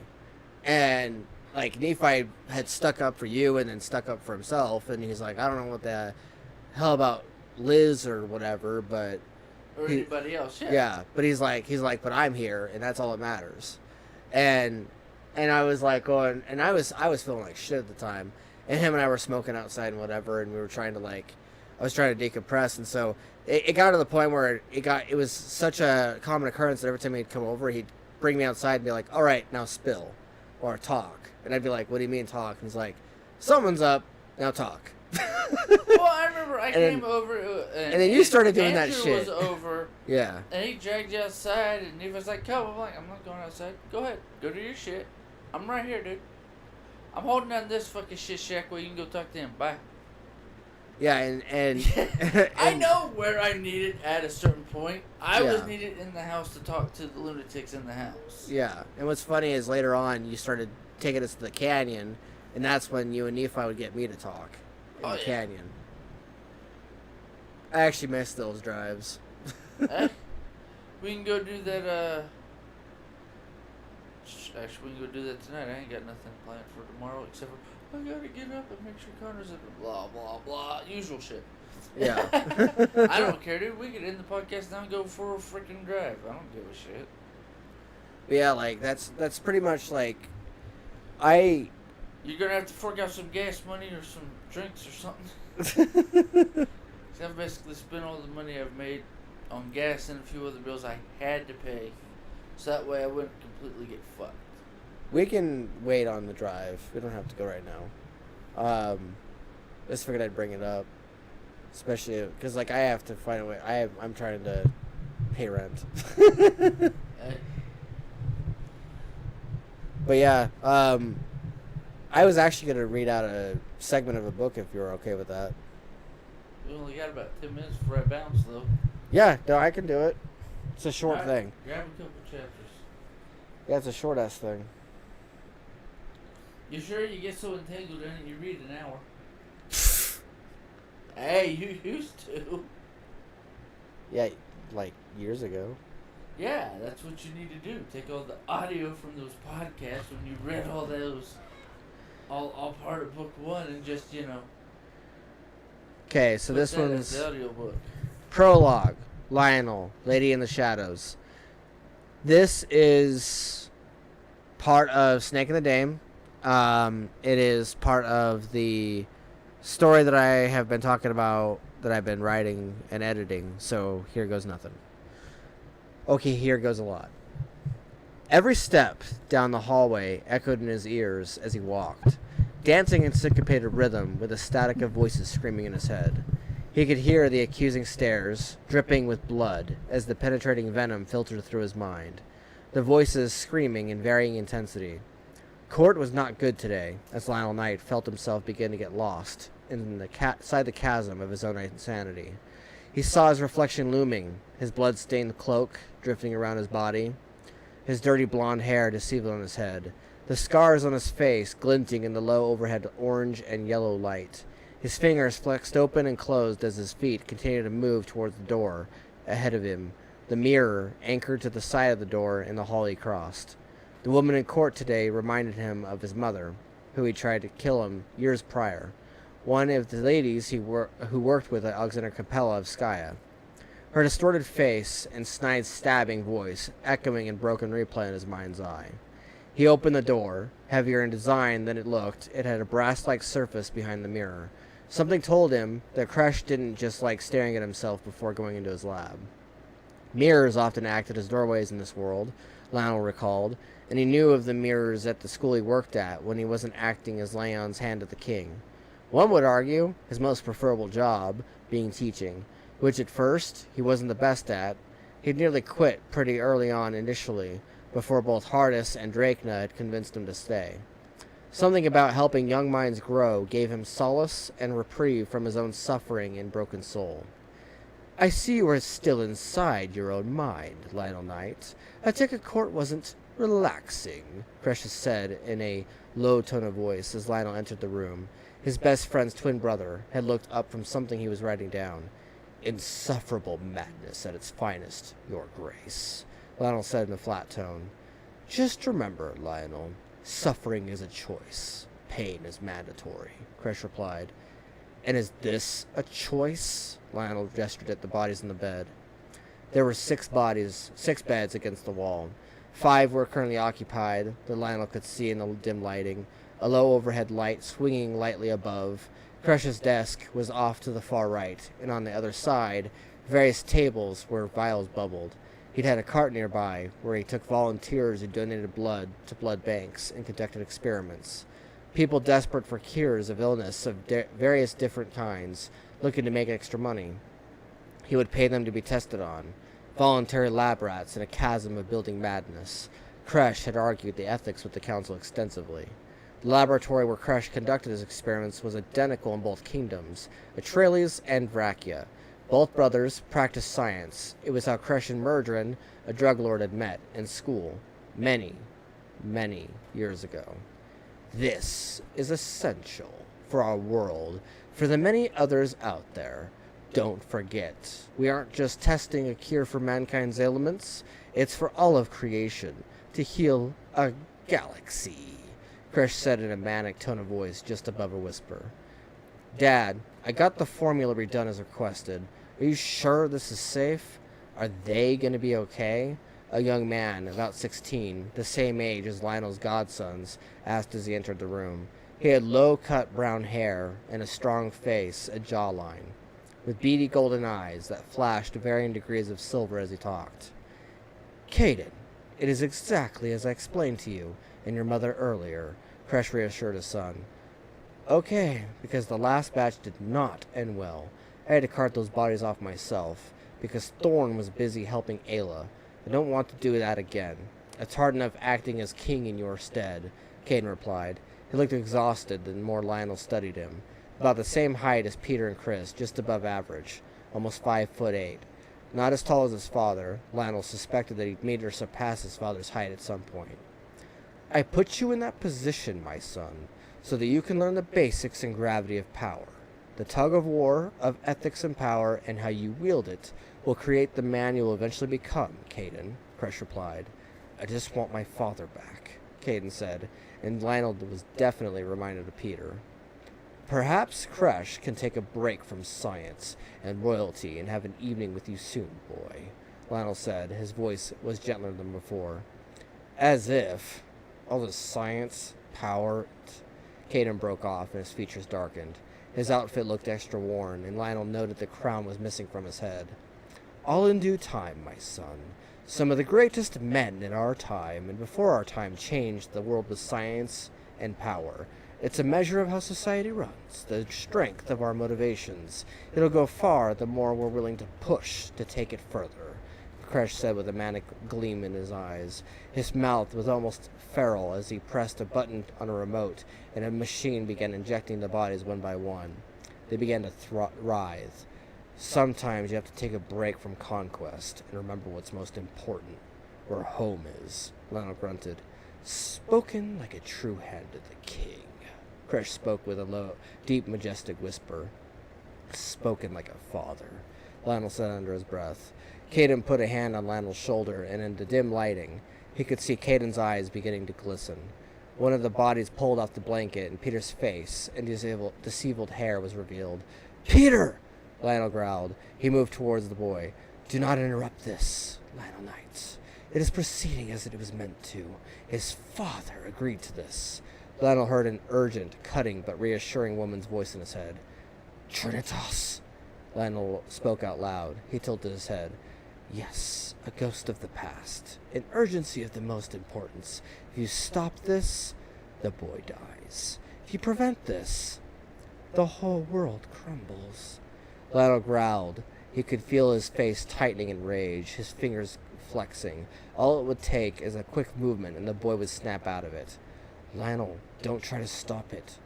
And, like, Nephi had stuck up for you and then stuck up for himself, and he's like, I don't know what the hell about Liz or whatever, but... Or anybody else, yeah. Yeah, but he's like, but I'm here, and that's all that matters. And I was like going, and I was feeling like shit at the time. And him and I were smoking outside and whatever, and we were trying to, like, I was trying to decompress, and so it got to the point where it was such a common occurrence that every time he'd come over, he'd bring me outside and be like, all right, now spill, or talk. And I'd be like, what do you mean talk? And he's like, someone's up, now talk. Well, I remember I came over, and then you started doing Andrew that shit. was over, yeah. and he dragged you outside, and he was like, "Come," I'm like, "I'm not going outside. Go ahead, go do your shit. I'm right here, dude. I'm holding on this fucking shit shack where you can go talk to him. Bye." Yeah, and I know where I'm needed at a certain point. I was Yeah. needed in the house to talk to the lunatics in the house. Yeah, and what's funny is later on you started taking us to the canyon, and that's when you and Nephi would get me to talk in the canyon. I actually miss those drives. We can go do that, actually, we can go do that tonight. I ain't got nothing planned for tomorrow except for I gotta get up and make sure Connor's at the blah, blah, blah. Usual shit. Yeah. I don't care, dude. We could end the podcast now and go for a freaking drive. I don't give a shit. Yeah, like, that's pretty much, like, You're gonna have to fork out some gas money or some drinks or something. I've basically spent all the money I've made on gas and a few other bills I had to pay, so that way I wouldn't completely get fucked. We can wait on the drive. We don't have to go right now. I just figured I'd bring it up, especially because, like, I have to find a way. I'm trying to pay rent. But yeah, I was actually gonna read out a segment of a book if you're okay with that. We only got about 10 minutes before I bounce, though. Yeah, no, I can do it. It's a short All right, thing. Grab a couple chapters. Yeah, it's a short ass thing. You sure you get so entangled in it you read an hour? Hey, you used to. Yeah, like years ago. Yeah, that's what you need to do. Take all the audio from those podcasts when you read all those, all part of book one, and just, Okay, so Put this that as one's the audiobook. prologue. Lionel, Lady in the Shadows. This is part of Snake and the Dame. It is part of the story that I have been talking about, that I've been writing and editing. So here goes nothing. Okay, here goes a lot. Every step down the hallway echoed in his ears as he walked, dancing in syncopated rhythm with a static of voices screaming in his head. He could hear the accusing stares, dripping with blood, as the penetrating venom filtered through his mind, the voices screaming in varying intensity. Court was not good today, as Lionel Knight felt himself begin to get lost inside the chasm of his own insanity. He saw his reflection looming, his blood-stained cloak drifting around his body, his dirty blonde hair deceived on his head, the scars on his face glinting in the low overhead orange and yellow light. His fingers flexed open and closed as his feet continued to move towards the door ahead of him, the mirror anchored to the side of the door in the hall he crossed. The woman in court today reminded him of his mother, who he tried to kill him years prior, one of the ladies who worked with Alexander Capella of Skya. Her distorted face and snide stabbing voice echoing in broken replay in his mind's eye. He opened the door. Heavier in design than it looked, it had a brass-like surface behind the mirror. Something told him that Kresh didn't just like staring at himself before going into his lab. Mirrors often acted as doorways in this world, Lionel recalled, and he knew of the mirrors at the school he worked at when he wasn't acting as Leon's hand of the king. One would argue his most preferable job being teaching, which at first he wasn't the best at. He'd nearly quit pretty early on initially, before both Hardis and Drakena had convinced him to stay. Something about helping young minds grow gave him solace and reprieve from his own suffering and broken soul. I see you are still inside your own mind, Lionel Knight. I take it court wasn't relaxing, Precious said in a low tone of voice as Lionel entered the room. His best friend's twin brother had looked up from something he was writing down. Insufferable madness at its finest, Your Grace, Lionel said in a flat tone. Just remember, Lionel, suffering is a choice. Pain is mandatory, Kresh replied. And is this a choice? Lionel gestured at the bodies in the bed. There were 6 beds against the wall. 5 were currently occupied, that Lionel could see in the dim lighting, a low overhead light swinging lightly above. Kresh's desk was off to the far right, and on the other side, various tables where vials bubbled. He'd had a cart nearby, where he took volunteers who donated blood to blood banks and conducted experiments. People desperate for cures of illness of various different kinds, looking to make extra money. He would pay them to be tested on. Voluntary lab rats in a chasm of building madness. Kresh had argued the ethics with the council extensively. The laboratory where Kresh conducted his experiments was identical in both kingdoms, Atrales and Vrakia. Both brothers practiced science. It was how Kresh and Murdrin, a drug lord, had met in school many, many years ago. This is essential for our world, for the many others out there. Don't forget, we aren't just testing a cure for mankind's ailments, it's for all of creation, to heal a galaxy, Kresh said in a manic tone of voice just above a whisper. Dad, I got the formula redone as requested. Are you sure this is safe? Are they going to be okay? A young man, about 16, the same age as Lionel's godsons, asked as he entered the room. He had low-cut brown hair and a strong face, a jawline, with beady golden eyes that flashed varying degrees of silver as he talked. Caden, it is exactly as I explained to you and your mother earlier, Kresh reassured his son. Okay, because the last batch did not end well. I had to cart those bodies off myself, because Thorn was busy helping Ayla. I don't want to do that again. It's hard enough acting as king in your stead, Caden replied. He looked exhausted, the more Lionel studied him. About the same height as Peter and Chris, just above average, almost 5'8". Not as tall as his father, Lionel suspected that he'd meet or surpass his father's height at some point. I put you in that position, my son, so that you can learn the basics and gravity of power. The tug-of-war of ethics and power and how you wield it will create the man you will eventually become, Caden, Kresh replied. I just want my father back, Caden said, and Lionel was definitely reminded of Peter. Perhaps Crash can take a break from science and royalty and have an evening with you soon, boy, Lionel said. His voice was gentler than before. As if all this science, power... Caden broke off and his features darkened. His outfit looked extra worn, and Lionel noted the crown was missing from his head. All in due time, my son. Some of the greatest men in our time and before our time changed the world with science and power. It's a measure of how society runs, the strength of our motivations. It'll go far the more we're willing to push to take it further, Crash said with a manic gleam in his eyes. His mouth was almost feral as he pressed a button on a remote, and a machine began injecting the bodies one by one. They began to writhe. Sometimes you have to take a break from conquest and remember what's most important, where home is, Lionel grunted. Spoken like a true hand of the king. Crash spoke with a low, deep, majestic whisper. Spoken like a father, Lionel said under his breath. Caden put a hand on Lionel's shoulder, and in the dim lighting, he could see Caden's eyes beginning to glisten. One of the bodies pulled off the blanket, and Peter's face and disheveled hair was revealed. "Peter!" Lionel growled. He moved towards the boy. "Do not interrupt this, Lionel Knight. It is proceeding as it was meant to. His father agreed to this." Lionel heard an urgent, cutting, but reassuring woman's voice in his head. "Trinitas!" Lionel spoke out loud. He tilted his head. "Yes, a ghost of the past. An urgency of the most importance. If you stop this, the boy dies. If you prevent this, the whole world crumbles." Lionel growled. He could feel his face tightening in rage, his fingers flexing. All it would take is a quick movement, and the boy would snap out of it. "Lionel, don't try to stop it.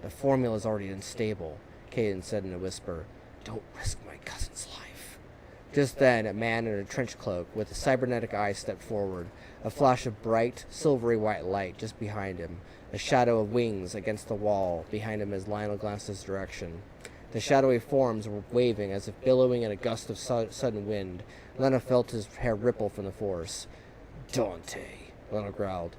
The formula is already unstable," Caden said in a whisper. "Don't risk my cousin's life." Just then, a man in a trench cloak with a cybernetic eye stepped forward, a flash of bright, silvery white light just behind him, a shadow of wings against the wall behind him as Lionel glanced his direction. The shadowy forms were waving as if billowing in a gust of sudden wind. Lionel felt his hair ripple from the force. "Dante," Lionel growled.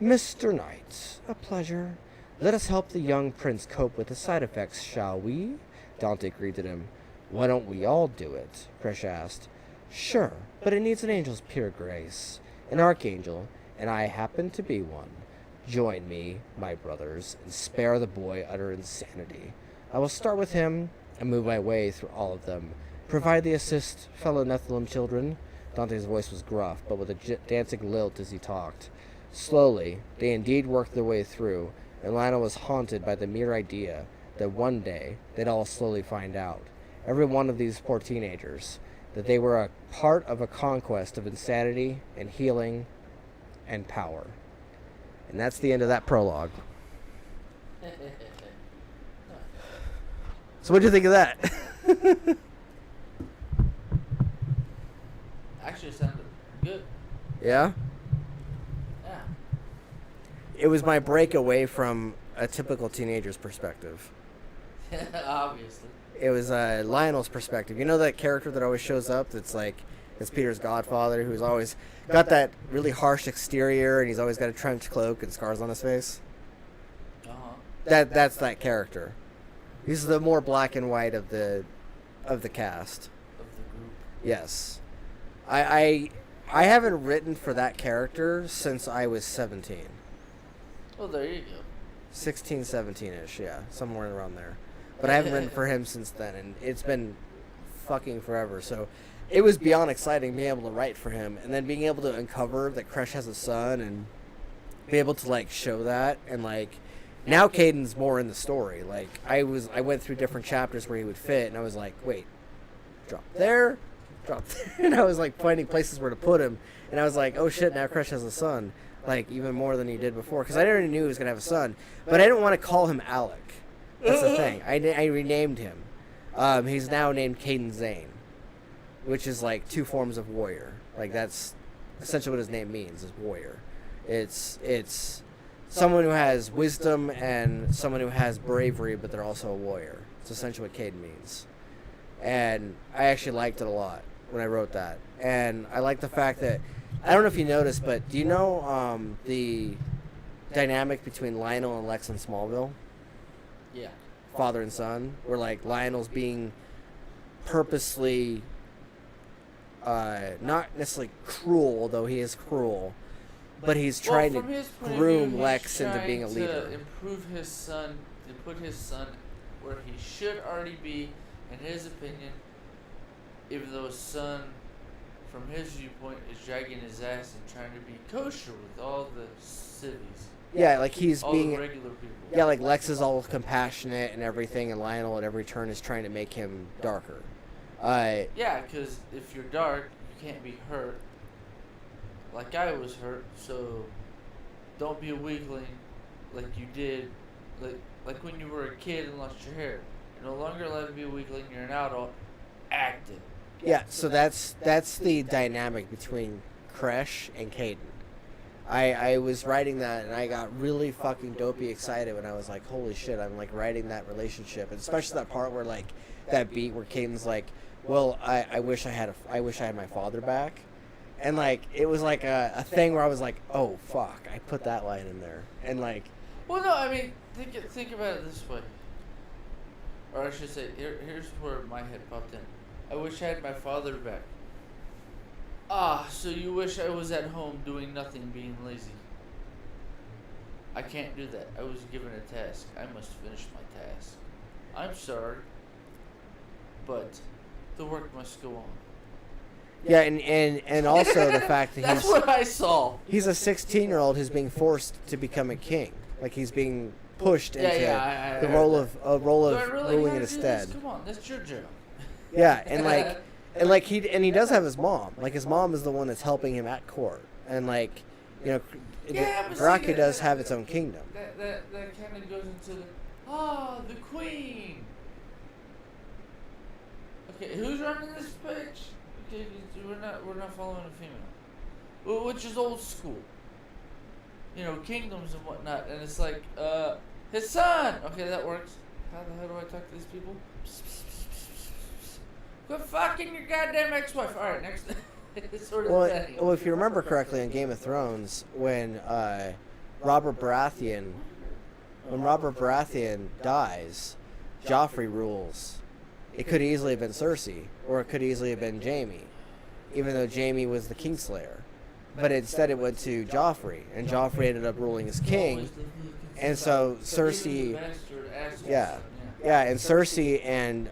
"Mr. Knight, a pleasure. Let us help the young prince cope with the side effects, shall we?" Dante greeted him. "Why don't we all do it?" Crash asked. "Sure, but it needs an angel's pure grace. An archangel, and I happen to be one. Join me, my brothers, and spare the boy utter insanity. I will start with him and move my way through all of them. Provide the assist, fellow Nephilim children." Dante's voice was gruff, but with a dancing lilt as he talked. Slowly, they indeed worked their way through, and Lionel was haunted by the mere idea that one day they'd all slowly find out, every one of these poor teenagers, that they were a part of a conquest of insanity and healing and power. And that's the end of that prologue. So what'd you think of that? Actually, it sounded good. Yeah? Yeah. It was my break away from a typical teenager's perspective. Obviously. It was Lionel's perspective. You know that character that always shows up that's like, it's Peter's godfather, who's always got that really harsh exterior, and he's always got a trench cloak and scars on his face? Uh-huh. That's that character. He's the more black and white of the cast. Of the group. Yes. I haven't written for that character since I was 17. Oh, there you go. 16, 17-ish, yeah. Somewhere around there. But I haven't written for him since then, and it's been fucking forever. So it was beyond exciting being able to write for him, and then being able to uncover that Crash has a son, and be able to, like, show that, and, like, now Caden's more in the story. Like, I went through different chapters where he would fit, and I was like, wait, drop there, and I was, like, finding places where to put him, and I was like, oh shit, now Crash has a son, like, even more than he did before, because I already knew he was going to have a son, but I didn't want to call him Alec. That's the thing. I renamed him. He's now named Caden Zane, which is, like, two forms of warrior. Like, that's essentially what his name means, is warrior. It's someone who has wisdom and someone who has bravery, but they're also a warrior. It's essentially what Caden means. And I actually liked it a lot when I wrote that. And I like the fact that, I don't know if you noticed, but do you know the dynamic between Lionel and Lex in Smallville? Yeah. father and son, where like Lionel's being purposely not necessarily cruel, although he is cruel, but he's trying to groom Lex into being a leader. To improve his son, to put his son where he should already be, in his opinion, even though his son, from his viewpoint, is dragging his ass and trying to be kosher with all the civvies. Yeah, like he's all being the regular people. Yeah, like Lex is all compassionate and everything, and Lionel at every turn is trying to make him darker. Yeah, because if you're dark, you can't be hurt. Like I was hurt, so don't be a weakling like you did, like when you were a kid and lost your hair. You're no longer allowed to be a weakling. You're an adult. Act it. Yeah, so that's the dynamic between Kresh and Caden. I was writing that, and I got really fucking dopey excited when I was like, holy shit, I'm like writing that relationship, and especially that part where like that beat where Caden's like, well, I wish I had my father back, and like it was like a thing where I was like, oh fuck, I put that line in there, and like, well, no, I mean think about it this way, or I should say, here's where my head popped in. I wish I had my father back. Ah, so you wish I was at home doing nothing, being lazy. I can't do that. I was given a task. I must finish my task. I'm sorry, but the work must go on. Yeah, and also the fact that that's what I saw. He's a 16-year-old who's being forced to become a king. Like he's being pushed into the role of ruling it instead. Come on, that's your job. Yeah, and he does have his mom. Like his mom is the one that's helping him at court, and like, you know, Varakia does have its own kingdom. That kind of goes into the queen. Okay, who's running this bitch? Okay, we're not following a female, which is old school. You know, kingdoms and whatnot, and it's like his son. Okay, that works. How the hell do I talk to these people? Quit fucking your goddamn ex-wife. All right, next. Sort of well, if you remember correctly in Game of Thrones, when Robert Baratheon dies, Joffrey rules. It could easily have been Cersei, or it could easily have been Jaime, even though Jaime was the Kingslayer. But instead it went to Joffrey, and Joffrey ended up ruling as king. And so Cersei, and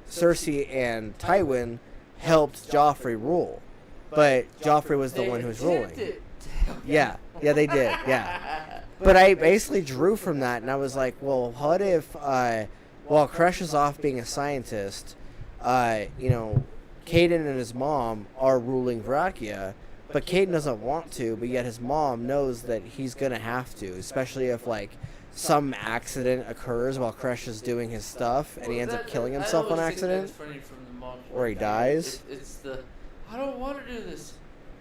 Cersei and Tywin helped Joffrey rule, but Joffrey was the one who was ruling. Yeah, they did. Yeah, but I basically drew from that, and I was like, well, what if while Kresh is off being a scientist, you know, Caden and his mom are ruling Varakia, but Caden doesn't want to, but yet his mom knows that he's gonna have to, especially if like some accident occurs while Kresh is doing his stuff and he ends up killing himself on accident, or he dies. It's the, I don't want to do this.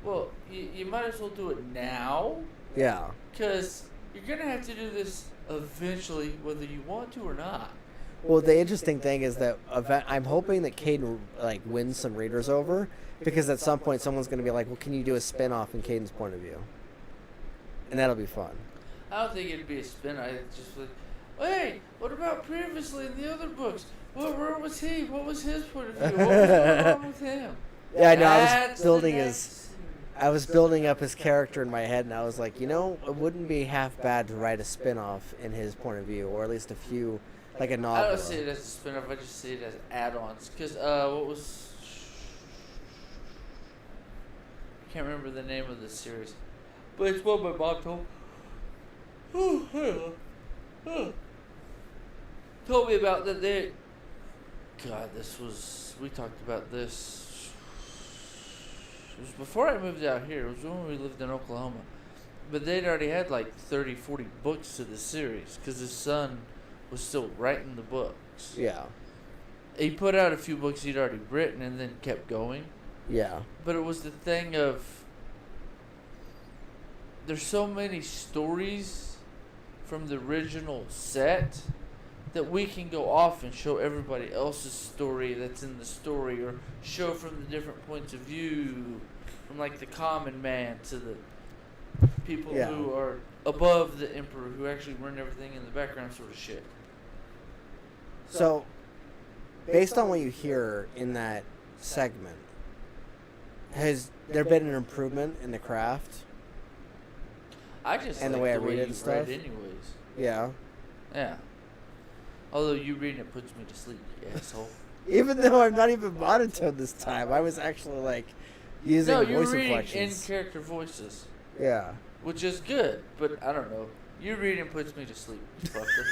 Well, you might as well do it now. Yeah. Because you're gonna have to do this eventually, whether you want to or not. Well, the interesting thing is that I'm hoping that Caden like wins some readers over, because at some point someone's going to be like, well, can you do a spin-off in Caden's point of view? And that'll be fun. I don't think it'd be a spin. I just like, hey, what about previously in the other books? Where was he? What was his point of view? What was going on with him? Yeah, I know. I was building up his character in my head, and I was like, you know, it wouldn't be half bad to write a spin-off in his point of view, or at least a few. Like a novel. I don't see it as a spin-off. I just see it as add-ons. Because, what was... I can't remember the name of the series. But it's what my mom told me about that they... God, this was... We talked about this... It was before I moved out here. It was when we lived in Oklahoma. But they'd already had like 30, 40 books to the series. Because his son was still writing the books. Yeah. He put out a few books he'd already written and then kept going. Yeah. But it was the thing of, there's so many stories from the original set that we can go off and show everybody else's story that's in the story, or show from the different points of view, from like the common man to the people who are above the emperor, who actually run everything in the background, sort of shit. So, based on what you hear in that segment, has there been an improvement in the craft? I just And like the way I the read way it you and stuff? read anyways. Yeah. Yeah. Although you reading it puts me to sleep, you asshole. Even though I'm not even monotone this time, I was actually like using No, you're voice reading inflections. in-character voices, Yeah. which is good, but I don't know. You reading puts me to sleep, you fucker.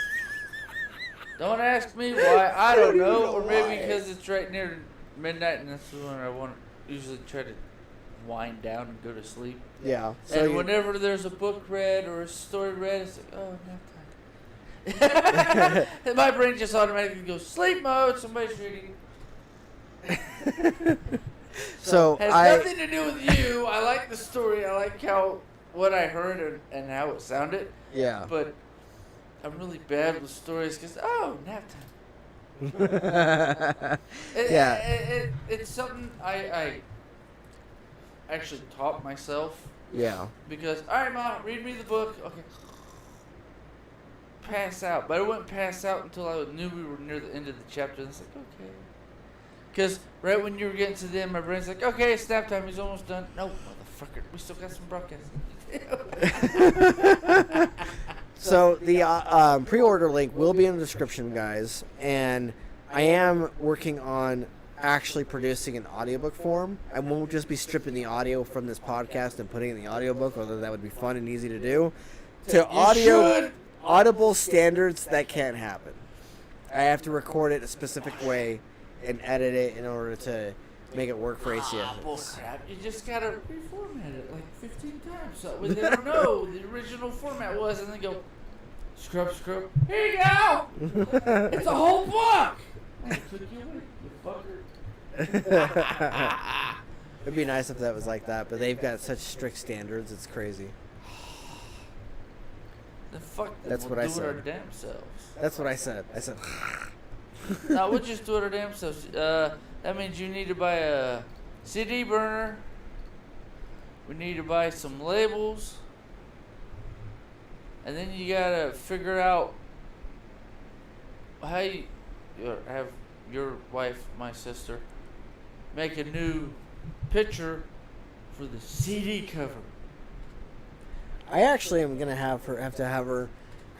Don't ask me why, I don't know. Or maybe because it's right near midnight and that's when I want to usually try to wind down and go to sleep. Yeah. So And you- whenever there's a book read or a story read, it's like, oh, nap time. And my brain just automatically goes, sleep mode, somebody's reading. So Has nothing to do with you. I like the story. I like what I heard and how it sounded. Yeah. But I'm really bad with stories because, oh, nap time. It's something I actually taught myself. Yeah. Because, all right, Mom, read me the book. Okay. Pass out. But I wouldn't pass out until I knew we were near the end of the chapter. And it's like, okay. Because right when you were getting to the end, my brain's like, okay, it's nap time. He's almost done. No, motherfucker. We still got some broadcasting. So the pre-order link will be in the description, guys. And I am working on actually producing an audiobook form. I won't just be stripping the audio from this podcast and putting it in the audiobook, although that would be fun and easy to do. To audible standards, that can't happen. I have to record it a specific way and edit it in order to make it work for ACS. Bullcrap. You just gotta reformat it like 15 times so they don't know the original format was, and then go, scrub. Here you go! It's a whole book! I took you away, you fucker. It'd be nice if that was like that, but they've got such strict standards, it's crazy. Then fuck them. That's We'll what I do it said. our damn selves. That's what I said. I said, No, we'll just do it our damn selves. That means you need to buy a CD burner. We need to buy some labels. And then you gotta figure out how you have your wife, my sister, make a new picture for the CD cover. I actually am gonna have to have her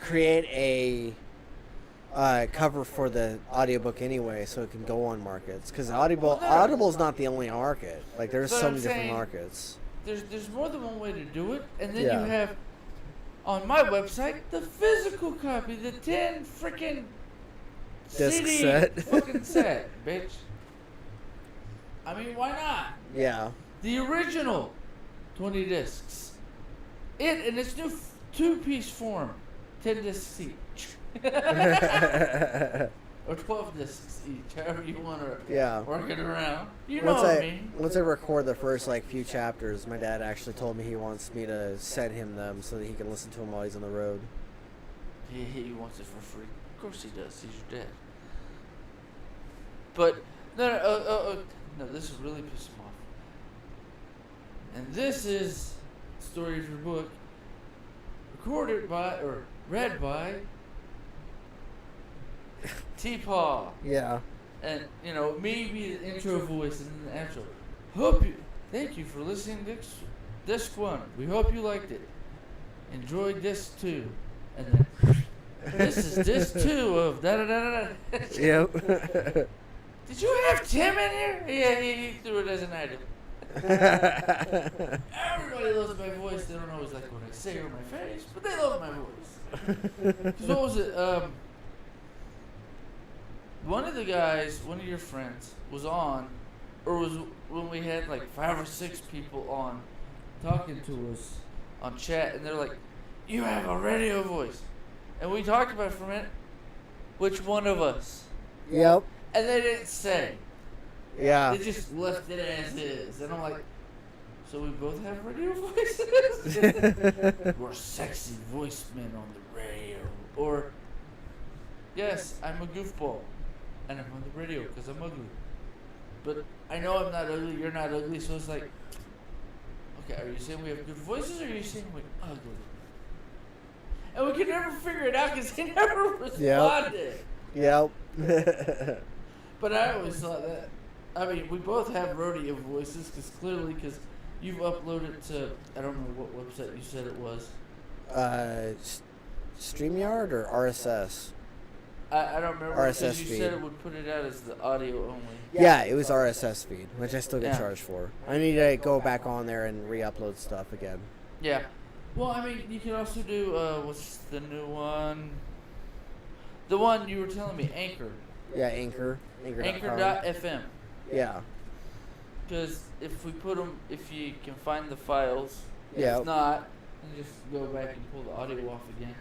create a cover for the audiobook anyway, so it can go on markets. Because Audible's not the only market. Like there's But so I'm many different saying, markets. There's more than one way to do it, and then Yeah. you have on my website the physical copy, the 10 freaking Disc CD set. fucking set, bitch. I mean, why not? Yeah. The original 20 discs. It in its new 2-piece form, 10 discs each. Or 12 discs each, however you want to Yeah. work it around. You know what I mean. Once I record the first few chapters, my dad actually told me he wants me to send him them so that he can listen to them while he's on the road. He wants it for free. Of course he does. He's your dad. But no, this is really pissing him off. And this is the story of your book, recorded by or read by TPAW. Yeah. And me be the intro voice and then the outro. Thank you for listening to disc 1. We hope you liked it. Enjoy disc 2. And then this is disc 2 of da da da da. Yep. Did you have Tim in here? Yeah, he threw it as an item. Everybody loves my voice. They don't always like what I say or my face, but they love my voice. 'Cause what was it? One of the guys, one of your friends, was on, or was when we had like 5 or 6 people on, talking to us on chat, and they're like, "You have a radio voice," and we talked about it for a minute. Which one of us? Yep. And they didn't say. Yeah. They just left it as is. And I'm like, so we both have radio voices? We're sexy voice men on the radio. Or, yes, I'm a goofball. And I'm on the radio because I'm ugly. But I know I'm not ugly, you're not ugly, so it's like, okay, are you saying we have good voices or are you saying we're ugly? And we could never figure it out because they never responded. Yep. But I always thought that. I mean, we both have rodeo voices because you've uploaded to, I don't know what website you said it was. StreamYard or RSS? I don't remember RSS because you feed. said it would put it out as the audio only. Yeah, it was RSS feed, which I still get Yeah. charged for. I need to go back on there and re-upload stuff again. Yeah. Well, I mean, you can also do, what's the new one? The one you were telling me, Anchor. Yeah, Anchor. Anchor.fm. Yeah. Because if we put them, if you can find the files, Yeah. if not, then just go back and pull the audio off again.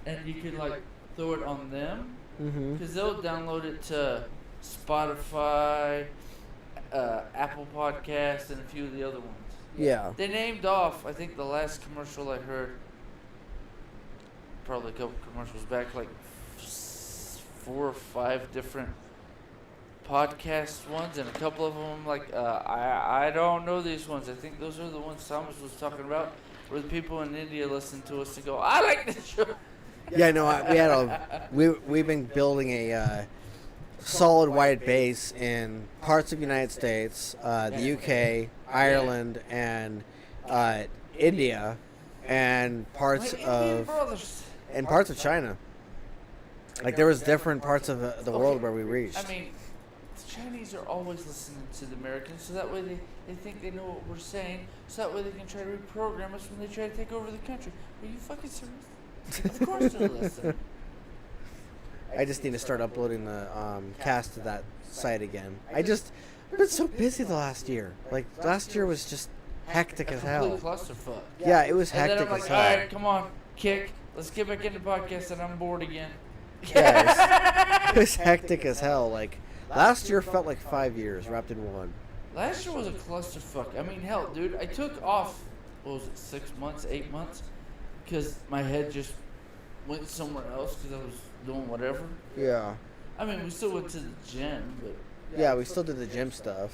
And you could, like, throw it on them. Mm-hmm. Because they'll download it to Spotify, Apple Podcasts, and a few of the other ones. Yeah. They named off, I think the last commercial I heard, probably a couple commercials back, like 4 or 5 different podcast ones, and a couple of them, like, I don't know these ones. I think those are the ones Thomas was talking about, where the people in India listen to us and go, I like this show. Yeah, no, we've been building a solid wide base in parts of the United States, the UK, Ireland, and India, and parts of China. Like there was different parts of the world where we reached. I mean, the Chinese are always listening to the Americans, so that way they think they know what we're saying, so that way they can try to reprogram us when they try to take over the country. Are you fucking serious? Of course they're listening. I just need to start uploading the cast to that site again. I've been so busy the last year. Like last year was just hectic as hell. Complete clusterfuck. Yeah, it was And then hectic I'm like, as all hell. right, come on, kick. Let's get back into podcast, and I'm bored again. Yeah, it was hectic as hell. Like last year felt like 5 years wrapped in one. Last year was a clusterfuck. I mean, hell, dude, I took off, what was it, 6 months, 8 months? Because my head just went somewhere else because I was doing whatever. Yeah. I mean, we still went to the gym, but... Yeah, we still did the gym stuff.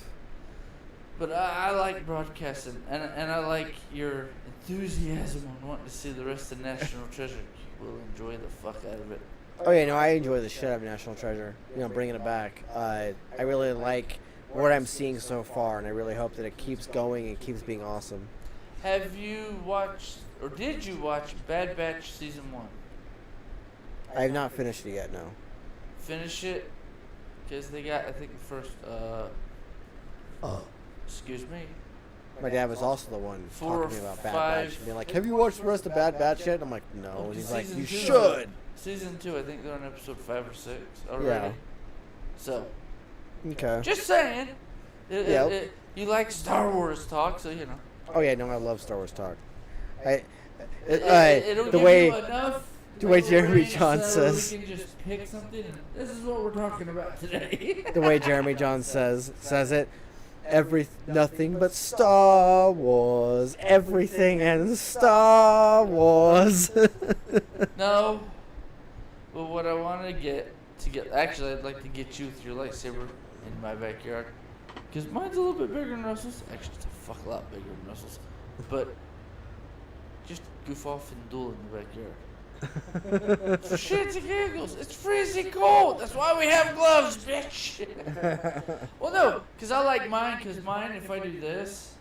But I like broadcasting, and I like your enthusiasm on wanting to see the rest of National Treasure. You will enjoy the fuck out of it. Oh yeah, no, I enjoy the shit out of National Treasure. You know, bringing it back. I really like what I'm seeing so far, and I really hope that it keeps going and keeps being awesome. Have you watched, or did you watch Bad Batch Season 1? I have not finished it yet, no. Finish it, because they got, I think, the first, excuse me. My dad was also the one 4 talking to me about Bad 5. Batch. Being like, have you watched the rest of Bad Batch yet? And I'm like, no. Oh, And he's like, season you 2. should. Season 2, I think they're on episode 5 or 6 already. Yeah. So, Okay. just saying. Yep. You like Star Wars talk, so you know. Oh yeah, no, I love Star Wars talk. It'll The give way you enough the way Jeremy range John so says. we can just pick something, and this is what we're talking about today. the way Jeremy John says it. Nothing but Star Wars. Everything and Star Wars. No. But what I want to get, actually, I'd like to get you with your lightsaber in my backyard. Because mine's a little bit bigger than Russell's. Actually, it's a fuck lot bigger than Russell's. But just goof off and duel in the backyard. For shits and giggles. It's freezing cold. That's why we have gloves, bitch. Well, no, because I like mine. Because mine, if I do this,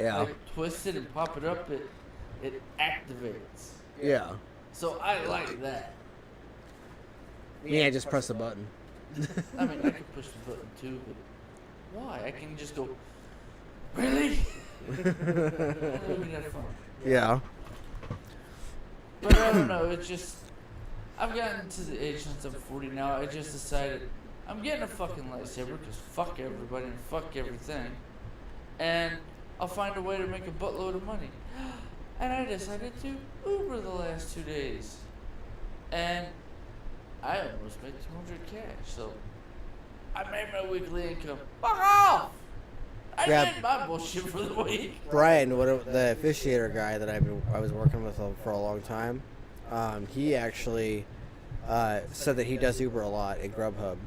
like twist it and pop it up, it activates. Yeah. So I like that. Yeah, just press the button. I mean, I could push the button too, but why? I can just go, really? That would be that fun. Yeah. But I don't know, it's just, I've gotten to the age since I'm 40 now, I just decided, I'm getting a fucking lightsaber, because fuck everybody and fuck everything. And I'll find a way to make a buttload of money. And I decided to Uber the last 2 days. And I almost made 200 cash, so I made my weekly income. Fuck off! I did my bullshit for the week. Brian, the officiator guy that I was working with for a long time, he actually said that he does Uber a lot at Grubhub,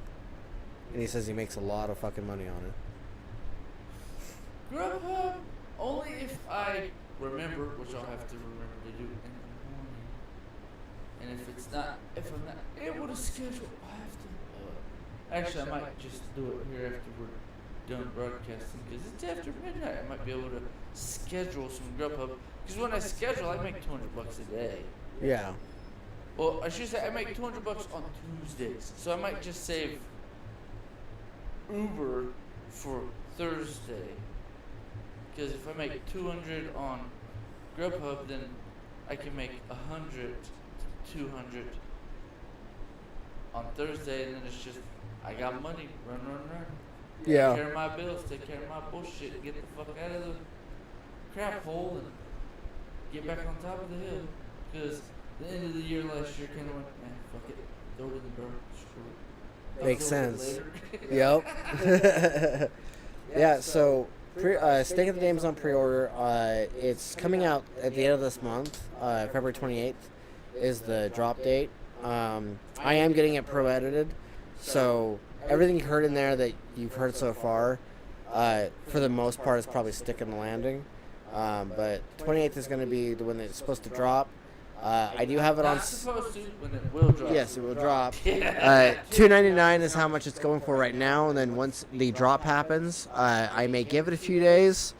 and he says he makes a lot of fucking money on it. Grubhub, only if I remember, which I'll have to remember to do in And if I'm not able to schedule, I have to. Actually, I might just do it here after we're done broadcasting because it's after midnight. I might be able to schedule some Grubhub because when I schedule, I make $200 a day. Yeah. Well, I should say I make $200 on Tuesdays, so I might just save Uber for Thursday. Because if I make 200 on Grubhub, then I can make 100 to 200 on Thursday, and then it's just I got money, run. Yeah. Take care of my bills, take care of my bullshit, get the fuck out of the crap hole, and get back on top of the hill. Because the end of the year last year kind of went, man, fuck it, throw it in the dirt, screw it. Makes sense. Yep. Yeah, so Stake of the Game's on pre-order. It's coming out at the end of this month. February 28th is the drop date. I am getting it pro-edited, so everything you heard in there that you've heard so far, for the most part, is probably sticking the landing. But 28th is going to be the one that's supposed to drop. I do have it on. Not supposed to, when it will drop. Yes, it will drop. $2.99 is how much it's going for right now, and then once the drop happens, I may give it a few days.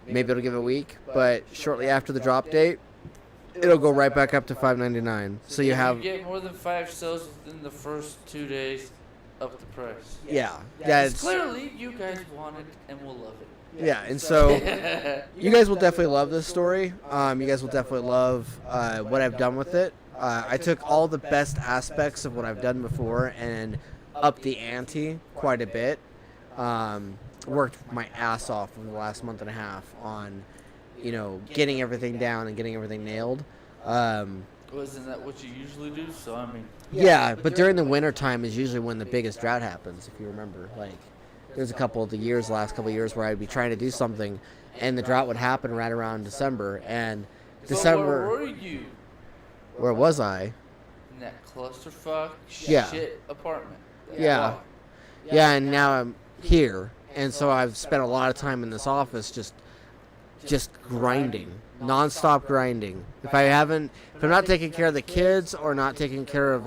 Maybe it'll give it a week, but shortly after the drop date, it'll go right back up to $5.99. So you have. If you get more than 5 sales within the first 2 days, up the price. Yeah. It's clearly you guys want it and will love it. Yeah, and so you guys will definitely love this story. You guys will definitely love what I've done with it. I took all the best aspects of what I've done before and upped the ante quite a bit. Worked my ass off for the last month and a half on, getting everything down and getting everything nailed. Isn't that what you usually do? So, I mean... Yeah, but during the winter time is usually when the biggest drought happens, if you remember. There's a couple of the last couple of years where I'd be trying to do something, and the drought would happen right around December. And December. Where were you? Where was I? In that clusterfuck Yeah. shit apartment. Yeah. Yeah, and now I'm here, and so I've spent a lot of time in this office just grinding, nonstop grinding. If I'm not taking care of the kids or not taking care of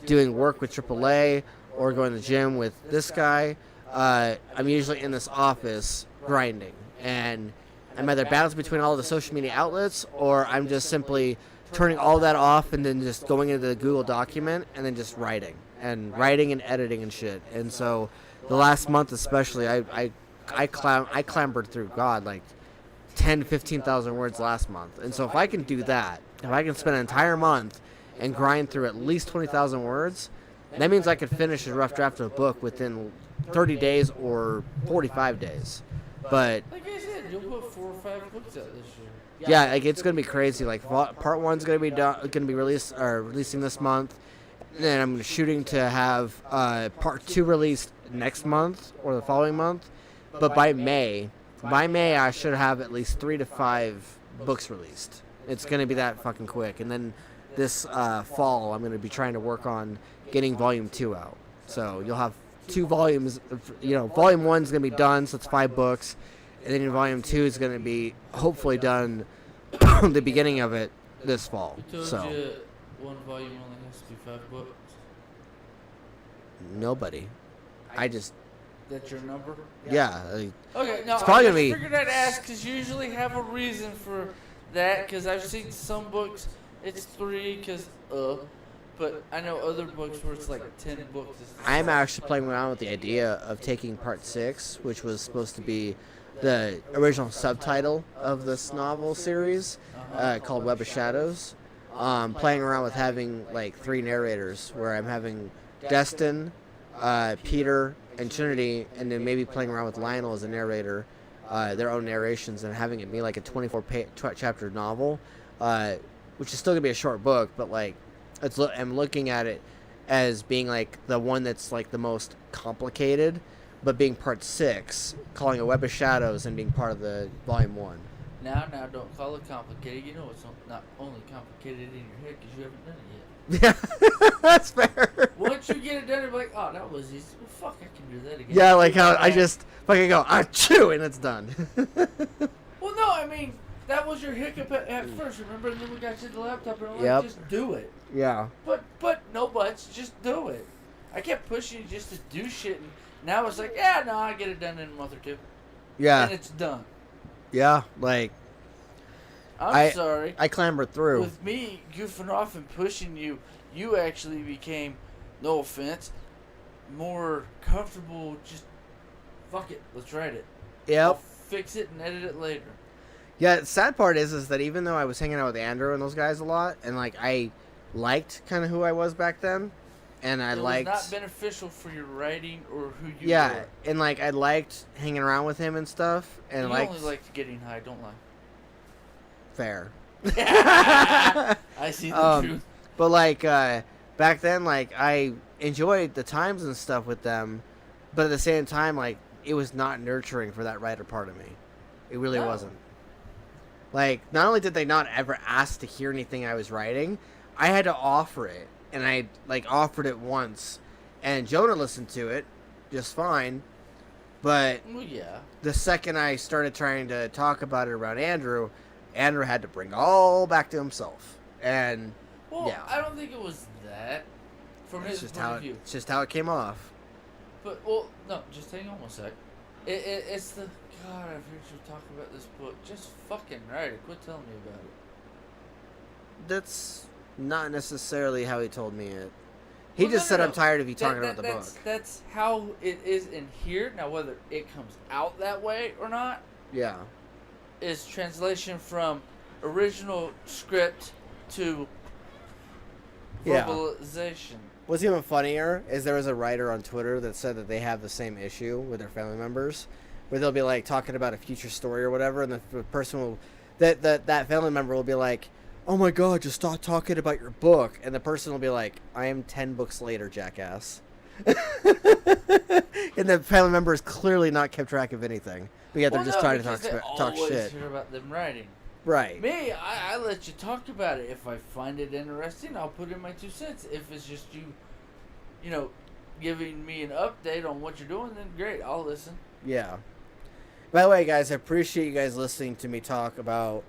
doing work with AAA or going to the gym with this guy. I'm usually in this office grinding, and I'm either balanced between all the social media outlets, or I'm just simply turning all that off and then just going into the Google document and then just writing and editing and shit. And so the last month especially, I clambered through 10 to 15,000 words last month. And so if I can do that, if I can spend an entire month and grind through at least 20,000 words, that means I could finish a rough draft of a book within 30 days or 45 days. But like I said, you'll put 4 or 5 books out this year. Yeah, it's gonna be crazy. Part 1's gonna be releasing this month. And then I'm shooting to have part 2 released next month or the following month. But by May, I should have at least 3 to 5 books released. It's gonna be that fucking quick. And then this fall, I'm gonna be trying to work on getting Volume 2 out. So you'll have 2 volumes. Volume 1's gonna be done, so it's 5 books, and then Volume 2 is gonna be hopefully done the beginning of it this fall. Who told you one volume only has to be 5 books? Nobody. That's your number? Yeah. Okay, no, it's probably I gonna be. figured I'd ask because you usually have a reason for that. Because I've seen some books it's 3 because but I know other books where it's 10 books. I'm actually playing around with the idea of taking part 6, which was supposed to be the original subtitle of this novel series, called Web of Shadows. Playing around with having 3 narrators, where I'm having Destin, Peter, and Trinity, and then maybe playing around with Lionel as a narrator, their own narrations, and having it be a 24-chapter novel, which is still gonna be a short book, but I'm looking at it as being the one that's the most complicated, but being part 6, calling it Web of Shadows, and being part of the Volume 1. Now, don't call it complicated. You know it's not only complicated in your head because you haven't done it yet. Yeah, that's fair. Once you get it done, you're like, oh, that was easy. Well, fuck, I can do that again. Yeah, how I just fucking go, achoo, and it's done. Well, no, I mean, that was your hiccup at first, remember? And then we got you the laptop, and I'm like, Yep. just do it. Yeah. But no buts, just do it. I kept pushing you just to do shit, and now it's like, yeah, no, I get it done in a month or two. Yeah. And it's done. Yeah, like... I'm sorry. I clambered through. With me goofing off and pushing you, you actually became, no offense, more comfortable. Just fuck it, let's write it. Yep. I'll fix it and edit it later. Yeah, the sad part is that even though I was hanging out with Andrew and those guys a lot, and like I liked kind of who I was back then, and I liked... It was not beneficial for your writing or who you yeah, were. and like I liked hanging around with him and stuff, and You liked... only liked getting high, don't lie. Fair. I see the truth. But like back then, like I enjoyed the times and stuff with them, but at the same time, like it was not nurturing for that writer part of me. It really wasn't. Like, not only did they not ever ask to hear anything I was writing, I had to offer it, and I like offered it once, and Jonah listened to it just fine. But Well, yeah. the second I started trying to talk about it around Andrew had to bring all back to himself. And Well, yeah, I don't think it was that. From his point of view. it's just how it came off. But, well, no, just hang on one sec. It's the... God, I've heard you talk about this book. Just fucking write it. Quit telling me about it. That's not necessarily how he told me it. He Well, just said, no. I'm tired of you talking about the book. That's how it is in here. Now, whether it comes out that way or not Yeah. is translation from original script to Yeah. verbalization. What's even funnier is there was a writer on Twitter that said that they have the same issue with their family members, where they'll be like talking about a future story or whatever, and the person will, that family member will be like, "Oh my God, just stop talking about your book," and the person will be like, "I am 10 books later, jackass." And the family member has clearly not kept track of anything, but yet they're just trying to talk shit. Hear about them writing. Right. Me, I let you talk about it. If I find it interesting, I'll put in my 2 cents. If it's just you know, giving me an update on what you're doing, then great, I'll listen. Yeah. By the way, guys, I appreciate you guys listening to me talk about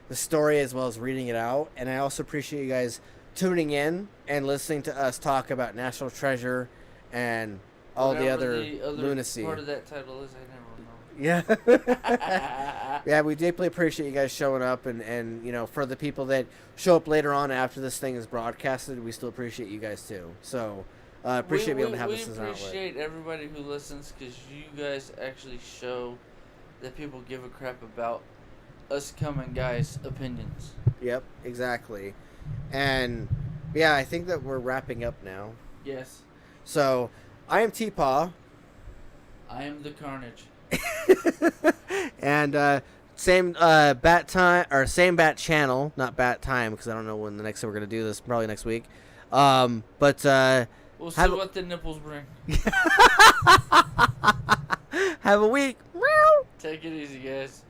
the story as well as reading it out, and I also appreciate you guys tuning in and listening to us talk about National Treasure and all the other lunacy. Part of that title is, I never know. Yeah. Yeah, we deeply appreciate you guys showing up, and you know, for the people that show up later on after this thing is broadcasted, we still appreciate you guys too. So appreciate being able to have this as an outlet. We appreciate everybody who listens, because you guys actually show that people give a crap about us common guys' opinions. Yep, exactly. And yeah, I think that we're wrapping up now. Yes. So I am TPAW. I am the Karnage. And same bat time, or same bat channel, not bat time, because I don't know when the next time we're gonna do this. Probably next week. But we'll see what the nipples bring. Have a week. Take it easy, guys.